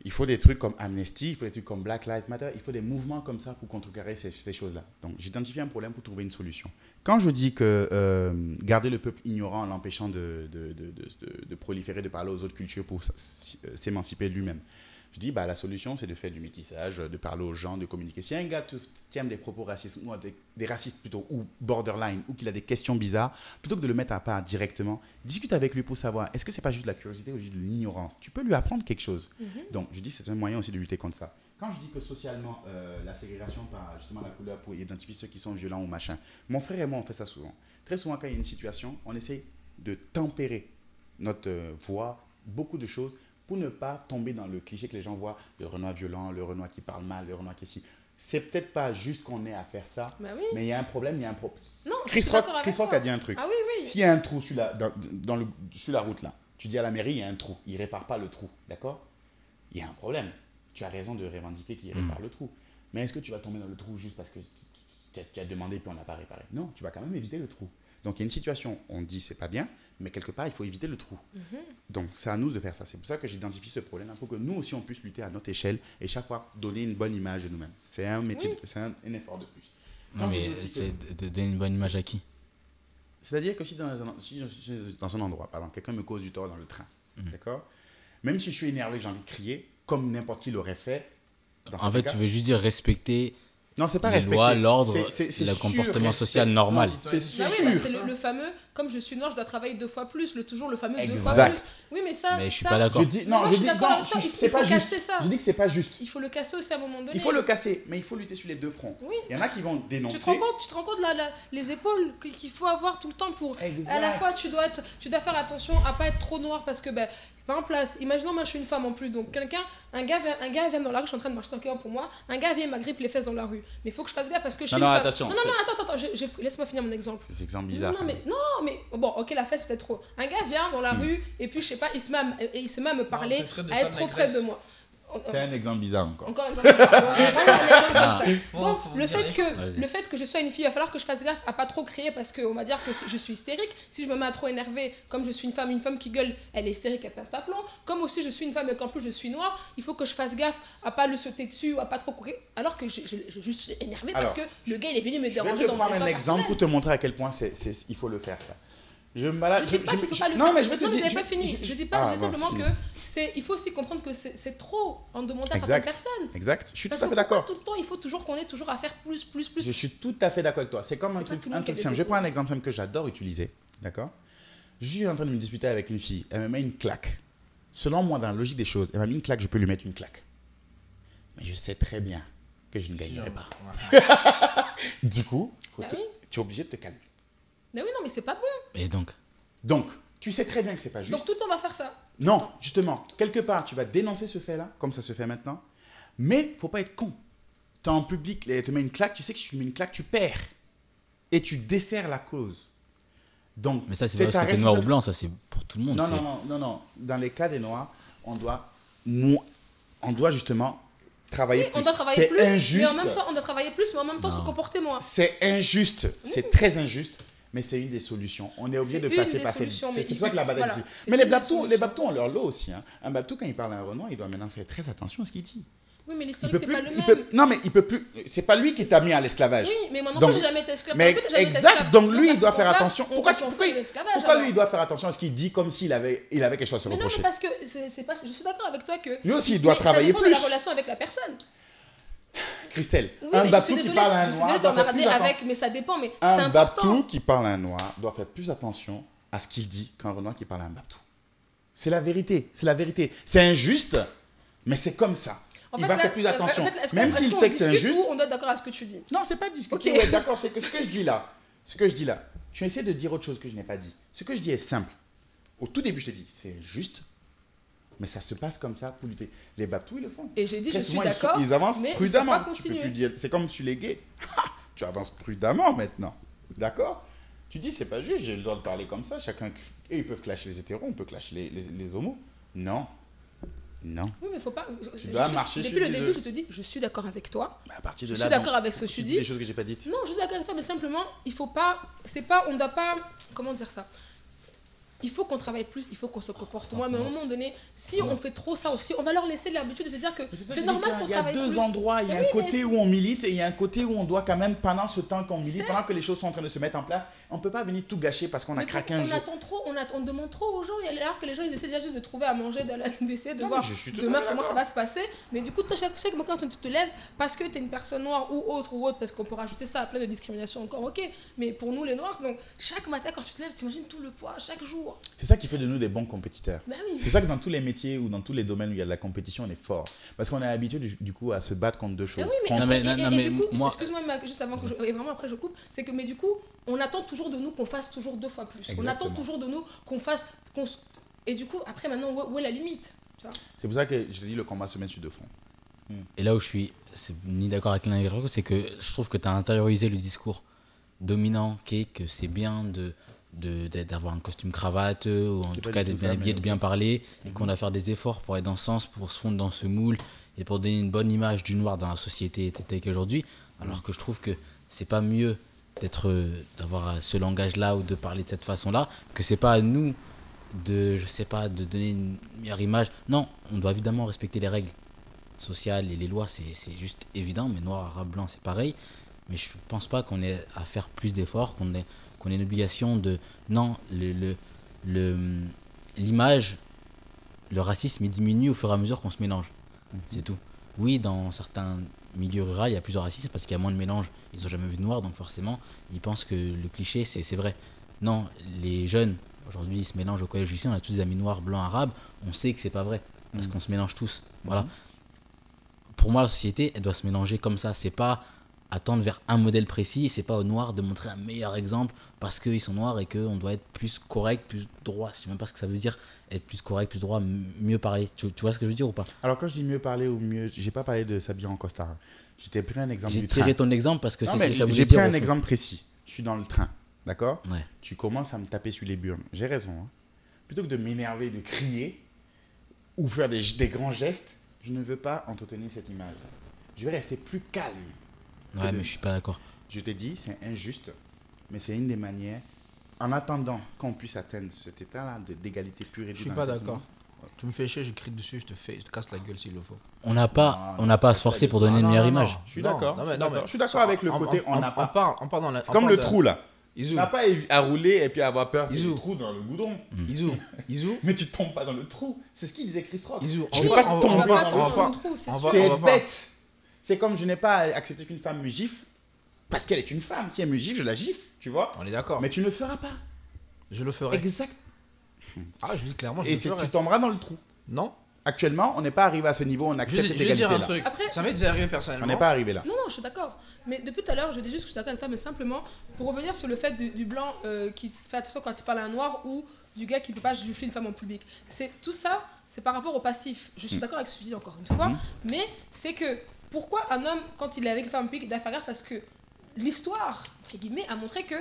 Il faut des trucs comme Amnesty, il faut des trucs comme Black Lives Matter, il faut des mouvements comme ça pour contrecarrer ces choses-là. Donc, j'identifie un problème pour trouver une solution. Quand je dis que garder le peuple ignorant en l'empêchant de proliférer, de parler aux autres cultures pour s'émanciper lui-même, je dis, bah, la solution, c'est de faire du métissage, de parler aux gens, de communiquer. Si un gars te tient des propos racistes, ou des racistes plutôt, ou borderline, ou qu'il a des questions bizarres, plutôt que de le mettre à part directement, discute avec lui pour savoir, est-ce que c'est pas juste de la curiosité ou juste de l'ignorance? Tu peux lui apprendre quelque chose. Donc, je dis, c'est un moyen aussi de lutter contre ça. Quand je dis que socialement, la ségrégation par justement la couleur pour identifier ceux qui sont violents ou machin, mon frère et moi, on fait ça souvent. Très souvent, quand il y a une situation, on essaie de tempérer notre voix, beaucoup de choses, pour ne pas tomber dans le cliché que les gens voient de Renoir violent, le Renoir qui parle mal, le Renoir qui est si. C'est peut-être pas juste qu'on ait à faire ça, Bah oui. mais il y a un problème, il y a un problème. Non, je Chris suis Rock, d'accord avec toi. a dit un truc. Ah oui, oui. S'il y a un trou sur la route là, tu dis à la mairie, il y a un trou. Il répare pas le trou, d'accord? il y a un problème. Tu as raison de revendiquer qu'il répare le trou. Mais est-ce que tu vas tomber dans le trou juste parce que tu as demandé puis on n'a pas réparé? Non, tu vas quand même éviter le trou. Donc, il y a une situation, on dit c'est pas bien, mais quelque part, il faut éviter le trou. Donc, c'est à nous de faire ça. C'est pour ça que j'identifie ce problème pour que nous aussi, on puisse lutter à notre échelle et chaque fois donner une bonne image de nous-mêmes. C'est un métier, c'est un effort de plus. Non, mais c'est de donner une bonne image à qui? C'est-à-dire que si dans un endroit, par exemple, quelqu'un me cause du tort dans le train, d'accord? Même si je suis énervé, j'ai envie de crier, comme n'importe qui l'aurait fait. En fait, tu veux juste dire respecter non, c'est pas les respecter. lois, l'ordre, c'est le comportement sur-respect. social normal. Non, c'est Bah oui, sûr. c'est le fameux, comme je suis noir, je dois travailler 2 fois plus, toujours le fameux 2 fois Exact. plus. Oui, mais ça. Mais je suis ça- pas d'accord. Je dis, non, Moi, je je suis dis, d'accord non, avec toi, c'est il faut pas juste. casser ça. Je dis que c'est pas juste. Il faut le casser aussi à un moment donné. Il faut le casser, mais il faut lutter sur les deux fronts. Oui. Il y en a qui vont dénoncer. Tu te rends compte les épaules qu'il faut avoir tout le temps pour. Exact. À la fois, tu dois faire attention à pas être trop noir parce que, ben, par exemple, là, imaginons, moi je suis une femme en plus, donc un gars vient dans la rue, je suis en train de marcher dans le pour moi, un gars vient m'agrippe les fesses dans la rue. Mais il faut que je fasse gaffe parce que je suis Non, une femme. attention, Non, attends, laisse-moi finir mon exemple. C'est exemple bizarre. Non, mais bon, ok, la fesse peut-être trop. Un gars vient dans la rue et puis je sais pas, il se met à me parler, on te traite de à ça être trop négresse. près de moi. C'est un exemple bizarre encore. Encore un exemple. Voilà un exemple comme ça. Donc, faut le dire fait, les que, choses. le fait que je sois une fille, il va falloir que je fasse gaffe à pas trop crier parce qu'on va dire que je suis hystérique. Si je me mets à trop énerver, comme je suis une femme qui gueule, elle est hystérique, elle perd ta plomb. Comme aussi je suis une femme et qu'en plus je suis noire, il faut que je fasse gaffe à pas le sauter dessus ou à pas trop courir. Alors que je juste suis énervée parce que Alors, le gars il est venu me Je vais déranger te dans mon prendre un espace exemple pour personnel. te montrer à quel point il faut le faire ça. Je me balade. Je dis pas qu'il faut pas le non, faire. mais je vais te non, dire. j'avais pas fini. Je dis pas, Ah, je dis bon, simplement fini. que il faut aussi comprendre que c'est trop en demander à certaines Exact. personnes. Exact. Je suis tout Parce à que fait pourquoi d'accord. tout le temps il faut toujours qu'on ait toujours à faire plus. Je suis tout à fait d'accord avec toi. C'est comme C'est un pas truc tout le monde qui a des simple. Je vais prendre un épaules. exemple simple que j'adore utiliser. D'accord? Je suis en train de me disputer avec une fille. Elle me met une claque. Selon moi, dans la logique des choses, elle m'a mis une claque, je peux lui mettre une claque. Mais je sais très bien que je ne gagnerai pas. Du coup, Bah oui. tu es obligé de te calmer. Mais oui, non, mais c'est pas bon. Et donc, Donc, tu sais très bien que c'est pas juste. Donc tout le temps on va faire ça. Non, justement, quelque part, tu vas dénoncer ce fait-là, comme ça se fait maintenant. Mais faut pas être con. Tu es en public, elle te met une claque, tu sais que si tu mets une claque, tu perds. Et tu desserres la cause. Donc, mais ça, c'est pas ta parce que t'es noir ou responsabilité. blanc, ça c'est pour tout le monde. Non, c'est- non. Dans les cas des noirs, on doit justement travailler Oui, plus. on doit travailler C'est plus, injuste. mais en même temps on doit travailler plus, mais en même temps se Non. comporter moins. C'est injuste. C'est très injuste. Mais c'est une des solutions. On est obligé C'est de une passer des par cette. solutions, mais C'est pour ça que la bataille voilà, dit. c'est Mais les une des Babtous solutions. ont leur lot aussi. Hein. Un Babtou, quand il parle à un Renoir, il doit maintenant faire très attention à ce qu'il dit. Oui, mais Il l'historique peut c'est plus, pas le il même. peut- non, mais il peut plus. C'est pas lui qui t'a mis à l'esclavage. Oui, mais moi non Donc- plus j'ai jamais été esclave. Mais Moi non plus, j'ai jamais été exact, esclave. donc lui, à il ce doit faire moment-là, attention. on Pourquoi, s'en fout pourquoi, de l'esclavage, pourquoi alors. lui, il doit faire attention à ce qu'il dit comme s'il avait quelque chose à se Mais non, reprocher? mais parce que c'est pas. Je suis d'accord avec toi que. Lui aussi, il doit mais travailler ça dépend plus. de la relation avec la personne. Christelle, Oui, un mais je Babtou suis qui désolée, parle à un je suis noir désolée doit faire plus d'emmerder attention. avec, mais ça dépend, mais c'est Un important. Babtou qui parle à un noir doit faire plus attention à ce qu'il dit qu'un Renoir qui parle à un Babtou. C'est la vérité, c'est la vérité. C'est injuste, mais c'est comme ça. En Il fait, va là, faire plus attention. en fait, est-ce Même qu'on- s'il est-ce qu'on sait que c'est discute injuste. ou on doit être d'accord à ce que tu dis. Non, c'est pas discuter. Ok. Ouais, d'accord, c'est que ce que je dis là. Ce que je dis là. Tu essaies de dire autre chose que je n'ai pas dit. Ce que je dis est simple. Au tout début, je te dis, c'est juste, mais ça se passe comme ça pour lutter. Les Babtous, ils le font. Et j'ai dit, Très je suis souvent, d'accord. ils avancent mais il faut prudemment. pas Tu peux continuer. plus dire. C'est comme sur les gays. Tu avances prudemment maintenant. D'accord? Tu dis, c'est pas juste, j'ai le droit de parler comme ça. Chacun crie. Et ils peuvent clasher les hétéros, on peut clasher les homos. Non. Non. Oui, mais faut pas. dois marcher Depuis sur le des début, œufs. je te dis, je suis d'accord avec toi. Mais à partir de Je là, suis d'accord donc, avec ce que tu dis dis. des choses que j'ai pas dites. Non, je suis d'accord avec toi, mais simplement, il faut pas. C'est pas. On doit pas. Comment dire ça? Il faut qu'on travaille plus, il faut qu'on se comporte moins. Mais à un moment donné, si on fait trop ça aussi, on va leur laisser l'habitude de se dire que Mais pour ça c'est que je normal dis qu'on qu'il y a travaille deux plus. endroits. Il y a Mais un oui, côté mais où on milite et il y a un côté où on doit quand même, pendant ce temps qu'on milite, Certes. pendant que les choses sont en train de se mettre en place, on ne peut pas venir tout gâcher parce qu'on a Mais craqué un on jour. attend trop, on demande trop aux gens, alors que les gens ils essaient déjà juste de trouver à manger, d'essayer de Non, voir mais je suis tout à demain fait comment ça d'accord. va se passer. Mais du coup, toi, chaque fois quand tu te lèves, parce que tu es une personne noire ou autre, parce qu'on peut rajouter ça à plein de discriminations encore, ok. Mais pour nous les noirs, donc chaque matin quand tu te lèves, t'imagines tout le poids, chaque jour. C'est ça qui fait de nous des bons compétiteurs. Ben oui. C'est pour ça que dans tous les métiers ou dans tous les domaines où il y a de la compétition, on est fort. Parce qu'on est habitué du coup à se battre contre deux choses. Ben oui, mais, Contre- Non, mais- et non, du mais coup, moi- excuse-moi, juste avant que et vraiment après je coupe, c'est que mais du coup, on attend toujours de nous qu'on fasse toujours 2 fois plus. On Exactement. attend toujours de nous qu'on fasse, et du coup, après maintenant, où est la limite, tu vois? C'est pour ça que je te dis le combat se met sur deux fronts. Et là où je suis ni d'accord avec l'un ni l'autre, c'est que je trouve que tu as intériorisé le discours dominant qui est que c'est bien de d'avoir un costume cravate, ou en C'est tout pas cas du d'être tout bien ça, habillé, mais de bien ok. parler, et qu'on doit faire des efforts pour être dans ce sens, pour se fondre dans ce moule, et pour donner une bonne image du noir dans la société telle qu'aujourd'hui, alors que je trouve que c'est pas mieux d'avoir ce langage-là ou de parler de cette façon-là, que c'est pas à nous je sais pas, de donner une meilleure image. Non, on doit évidemment respecter les règles sociales et les lois, c'est juste évident, mais noir, arabe, blanc, c'est pareil. Mais je pense pas qu'on ait à faire plus d'efforts, qu'on ait une obligation de... Non, l'image, le racisme, il diminue au fur et à mesure qu'on se mélange. C'est tout. Oui, dans certains milieux ruraux, il y a plus de racisme parce qu'il y a moins de mélange. Ils n'ont jamais vu de noir, donc forcément, ils pensent que le cliché, c'est vrai. Non, les jeunes, aujourd'hui, ils se mélangent au collège lycée, on a tous des amis noirs, blancs, arabes. On sait que c'est pas vrai parce qu'on se mélange tous. Voilà. Pour moi, la société, elle doit se mélanger comme ça. C'est pas attendre vers un modèle précis, c'est pas aux noirs de montrer un meilleur exemple parce qu'ils sont noirs et qu'on doit être plus correct, plus droit. Je sais même pas ce que ça veut dire, être plus correct, plus droit, mieux parler. Tu vois ce que je veux dire ou pas? Alors, quand je dis mieux parler ou mieux, j'ai pas parlé de s'habiller en costard. J'étais pris un exemple J'ai du tiré train. ton exemple parce que Non, c'est ce mais que ça voulait j'ai dire. pris au un fond. exemple précis. Je suis dans le train, d'accord? Ouais. Tu commences à me taper sur les burnes. J'ai raison. Hein. Plutôt que de m'énerver, de crier ou faire des grands gestes, je ne veux pas entretenir cette image. Je vais rester plus calme. Ouais, mais je suis pas d'accord. Je t'ai dit, c'est injuste, mais c'est une des manières, en attendant qu'on puisse atteindre cet état-là d'égalité pure et Je suis pas d'accord. Tu me fais chier, je crie dessus, je te casse la gueule s'il le faut. On n'a pas à se forcer pour donner une Non, meilleure non, image. non. Je suis Non, d'accord. non, Je mais- suis non, d'accord. mais- Je suis d'accord avec le côté on n'a pas. On part dans la. C'est comme le trou là. Isou, Tu n'as pas à rouler et puis avoir peur qu'il y ait Isou. un trou dans le goudron. Isou, Mais tu tombes pas dans le trou. C'est ce qu'il disait Chris Rock. Isou. Je vais pas tomber Tu vas pas dans le tomber trou. dans le trou, c'est on sûr. va- C'est pas. bête. C'est comme je n'ai pas accepté qu'une femme me gifle parce qu'elle est une femme. Si elle me gifle, je la gifle, tu vois. On est d'accord. Mais tu ne le feras pas. Je le ferai. Exact. Ah, je dis clairement, je Et le ferai. tu tomberas dans le trou. Non. Actuellement, on n'est pas arrivé à ce niveau, on accepte Je cette vais dire un égalité-là. truc. Après- Ça m'est déjà arrivé On personnellement. n'est pas arrivé là. Non, non, je suis d'accord. Mais depuis tout à l'heure, je dis juste que je suis d'accord avec toi, mais simplement pour revenir sur le fait du blanc qui fait attention quand il parle à un noir ou du gars qui ne peut pas gifler une femme en public. C'est tout ça, c'est par rapport au passif. Je suis d'accord avec ce que tu dis encore une fois, mais c'est que pourquoi un homme, quand il est avec une femme en public, il doit faire gaffe parce que l'histoire, entre guillemets, a montré que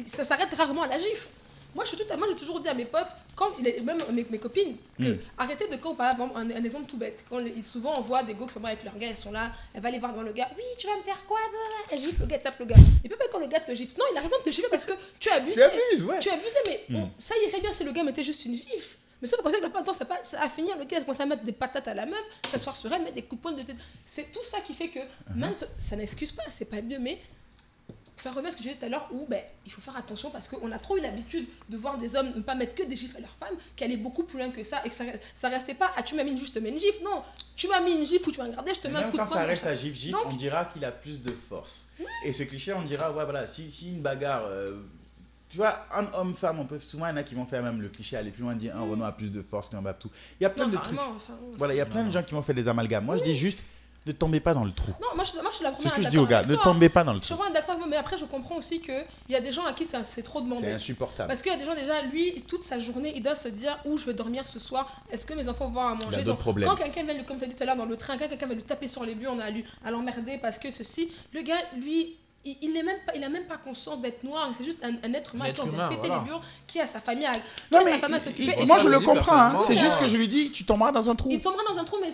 ça s'arrête rarement à la gifle. Moi, j'ai toujours dit à mes potes, même mes copines, que arrêtez de quand, par exemple, un exemple tout bête. Souvent, on voit des go qui sont avec leurs gars, ils sont là, elle va aller voir devant le gars, oui, tu vas me faire quoi? Elle gifle le gars, tape le gars. Et puis, quand le gars te gifle, non, il a raison de te gifler parce que tu as abusé. Tu abuses, ouais. Tu as abusé, mais ça irait bien si le gars mettait juste une gifle. Mais sauf que la plupart du temps, ça a fini, le gars commence à mettre des patates à la meuf, s'asseoir sur elle, mettre des coups de poing de tête. C'est tout ça qui fait que, maintenant, ça n'excuse pas, c'est pas mieux, mais ça remet à ce que je disais tout à l'heure où il faut faire attention parce qu'on a trop eu l'habitude de voir des hommes ne pas mettre que des gifles à leurs femmes, qu'elle est beaucoup plus loin que ça et que ça restait pas tu m'as mis une gifle, je te mets une gifle. Non, tu m'as mis une gifle ou tu m'as regardé, je te mets un Même coup de quand poing. ça reste à gif, Donc- on dira qu'il a plus de force. Et ce cliché, on dira, ouais, voilà, si une bagarre. Tu vois, un homme-femme, on peut souvent, il y en a qui vont faire même le cliché, aller plus loin, dire un Renault a plus de force qu'un Babtou. Il y a plein Non, de trucs. carrément, enfin, Voilà, il y a plein de gens qui vont faire des amalgames. Moi, je dis juste, ne tombez pas dans le trou. Non, moi je suis la première. C'est ce à que je être dis aux d'accord gars, avec ne toi. tombez pas dans le Je suis trou. vraiment d'accord avec moi, mais après je comprends aussi qu'il y a des gens à qui c'est trop demandé. C'est insupportable. Parce qu'il y a des gens déjà, lui, toute sa journée, il doit se dire où je vais dormir ce soir, est-ce que mes enfants vont avoir à manger. d'autres Donc, problèmes. quand quelqu'un vient, comme tu as dit tout à l'heure, dans le train, quand quelqu'un va lui taper sur les burnes, à l'emmerder parce que ceci, le gars, lui, il n'a même pas conscience d'être noir, c'est juste un être humain Un être qui a humain, pété voilà. les burnes, qui a sa famille à, qui Non, a mais sa famille à s'occuper. il- Et moi, ça, je le dis comprends. Hein. personnellement, C'est juste ça- que je lui dis, tu tomberas dans un trou. il tombera dans un trou, mais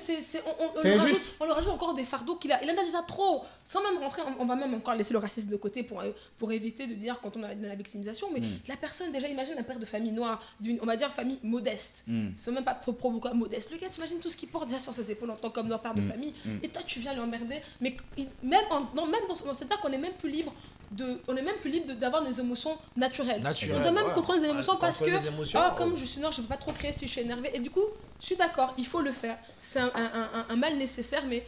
on lui rajoute encore des fardeaux qu'il a. Il en a déjà trop. Sans même rentrer, on va même encore laisser le racisme de côté pour éviter de dire quand on est dans la victimisation. Mais la personne, déjà, imagine un père de famille noire, on va dire famille modeste. C'est même pas trop provoquant, modeste. Le gars, t'imagines tout ce qu'il porte déjà sur ses épaules en tant qu'homme noir, père de famille. Et toi, tu viens l'emmerder. Mais c'est-à-dire qu'on est même plus libre d'avoir des émotions naturelles. On doit même contrôler les émotions parce que comme je suis noire, je peux pas trop créer si je suis énervée. Et du coup, je suis d'accord, il faut le faire. C'est un mal nécessaire, mais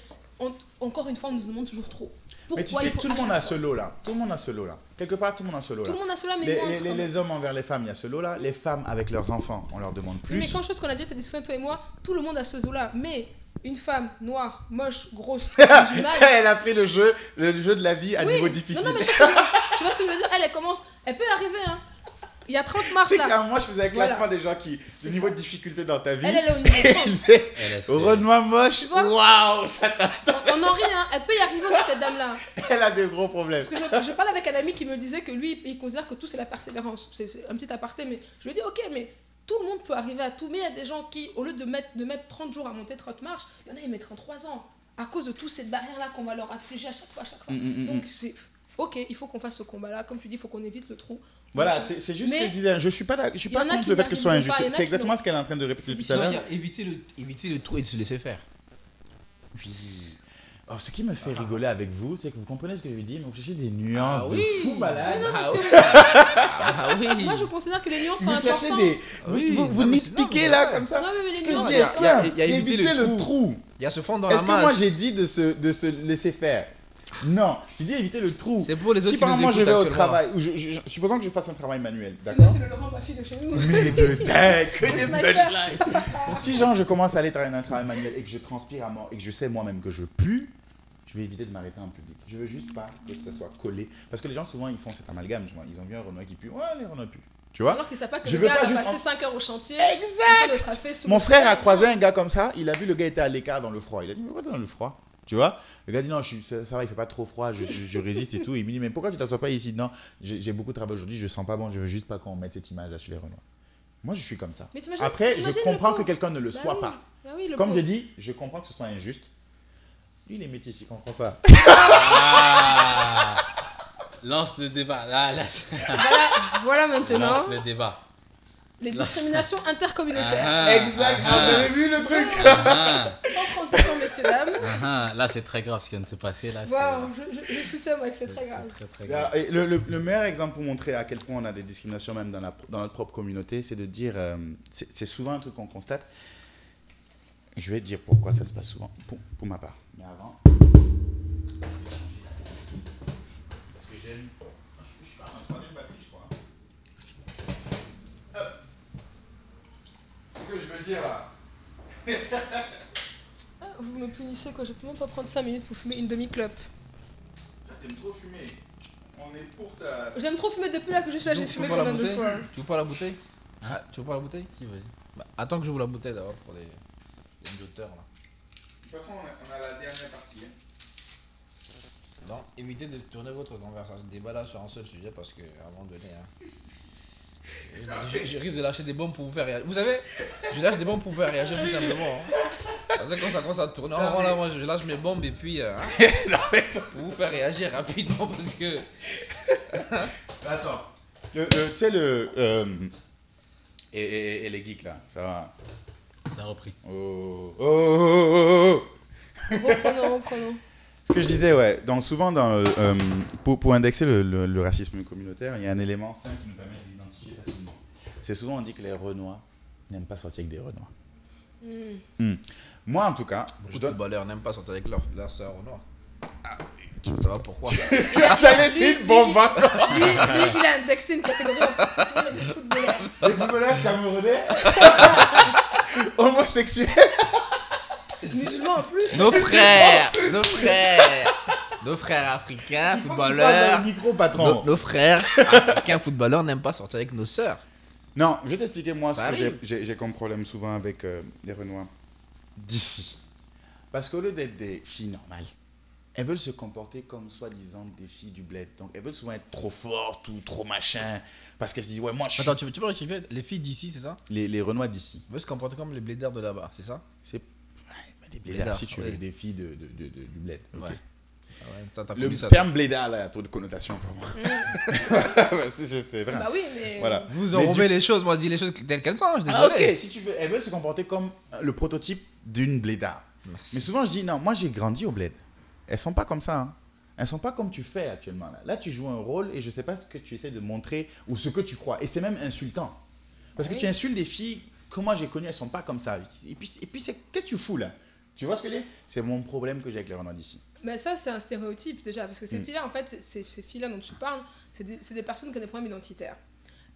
encore une fois, on nous demande toujours trop. Mais tu Pourquoi sais, il faut tout le à monde chaque a fois ce lot-là. Tout le monde a ce lot-là. Quelque part, tout le monde a ce lot-là. Tout le monde a cela, mais moi, quand même. Les hommes envers les femmes, il y a ce lot-là. Les femmes avec leurs enfants, on leur demande Oui, mais plus. quand chose qu'on a dit cette discussion, toi et moi, tout le monde a ce zoo-là. Mais une femme noire, moche, grosse, musulmane. Elle a pris le jeu de la vie à Oui. niveau difficile. Non, mais tu vois ce que je veux dire, elle commence, elle peut arriver, hein. Il y a 30 marches C'est là. quand moi je faisais un Voilà. classement des gens qui. Le niveau de difficulté dans ta vie. Elle est au niveau 30. Elle est- Renoir moche. Tu vois Waouh. On en rit, hein. Elle peut y arriver aussi, cette dame-là. Elle a des gros problèmes. Parce que je parle avec un ami qui me disait que lui, il considère que tout c'est la persévérance. C'est un petit aparté, mais je lui dis ok, mais tout le monde peut arriver à tout. Mais il y a des gens qui, au lieu de mettre 30 jours à monter 30 marches, il y en a, ils mettront 3 ans. À cause de toute cette barrière-là qu'on va leur affliger à chaque fois. Donc c'est ok, il faut qu'on fasse ce combat-là. Comme tu dis, il faut qu'on évite le trou. Voilà, Donc, c'est juste ce mais que je disais. Je suis pas y en a contre qui le n'y fait que ce soit arriveront injuste. pas, y en a C'est qui exactement non. ce qu'elle est en train de répéter C'est tout à l'heure. Éviter le trou et de se laisser faire. Oui. Oh, ce qui me fait rigoler avec vous, c'est que vous comprenez ce que je veux dire, mais vous cherchez des nuances Ah de oui. fou malade. Mais non, parce Ah que Ah oui. moi je considère que les nuances sont Vous cherchez importantes. des. Oui, Vous non, mais nitpiquez c'est- là non, comme ça. Non, mais Ce les que je nuances, dis il y est a- simple. il y a évité Évitez le le trou. Il y a ce fond dans la Est-ce masse. que moi j'ai dit de se laisser faire? Non, je dis éviter le trou. C'est pour les autres Si qui par nous exemple moi je écoutent vais au actuellement. travail, ou supposons que je fasse un travail manuel, Là, d'accord? c'est le Laurent Baffy de chez nous. Mais de dingue, que Le des sniper. punchlines. Si genre je commence à aller travailler dans un travail manuel et que je transpire à mort et que je sais moi-même que je pue, je vais éviter de m'arrêter en public. Je veux juste pas que ça soit collé. Parce que les gens souvent ils font cet amalgame, tu vois. Ils ont vu un Renoir qui pue, ouais les Renois puent. Tu vois? Alors qu'ils ne savent pas que Je le veux gars pas va juste passer en- 5 heures au chantier. Exact. Le trafic sous Mon le frère a soleil. croisé un gars comme ça, il a vu le gars était à l'écart dans le froid. Il a dit, mais pourquoi t'es dans le froid? Tu vois? Le gars dit, non, ça va, il fait pas trop froid, je résiste et tout. Il me dit, mais pourquoi tu t'assois pas ici? Non, j'ai beaucoup travaillé aujourd'hui, je sens pas bon, je veux juste pas qu'on mette cette image là sur les Renois. Moi, je suis comme ça. Mais t'imagines- Après, je t'imagines comprends le que pauvre. quelqu'un ne le Bah soit oui. pas. Bah oui, le Comme pauvre. j'ai dit, je comprends que ce soit injuste. Lui, il est métis, il comprend pas. Ah. Lance le débat. Là, Voilà maintenant lance le débat. les discriminations intercommunautaires. Ah, Exact, ah, vous avez vu le truc? ah, Sans transition, messieurs, dames. ah. Là, c'est très grave ce qui vient de se passer. Là, Waouh, je soutiens moi que c'est très grave. C'est très grave. Et le meilleur exemple pour montrer à quel point on a des discriminations même dans notre propre communauté, c'est de dire, c'est souvent un truc qu'on constate. Je vais te dire pourquoi ça se passe souvent, pour ma part. Mais avant, parce que j'aime, je suis pas en troisième batterie, je crois. Hop. Ce que je veux dire là. Ah, vous me punissez quoi, je peux même pas prendre 5 minutes pour fumer une demi-clope. Là, t'aimes trop fumer. On est pour ta. J'aime trop fumer depuis là que je suis là, j'ai Tu fumé veux pas la combien de bouteille fois. Tu veux pas la bouteille Ah, tu veux pas la bouteille Si, vas-y. Bah, attends que j'ouvre la bouteille d'abord pour les auditeurs là. De toute façon, on a la dernière partie. Hein. Non, évitez de tourner votre conversation débat là sur un seul sujet parce que à un moment donné, hein, je risque de lâcher des bombes pour vous faire réagir. Vous savez, je lâche des bombes pour vous faire réagir tout simplement. Hein. Parce que quand ça commence à tourner en rond là, moi je lâche mes bombes et puis hein, pour vous faire réagir rapidement parce que. Attends. Tu sais, et les geeks là, ça va. Ça a repris. Oh, oh, oh, oh, oh. Reprenons. Ce que je disais, ouais. Donc, souvent, pour indexer le racisme communautaire, il y a un élément simple qui nous permet de l'identifier facilement. C'est souvent, on dit que les Renois n'aiment pas sortir avec des Renois. Moi, en tout cas, Beaucoup je de donne. footballeurs n'aiment pas sortir avec leur soeur au noir. Tu veux savoir pourquoi T'as laissé une bombe, hein. Lui, il a indexé une catégorie en particulier, les footballeurs. Les footballeurs camerounais, homosexuels. Musulmans en plus. nos frères africains, Il faut que tu parles dans footballeurs. le micro, patron. Nos frères africains footballeurs n'aiment pas sortir avec nos sœurs. Non, je vais t'expliquer moi ce Ça que arrive. j'ai comme problème souvent avec les Renois d'ici. Parce qu'au lieu d'être des filles normales, elles veulent se comporter comme soi-disant des filles du bled. Donc elles veulent souvent être trop fortes ou trop machin. Parce qu'elles se disent, ouais, moi je suis... Attends, tu peux rectifier les filles d'ici, c'est ça? Les Renois d'ici. Ils veulent se comporter comme les blédards de là-bas, c'est ça? C'est ouais, mais des Blédards, blédards, si tu veux, oui. des filles du bled. ok. Ouais. Ah ouais, ça, t'as Le connu ça, terme blédard, là, a trop de connotations pour moi. Ouais, c'est vrai. Bah oui, mais. Voilà. Vous Mais enrobez les choses, moi je dis les choses telles qu'elles sont, je suis Ah, désolé. ok, si tu veux, elles veulent se comporter comme le prototype d'une blédarde. Merci. Mais souvent, je dis, non, moi j'ai grandi au bled. Elles sont pas comme ça. Hein. Elles sont pas comme tu fais actuellement. Là, tu joues un rôle et je sais pas ce que tu essaies de montrer ou ce que tu crois. Et c'est même insultant. Parce que Oui. tu insultes des filles que moi j'ai connues, elles sont pas comme ça. Et puis qu'est-ce que tu fous là? Tu vois ce que je veux dire? C'est mon problème que j'ai avec les Renois d'ici. Mais ça, c'est un stéréotype déjà, parce que ces filles-là, en fait, ces filles-là dont tu parles, c'est des personnes qui ont des problèmes identitaires.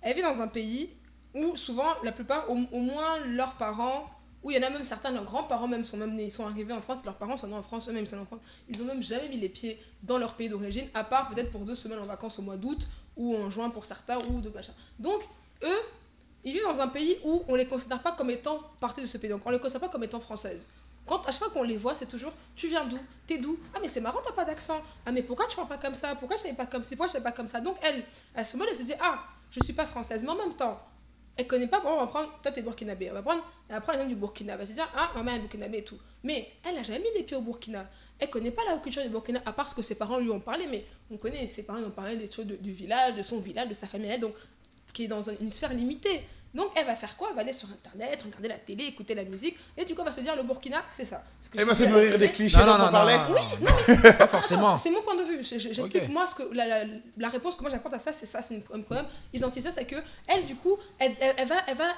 Elles vivent dans un pays où souvent, la plupart, au moins leurs parents, où il y en a même certains, leurs grands-parents même sont même nés, ils sont arrivés en France, leurs parents sont nés en France, eux-mêmes sont nés en France, ils ont même jamais mis les pieds dans leur pays d'origine, à part peut-être pour 2 semaines en vacances au mois d'août, ou en juin pour certains, ou de machin. Donc, eux, ils vivent dans un pays où on les considère pas comme étant partie de ce pays. Donc, on les considère pas comme étant françaises. À chaque fois qu'on les voit, c'est toujours tu viens d'où? T'es d'où? Ah, mais c'est marrant, t'as pas d'accent. Ah, mais pourquoi tu parles pas comme ça? Pourquoi je savais pas comme ça? Pourquoi je savais pas comme ça? Donc, elle, à ce moment-là, elle se dit ah, je suis pas française. Mais en même temps, elle connaît pas. Bon, on va prendre, toi, t'es burkinabé. Elle va prendre l'exemple du Burkina. Elle va se dire ah, ma mère est burkinabé et tout. Mais elle a jamais mis les pieds au Burkina. Elle connaît pas la culture du Burkina, à part ce que ses parents lui ont parlé. Mais on connaît, ses parents lui ont parlé des trucs du village, de son village, de sa famille. Elle, donc, qui est dans une sphère limitée. Donc elle va faire quoi? Elle va aller sur internet, regarder la télé, écouter la musique, et du coup elle va se dire le Burkina, c'est ça. Elle va se nourrir des clichés dont on parlait. Oui, non, pas forcément. C'est mon point de vue. J'explique moi ce que la réponse que moi j'apporte à ça, c'est ça, c'est un problème identitaire, c'est que elle du coup, elle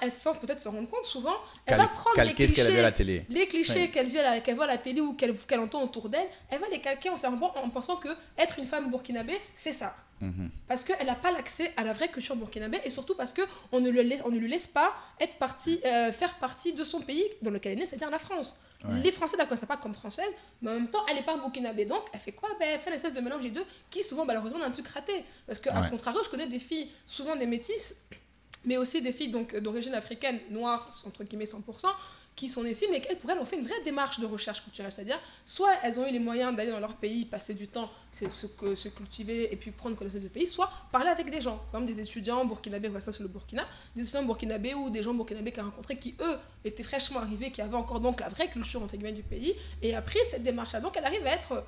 sans peut-être se rendre compte souvent, elle va prendre les clichés, qu'elle a vu à la télé. Les clichés qu'elle voit à la télé ou qu'elle entend autour d'elle, elle va les calquer en pensant que être une femme burkinabé, c'est ça. Parce qu'elle n'a pas l'accès à la vraie culture burkinabé et surtout parce qu'on ne lui laisse pas faire partie de son pays dans lequel elle est née, c'est-à-dire la France. Ouais. Les Français ne la connaissent pas comme française, mais en même temps, elle n'est pas burkinabé. Donc, elle fait quoi? Elle fait l'espèce de mélange des deux qui, souvent, malheureusement, a un truc raté. Parce qu'à contrario, je connais des filles, souvent des métisses, mais aussi des filles d'origine africaine, noire, entre guillemets 100%, qui sont ici, mais qu'elles, pour elles, ont fait une vraie démarche de recherche culturelle. C'est-à-dire, soit elles ont eu les moyens d'aller dans leur pays, passer du temps, se cultiver et puis prendre connaissance du pays, soit parler avec des gens, comme des étudiants burkinabés, voici sur le Burkina, des étudiants burkinabés ou des gens burkinabés qu'elle a rencontrés qui, eux, étaient fraîchement arrivés, qui avaient encore donc la vraie culture, entre guillemets, du pays, et a pris cette démarche-là. Donc, elle arrive à être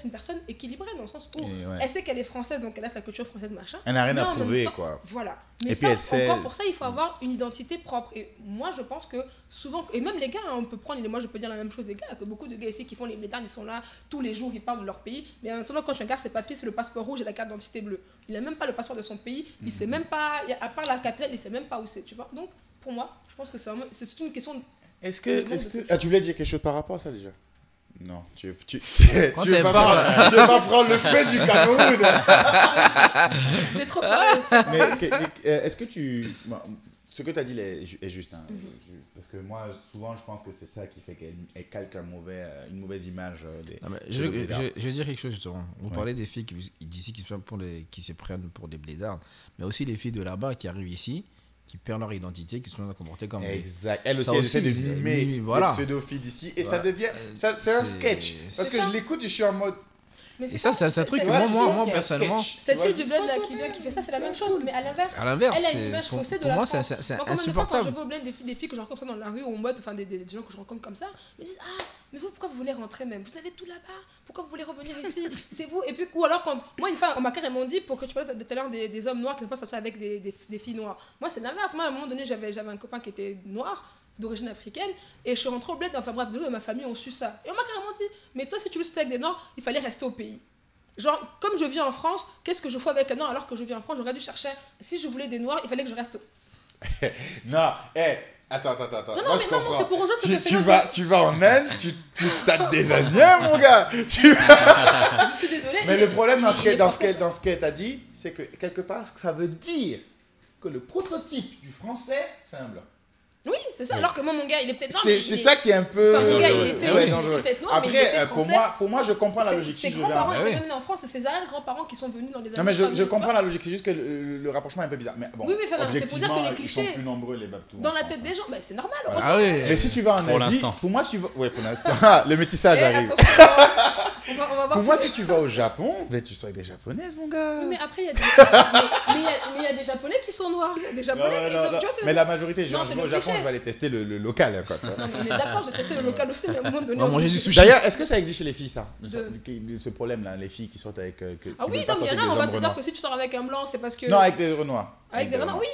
une personne équilibrée, dans le sens où elle sait qu'elle est française, donc elle a sa culture française, machin. Elle n'a rien à prouver, quoi. Voilà. Mais et ça, puis encore pour ça, il faut avoir une identité propre. Et moi, je pense que souvent, et même les gars, on peut prendre, moi je peux dire la même chose des gars, que beaucoup de gars ici qui font les blédards, ils sont là tous les jours, ils parlent de leur pays, mais maintenant quand je regarde ses papiers, c'est le passeport rouge et la carte d'identité bleue. Il n'a même pas le passeport de son pays, il sait même pas, à part la capitale, il sait même pas où c'est, tu vois. Donc, pour moi, je pense que c'est une question de... tu voulais dire quelque chose par rapport à ça déjà? Non, tu veux pas prendre le fait du Cameroun. J'ai trop peur. Mais est-ce que ce que tu as dit est juste, hein, parce que moi, souvent, je pense que c'est ça qui fait qu'elle calque une mauvaise image. Je vais dire quelque chose, justement. Vous parlez des filles d'ici qui se prennent pour des blédards, mais aussi les filles de là-bas qui arrivent ici, qui perdent leur identité, qui se sont comportées comme exact. Elle aussi, elle essaie de mimer les pseudo-filles d'ici, et ça devient... C'est un sketch. Parce que je l'écoute et je suis en mode... Et ça, c'est un truc que moi personnellement... Cette fille du bled là qui fait ça, c'est la même chose, mais à l'inverse. Elle a une image faussée de la France. Pour moi, c'est insupportable. Quand je vais au bled des filles que je rencontre dans la rue, ou en mode, enfin des gens que je rencontre comme ça, me disent ah, mais vous, pourquoi vous voulez rentrer même? Vous avez tout là-bas, pourquoi vous voulez revenir ici? C'est vous. Et puis, ou alors, quand moi, une fois, on m'a carrément dit, pour que tu parles tout à l'heure des hommes noirs qui ne peuvent pas sortir avec des filles noires. Moi, c'est l'inverse. Moi, à un moment donné, j'avais un copain qui était noir, d'origine africaine, et je suis rentrée au bled, enfin bref, des gens de ma famille ont su ça. Et on m'a carrément dit, mais toi, si tu veux sortir avec des noirs, il fallait rester au pays. Genre, comme je vis en France, qu'est-ce que je fais avec un noir alors que je vis en France? J'aurais dû chercher, si je voulais des noirs, il fallait que je reste. Non, attends. Non, moi, je comprends. C'est pour rejoindre ce que tu vas en Inde, tu tapes des Indiens, mon gars. Je suis désolée. Mais le problème dans ce qu'elle t'a dit, c'est que quelque part, ça veut dire que le prototype du français, c'est un blanc. Oui, c'est ça. Alors que moi, mon gars, il est peut-être... C'est ça qui est un peu... Enfin, mon gars, il était peut-être noir, après, mais il était français. Pour moi, je comprends la logique. Ses grands-parents étaient venus en France, et ses arrière-grands-parents qui sont venus dans les années... Non, mais je comprends la logique. C'est juste que le rapprochement est un peu bizarre. Mais bon, oui, c'est pour dire que les clichés... Ils sont plus nombreux, les Babtous. Dans la tête des gens, c'est normal. Ah oui. Mais si tu vas en Asie... Pour moi, si tu vas... Ouais, pour l'instant. Le métissage arrive. Pour moi, si tu vas au Japon, tu seras avec des japonaises, mon gars. Oui, mais après, il y a des japonais qui sont noirs. Il y a des japonais qui... Mais la majorité, je vais au Japon, je vais aller tester le local. Quoi. Non, mais on est d'accord, j'ai testé le local aussi, mais à un moment donné... On va manger du sushi. D'ailleurs, est-ce que ça existe chez les filles, ça? Ce problème-là, les filles qui sortent avec... Ah oui, non, mais il y en a, on va te dire que si tu sors avec un blanc, c'est parce que... Non, avec des renois. Avec des renois, oui,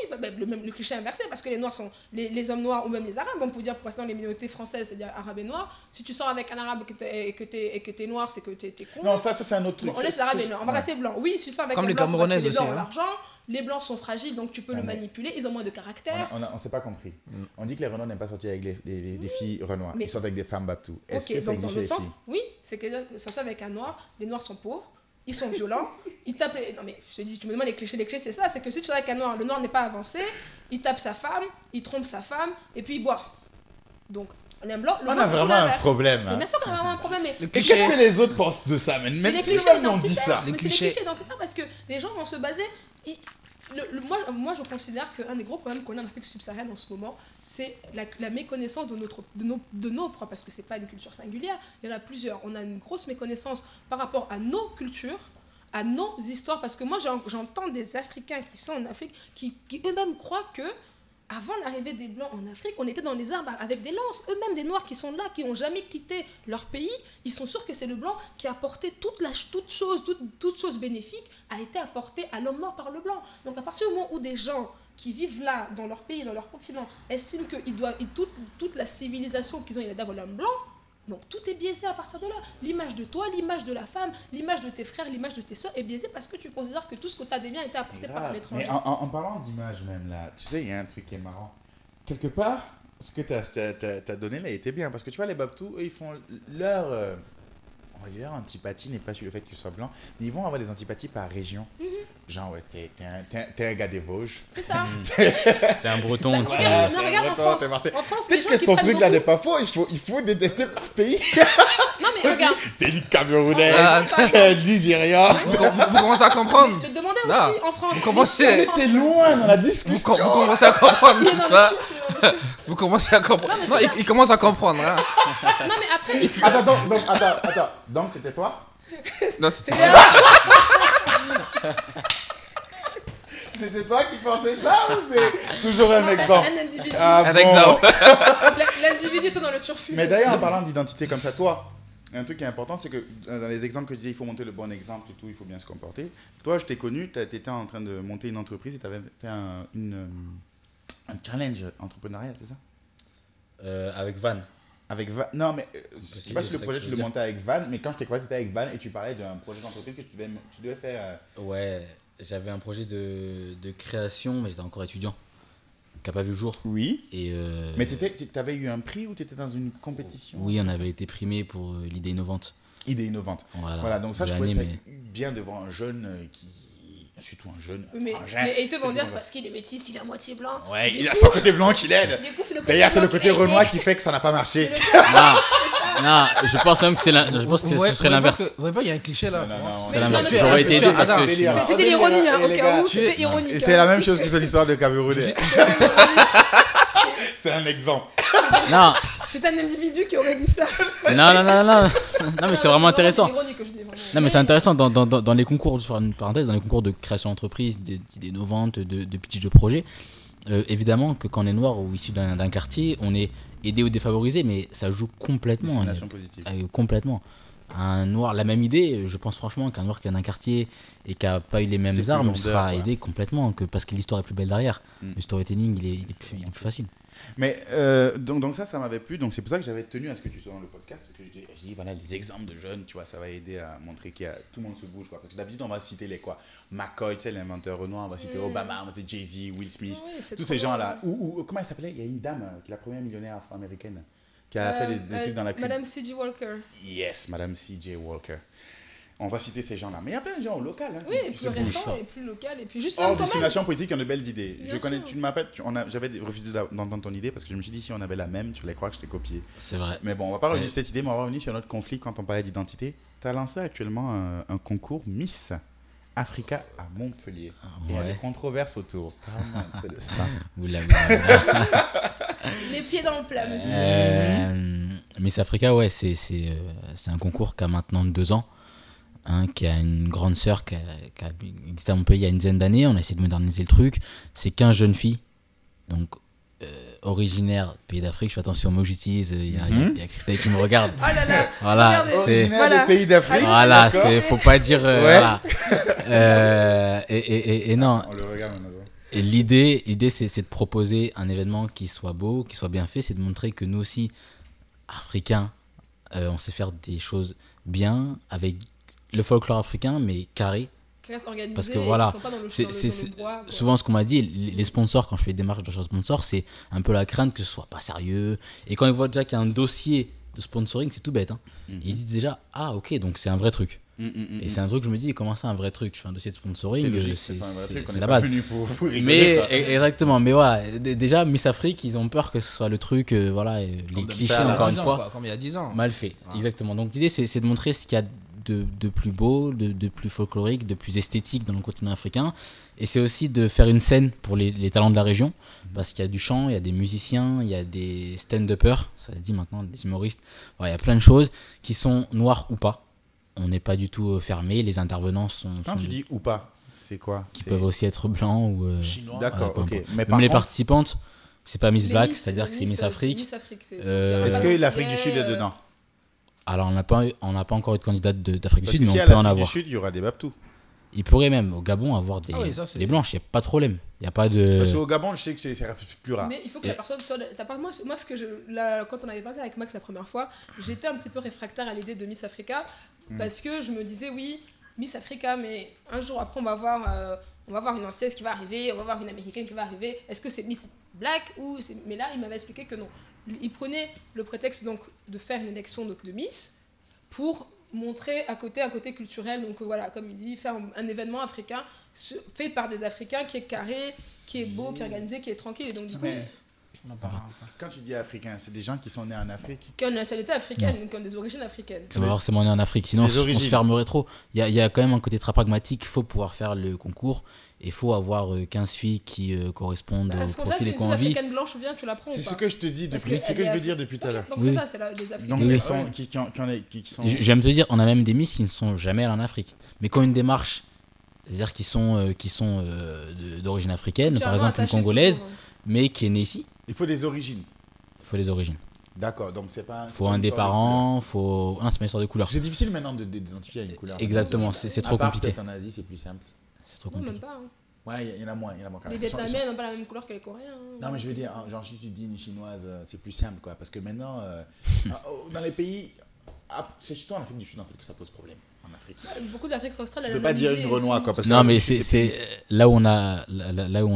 le cliché inversé, parce que les noirs sont... Les hommes noirs ou même les arabes, on peut dire pour l'instant les minorités françaises, c'est-à-dire arabes et noirs. Si tu sors avec un arabe et que t'es noir, c'est que t'es con. Non, ça c'est un autre truc. On laisse l'arabe et noir, on va rester blanc. Oui, si tu sors avec un blanc, c'est parce que les blancs ont l'argent. Les blancs sont fragiles, donc tu peux le manipuler. Ils ont moins de caractère. On s'est pas compris. On dit que les Renois n'aiment pas sortir avec des filles Renois. Ils sortent avec des femmes Babtou. Est-ce que ça existe chez les filles? Oui, c'est que ça soit avec un noir. Les noirs sont pauvres. Ils sont violents, ils tapent les... Non mais je te dis, tu me demandes les clichés, c'est ça, c'est que si tu es avec un noir, le noir n'est pas avancé, il tape sa femme, il trompe sa femme, et puis il boit. Donc, on est un blanc, le on a vraiment un problème. Mais bien sûr qu'on a vraiment un problème, mais... Et qu'est-ce que les autres pensent de ça? C'est les clichés identitaires, parce que les gens vont se baser... moi, je considère qu'un des gros problèmes qu'on a en Afrique subsaharienne en ce moment, c'est la méconnaissance de nos propres, parce que c'est pas une culture singulière, il y en a plusieurs. On a une grosse méconnaissance par rapport à nos cultures, à nos histoires, parce que moi, j'entends des Africains qui sont en Afrique, qui eux-mêmes croient que avant l'arrivée des Blancs en Afrique, on était dans les arbres avec des lances. Eux-mêmes, des Noirs qui sont là, qui n'ont jamais quitté leur pays, ils sont sûrs que c'est le Blanc qui a apporté toute chose bénéfique a été apportée à l'homme noir par le Blanc. Donc à partir du moment où des gens qui vivent là, dans leur pays, dans leur continent, estiment que toute la civilisation qu'ils ont, il est d'avoir l'homme blanc, donc tout est biaisé à partir de là. L'image de toi, l'image de la femme, l'image de tes frères, l'image de tes soeurs est biaisée parce que tu considères que tout ce que tu as de bien a été apporté par l'étranger. Mais en parlant d'image même là, tu sais, il y a un truc qui est marrant. Quelque part, ce que tu as donné là était bien. Parce que tu vois, les Babtou, eux, ils font leur... on va dire antipathie n'est pas sur le fait qu'ils soient blancs, mais ils vont avoir des antipathies par région. Genre, ouais, t'es un gars des Vosges. C'est ça. T'es un breton. Bah, regarde en France. En France, les Peut-être gens que qui son prennent truc là beaucoup- n'est pas faux, il faut détester par pays. Non mais regarde. T'es du Camerounais, Ah, t'es un Nigérian. Vous commencez à comprendre. Mais demandez Non. aussi en France. Vous commencez- En France. T'es loin dans la Vous discussion. commencez à comprendre, Il est n'est-ce dans pas? le cul, Vous commencez à comprendre. Non, mais Non, c'est ça. il commence à comprendre. Hein. Non mais après, Attends. Donc c'était toi? Non, c'est- C'était toi qui pensais ça ou c'est toujours un exemple? un individu. Ah Un bon. exemple. L'individu est dans le turfu. Mais d'ailleurs, en parlant d'identité comme ça, toi, un truc qui est important, c'est que dans les exemples que je disais, il faut monter le bon exemple et tout, il faut bien se comporter. Toi, je t'ai connu, tu étais en train de monter une entreprise et tu avais fait un challenge entrepreneurial, c'est ça? Avec Van. Avec Van. Non, mais je sais pas si le c'est ça projet que tu je le veux montais avec Van, mais quand je t'ai croisé, tu étais avec Van et tu parlais d'un projet d'entreprise que tu devais faire. Ouais, j'avais un projet de création, mais j'étais encore étudiant, qui n'a pas vu le jour. Oui. Et Mais tu avais eu un prix ou tu étais dans une compétition? oui, on avait été primé pour l'idée innovante. Idée innovante. Voilà, Voilà, donc ça, de je trouvais l'année, ça bien devant un jeune qui. Surtout un jeune. Mais frangin. ils te vont dire c'est parce qu'il est métis, il est à moitié blanc. Ouais, Du il a coup- son côté blanc qui l'aide. Du coup, c'est le D'ailleurs, c'est le blanc côté qui l'a Renoir aidé. qui fait que ça n'a pas marché. Non, je pense même que ce serait l'inverse. Vous voyez pas, il y a un cliché là. Non, non, non, C'est Mais l'inverse. non, mais J'aurais tu été es- aidé parce attends, que je suis... délire. C'était l'ironie, hein, Et au les cas gars, où. C'était ironique. Et c'est la même chose que ton histoire de Camerounais. C'est un exemple. Non, C'est un individu qui aurait dit ça. non, mais c'est vraiment intéressant. C'est ironique que je dis, vraiment. Non, mais c'est intéressant dans les concours, juste par une parenthèse, dans les concours de création d'entreprise, d'idées innovantes, de pitch de projet. Évidemment que quand on est noir ou issu d'un quartier, on est aidé ou défavorisé, mais ça joue complètement. Discrimination positive. Complètement. Un noir, la même idée, je pense franchement qu'un noir qui vient d'un quartier et qui n'a pas eu les C'est mêmes plus armes vendeur, sera quoi. aidé complètement, parce que l'histoire est plus belle derrière. Mm. Le storytelling, il est plus facile. Mais donc ça m'avait plu. Donc c'est pour ça que j'avais tenu à ce que tu sois dans le podcast. Parce que je dis voilà, les exemples de jeunes, tu vois, ça va aider à montrer qu'il y a tout le monde se bouge. Quoi. Parce que d'habitude, on va citer les quoi McCoy, tu sais, l'inventeur Renoir, on va citer Obama, on va citer Jay-Z, Will Smith, Oui, c'est tous trop ces bien. gens-là. Ou comment elle s'appelait? Il y a une dame qui est la première millionnaire afro-américaine qui a fait des études dans la pub. Madame C.J. Walker. Yes, Madame C.J. Walker. On va citer ces gens-là. Mais il y a plein de gens au local. Hein, Oui, et qui plus se bougent. récent et plus local. Et puis juste Hors même quand même. discrimination politique, qui ont de belles idées. Bien Je connais, sûr. tu ne m'appelles, j'avais refusé d'entendre ton idée parce que je me suis dit si on avait la même, tu allais croire que je t'ai copié. C'est vrai. Mais bon, on va pas revenir Ouais. sur cette idée, mais on va revenir sur notre conflit quand on parlait d'identité. Tu as lancé actuellement un concours Miss Africa à Montpellier. Et il y a Ouais. des controverses autour. Parle-moi un peu de ça. Oula. Les pieds dans le plat, monsieur. Miss Africa, ouais, c'est un concours qui a maintenant 2 ans, hein, qui a une grande sœur qui a existé à Montpellier il y a une dizaine d'années. On a essayé de moderniser le truc. C'est 15 jeunes filles, donc originaires pays d'Afrique. Je fais attention aux mots que j'utilise. Il y a Christelle qui me regarde. Oh là là. Voilà, Regardez. c'est Originaire Voilà. des pays d'Afrique. voilà, d'accord. c'est faut pas dire voilà. Et non. On le regarde maintenant. Et l'idée c'est de proposer un événement qui soit beau, qui soit bien fait, c'est de montrer que nous aussi, Africains, on sait faire des choses bien avec le folklore africain, mais carré. Qui restent organisés. Parce que et voilà, qui sont pas dans le c'est- dans le c'est- bois, quoi. Souvent, ce qu'on m'a dit, les sponsors, quand je fais des démarches de recherche de sponsors, c'est un peu la crainte que ce soit pas sérieux. Et quand ils voient déjà qu'il y a un dossier de sponsoring, c'est tout bête. Hein. Ils disent déjà, ah ok, donc c'est un vrai truc. Et c'est un truc, je me dis, comment ça, un vrai truc? Je fais un dossier de sponsoring, C'est logique, c'est c'est un vrai truc. On c'est n'est la pas base. venu pour rigoler. Mais quoi. exactement, mais voilà, déjà Miss Afrique, ils ont peur que ce soit le truc, voilà, les clichés ça, encore une Comme fois, il y a 10 ans. mal fait. Ouais. Exactement. Donc l'idée, c'est de montrer ce qu'il y a de plus beau, de plus folklorique, de plus esthétique dans le continent africain. Et c'est aussi de faire une scène pour les talents de la région, parce qu'il y a du chant, il y a des musiciens, il y a des stand-uppers, ça se dit maintenant, des humoristes. Ouais, il y a plein de choses qui sont noires ou pas. On n'est pas du tout fermé, les intervenants sont... Quand tu dis ou pas, c'est quoi? Qui peuvent aussi être blancs ou... Chinois. D'accord, peu ok. importe. Mais par Même les contre, participantes, c'est pas Miss Les Black, Miss, c'est-à-dire que c'est Miss Afrique. Miss Afrique, c'est- est-ce que Antillais, l'Afrique du Sud est dedans? Alors, on n'a pas encore eu de candidate d'Afrique du Parce Sud, que mais si on à peut en l'Afrique avoir. du Sud, il y aura des Babtou. Il pourrait même au Gabon avoir Ah oui, ça, c'est- des blanches, il n'y a pas de problème. Il n'y a pas de... Parce qu'au Gabon, je sais que c'est plus rare. Mais il faut que la personne soit. Moi, ce que quand on avait parlé avec Max la première fois, j'étais un petit peu réfractaire à l'idée de Miss Africa parce que je me disais, oui, Miss Africa, mais un jour après, on va voir une Antillaise qui va arriver, on va voir une Américaine qui va arriver. Est-ce que c'est Miss Black ou c'est... Mais là, il m'avait expliqué que non. Il prenait le prétexte donc de faire une élection donc, de Miss pour montrer un côté culturel. Donc voilà, comme il dit, faire un événement africain fait par des Africains qui est carré, qui est beau, qui est organisé, qui est tranquille. Et donc du coup, Mais On en parlera. quand tu dis africain, c'est des gens qui sont nés en Afrique. qui ont une nationalité africaine, qui ont des origines africaines. Ça va forcément né en Afrique, sinon Les on origines. se fermerait trop. Il y a quand même un côté très pragmatique, il faut pouvoir faire le concours, et il faut avoir 15 filles qui correspondent À au ce moment-là, profil si et une qu'on a envie. africaine blanche vient, tu la prends ou C'est pas ce que je te dis Parce depuis, que c'est ce que elle je est veux dire depuis tout à l'heure. Donc Oui. c'est ça, c'est les africains. Donc, Oui, oui. qui sont... J'aime te dire, on a même des Miss qui ne sont jamais allées en Afrique. Mais quand une démarche, c'est-à-dire qui sont d'origine africaine, Tu par vas exemple une attacher Congolaise, toujours, hein. mais qui est née ici, Il faut des origines. il faut les origines. D'accord, donc c'est pas... Il faut un des parents, faut... Non, c'est pas une histoire de couleur. C'est difficile maintenant d'identifier une couleur. Exactement, c'est trop À part compliqué. peut-être en Asie, c'est plus simple. C'est trop Non, même compliqué. pas. hein. Ouais, il y en a moins quand Les même. Ils sont- Vietnamiens n'ont pas la même couleur que les Coréens. hein. Non, mais je veux dire, genre, si tu dis une chinoise, c'est plus simple, quoi. Parce que maintenant, dans les pays. C'est surtout en Afrique du Sud, en fait, que ça pose problème. En Afrique. Beaucoup d'Afrique australe, Je elle peux a pas la même dire idée une Renoir, aussi. quoi. Parce que Non, mais c'est c'est plus- là où on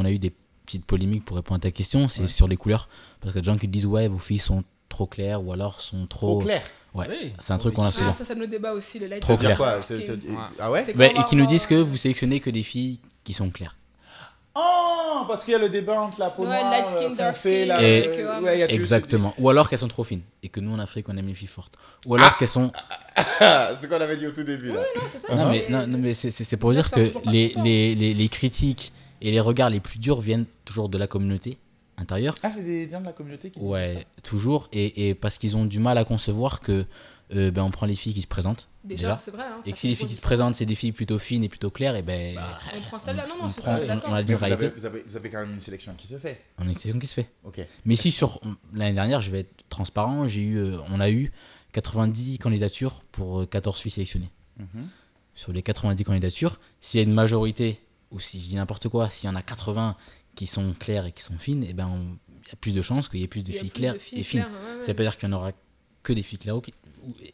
a eu des petites polémiques pour répondre à ta question, c'est Ouais. sur les couleurs. Parce que des gens qui disent, ouais, vos filles sont trop claires ou alors sont Trop clair. Ouais, Oui. c'est un truc qu'on a souvent. Ah, ça nous débat aussi, les light Trop skin, clair. Quoi dark skin. Ah ouais C'est Ouais, qu'on va et qui nous avoir, disent que vous sélectionnez que des filles qui sont claires. Oh, parce qu'il y a le débat entre la peau Ouais, noire, light skin, dark foncée, skin, la... Et- ouais, il y a tout- Exactement. Ou alors qu'elles sont trop fines. Et que nous en Afrique, on aime les filles fortes. Ou alors qu'elles sont. Ah, ce qu'on avait dit au tout début, là. Non, c'est ça. Non, c'est- mais c'est pour Ça, dire ça que a toujours pas les, tout le temps. les critiques et les regards les plus durs viennent toujours de la communauté intérieure. Ah, c'est des gens de la communauté qui disent Ouais, toujours. Et parce qu'ils ont du mal à concevoir que on prend les filles qui se présentent. Déjà, c'est vrai. hein, Et ça que si fait les une filles qui grosse se présentent, différence. c'est des filles plutôt fines et plutôt claires, et ben On prend celle-là. Non, on non, je suis prend- tout à fait d'accord. on a ça. du Mais réalité. vous avez quand même une sélection qui se fait. On a une sélection qui se fait. Ok. Mais si sur l'année dernière, je vais être transparent, on a eu 90 candidatures pour 14 filles sélectionnées. Mhm. Sur les 90 candidatures, s'il y a une majorité, ou si je dis n'importe quoi, s'il y en a 80 qui sont claires et qui sont fines, et ben il y a plus de chances qu'il y ait plus de Il y a filles plus claires de filles et fines. claires, ouais, ouais. Ça veut pas dire qu'il y en aura que des filles claires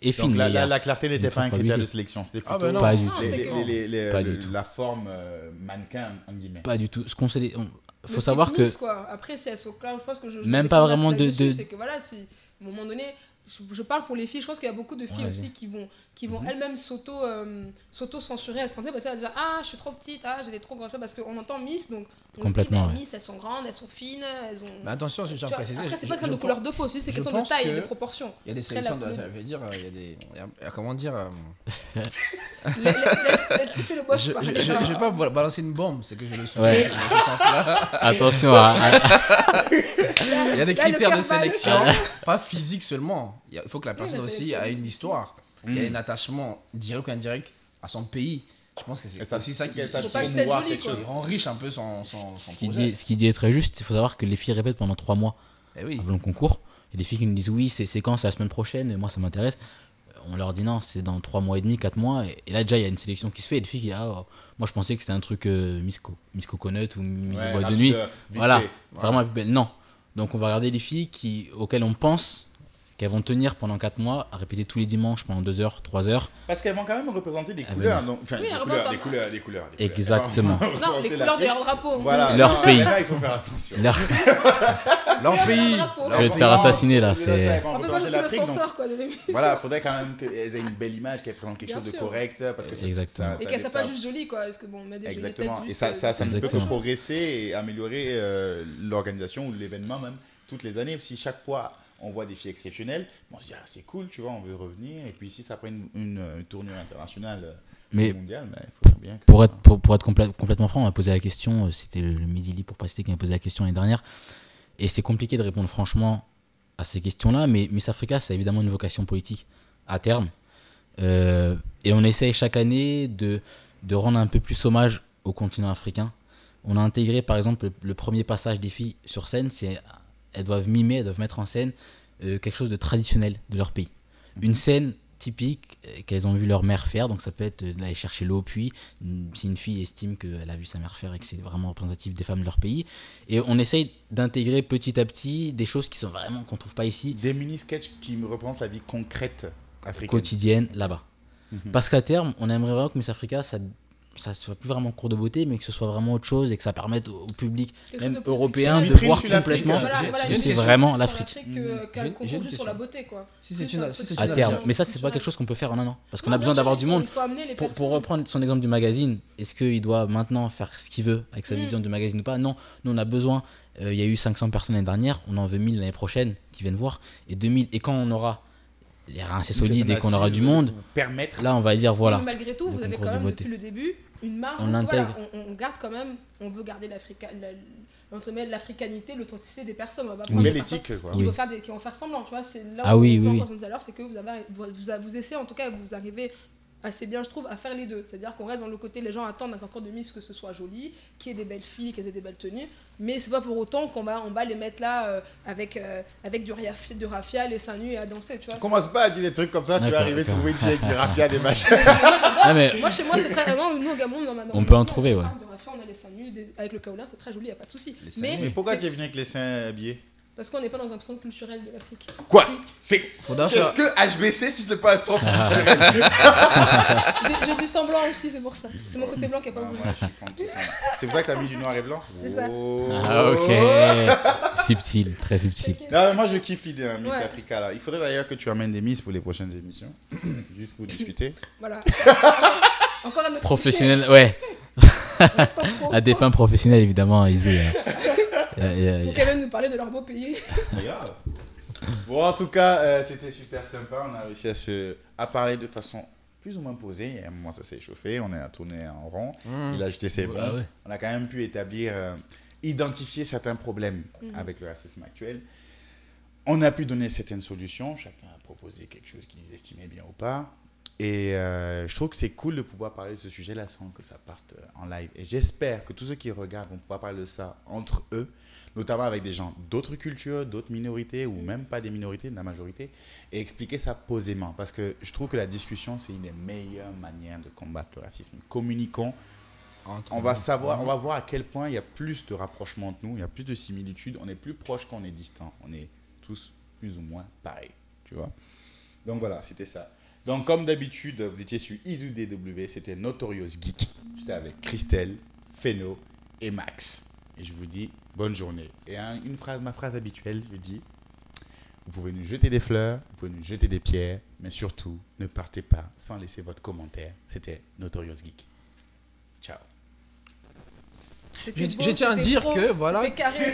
et fines. Donc mais il y a- la clarté n'était une pas un probabilité. critère de sélection, c'était Ah, plutôt ben non. Pas du Non, tout. c'est que- Pas du tout. la forme mannequin, en guillemets. Pas du tout. Ce qu'on sait, Le faut type savoir que Miss, quoi. Après, si elles sont claires, je pense que je Même vais pas défendre vraiment là-dessus, de- C'est que voilà, si à un moment donné, je parle pour les filles, je pense qu'il y a beaucoup de filles Ouais, aussi qui vont elles-mêmes s'auto-censurer à se penser parce qu'elles disent ah je suis trop petite, ah j'ai des trop grandes choses parce qu'on entend Miss donc on Complètement, se dit, ouais. Miss elles sont grandes, elles sont fines, elles ont. Mais attention, je Tu tiens à vois, préciser. après c'est je- pas question je de couleur pense- de peau, c'est je question de pense taille et que de proportion. Il y a des Après, sélections, la- ça veut dire, il y a des. Comment dire Laissez le boss Je parler. vais pas balancer une bombe, c'est que je le suis. Ouais. dans ce sens-là. attention à Il y a des Là, le critères de cœur bat. sélection, pas physique seulement. Il faut que la personne mais aussi t'as- ait une histoire. Il y a un attachement direct ou indirect à son pays. Je pense que Et c'est ça, aussi ça qui et ça, Faut je pas trouve juste être voir joli, quelque quoi. chose. qui rend riche un peu son ce qui projet. dit est très juste. Il faut savoir que les filles répètent pendant 3 mois Eh oui. avant le concours. Il y a des filles qui nous disent oui, c'est quand, c'est la semaine prochaine, et moi ça m'intéresse. On leur dit non, c'est dans 3 mois et demi, 4 mois. Et là déjà il y a une sélection qui se fait. Et des filles qui disent ah, moi je pensais que c'était un truc Miss Coconut ou Miss Ouais, Boîte de rapide, nuit. vite Voilà, fait. vraiment la plus belle. Non. Donc on va regarder les filles auxquelles on pense qu'elles vont tenir pendant 4 mois à répéter tous les dimanches pendant 2 heures, 3 heures. Parce qu'elles vont quand même représenter des Ah, couleurs. ben donc- Enfin, Oui, des elles couleurs, représentent- des couleurs. Exactement. Elles vont Non, représenter les couleurs de l'Afrique. leur drapeau. Voilà. Leur Non, pays. mais Là, il faut faire attention. Leur- Leur pays. drapeau. Tu vas te faire assassiner, là, c'est- Elles vont On peut pas représenter juste le l'Afrique, donc censeur quoi de l'émission. voilà, il faudrait quand même qu'elles aient une belle image, qu'elles présentent quelque Bien chose de sûr. correct. Parce que c'est- Exactement. Et qu'elle soit pas juste jolie quoi, parce que bon, on met des jolies Exactement. têtes Et juste, ça ne peut que Exactement. progresser et améliorer l'organisation ou l'événement même toutes les années. Si chaque fois on voit des filles exceptionnelles, on se dit, ah, c'est cool, tu vois, on veut revenir. Et puis si ça prend une tournure internationale mondiale, il faudrait bien que... Pour être complètement franc, on m'a posé la question, c'était le Midi Libre pour pas citer qui m'a posé la question l'année dernière, et c'est compliqué de répondre franchement à ces questions-là, mais Miss Africa, ça a évidemment une vocation politique à terme. Et on essaye chaque année de rendre un peu plus hommage au continent africain. On a intégré par exemple le premier passage des filles sur scène, elles doivent mettre en scène quelque chose de traditionnel de leur pays. Une scène typique qu'elles ont vu leur mère faire, donc ça peut être d'aller chercher l'eau au puits, si une fille estime qu'elle a vu sa mère faire et que c'est vraiment représentatif des femmes de leur pays. Et on essaye d'intégrer petit à petit des choses qui sont vraiment qu'on trouve pas ici. Des mini-sketchs qui me représentent la vie concrète africaine. Quotidienne là-bas. Parce qu'à terme, on aimerait vraiment que Miss Africa, ça soit plus vraiment cours de beauté, mais que ce soit vraiment autre chose et que ça permette au public, même européen, de voir complètement ce que c'est vraiment l'Afrique. Qu'un concours juste sur la beauté, quoi. À terme. Mais ça, c'est pas quelque chose qu'on peut faire en un an. Parce qu'on a besoin d'avoir du monde. Pour reprendre son exemple du magazine, est-ce qu'il doit maintenant faire ce qu'il veut avec sa vision du magazine ou pas? Non, nous on a besoin. Il y a eu 500 personnes l'année dernière, on en veut 1000 l'année prochaine qui viennent voir. Et 2000. Et quand on aura les reins assez solides et qu'on aura du monde, là on va dire voilà. Mais malgré tout, vous avez quand même depuis le début une marge. On l'intègre. Voilà, on garde quand même, on veut garder l'africanité, l'authenticité des personnes. On va pas prendre l'éthique, quoi. Qui vont faire semblant, tu vois. C'est là où tout à l'heure, c'est que vous essayez en tout cas, vous arrivez assez bien, je trouve, à faire les deux. C'est-à-dire qu'on reste dans le côté, les gens attendent d'un concours de Miss que ce soit joli, qu'il y ait des belles filles, qu'elles aient des belles tenues, mais c'est pas pour autant qu'on va les mettre là avec du raffia, les seins nus et à danser, tu vois. Commence pas à dire des trucs comme ça, tu vas arriver trouver une fille avec du raffia, des machins. Moi, chez moi, c'est très... nous, au Gabon, on peut en trouver, ouais. On a les seins nus, avec le kaolin, c'est très joli, y a pas de souci. Mais pourquoi tu es venu avec les seins habillés? Parce qu'on n'est pas dans un centre culturel de l'Afrique. Quoi? Oui. Qu'est-ce que HBC si c'est pas un centre culturel? J'ai du sang blanc aussi, c'est pour ça. C'est mon côté blanc qui est pas bon. Moi, je suis fan de tout ça. C'est pour ça que t'as mis du noir et blanc? C'est ça. Ah, ok. Subtil, très subtil. Non, moi, je kiffe l'idée, Miss Africa. Là. Il faudrait d'ailleurs que tu amènes des Miss pour les prochaines émissions. Juste pour discuter. Voilà. Encore un autre professionnel, ouais. À des fins professionnelles, évidemment, Izzy. Pour qu'elle vienne nous parler de leur beau pays. Bon, en tout cas, c'était super sympa. On a réussi à parler de façon plus ou moins posée. À un moment, ça s'est échauffé. On a tourné en rond. Il a jeté ses bons. Ouais. On a quand même pu identifier certains problèmes avec le racisme actuel. On a pu donner certaines solutions. Chacun a proposé quelque chose qu'il estimait bien ou pas. Et je trouve que c'est cool de pouvoir parler de ce sujet-là sans que ça parte en live. Et j'espère que tous ceux qui regardent vont pouvoir parler de ça entre eux, notamment avec des gens d'autres cultures, d'autres minorités, ou même pas des minorités, de la majorité, et expliquer ça posément. Parce que je trouve que la discussion, c'est une des meilleures manières de combattre le racisme. Communiquons. On va voir à quel point il y a plus de rapprochement entre nous, il y a plus de similitudes. On est plus proche qu'on est distant. On est tous plus ou moins pareils. Tu vois? Donc voilà, c'était ça. Donc, comme d'habitude, vous étiez sur ISUDW, c'était Notorious Geek. J'étais avec Christelle, Feno et Max. Et je vous dis bonne journée. Et ma phrase habituelle, je dis, vous pouvez nous jeter des fleurs, vous pouvez nous jeter des pierres, mais surtout, ne partez pas sans laisser votre commentaire. C'était Notorious Geek. Ciao. Je tiens à dire que, voilà. C'était carré.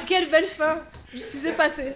Quelle belle fin. Je suis épatée.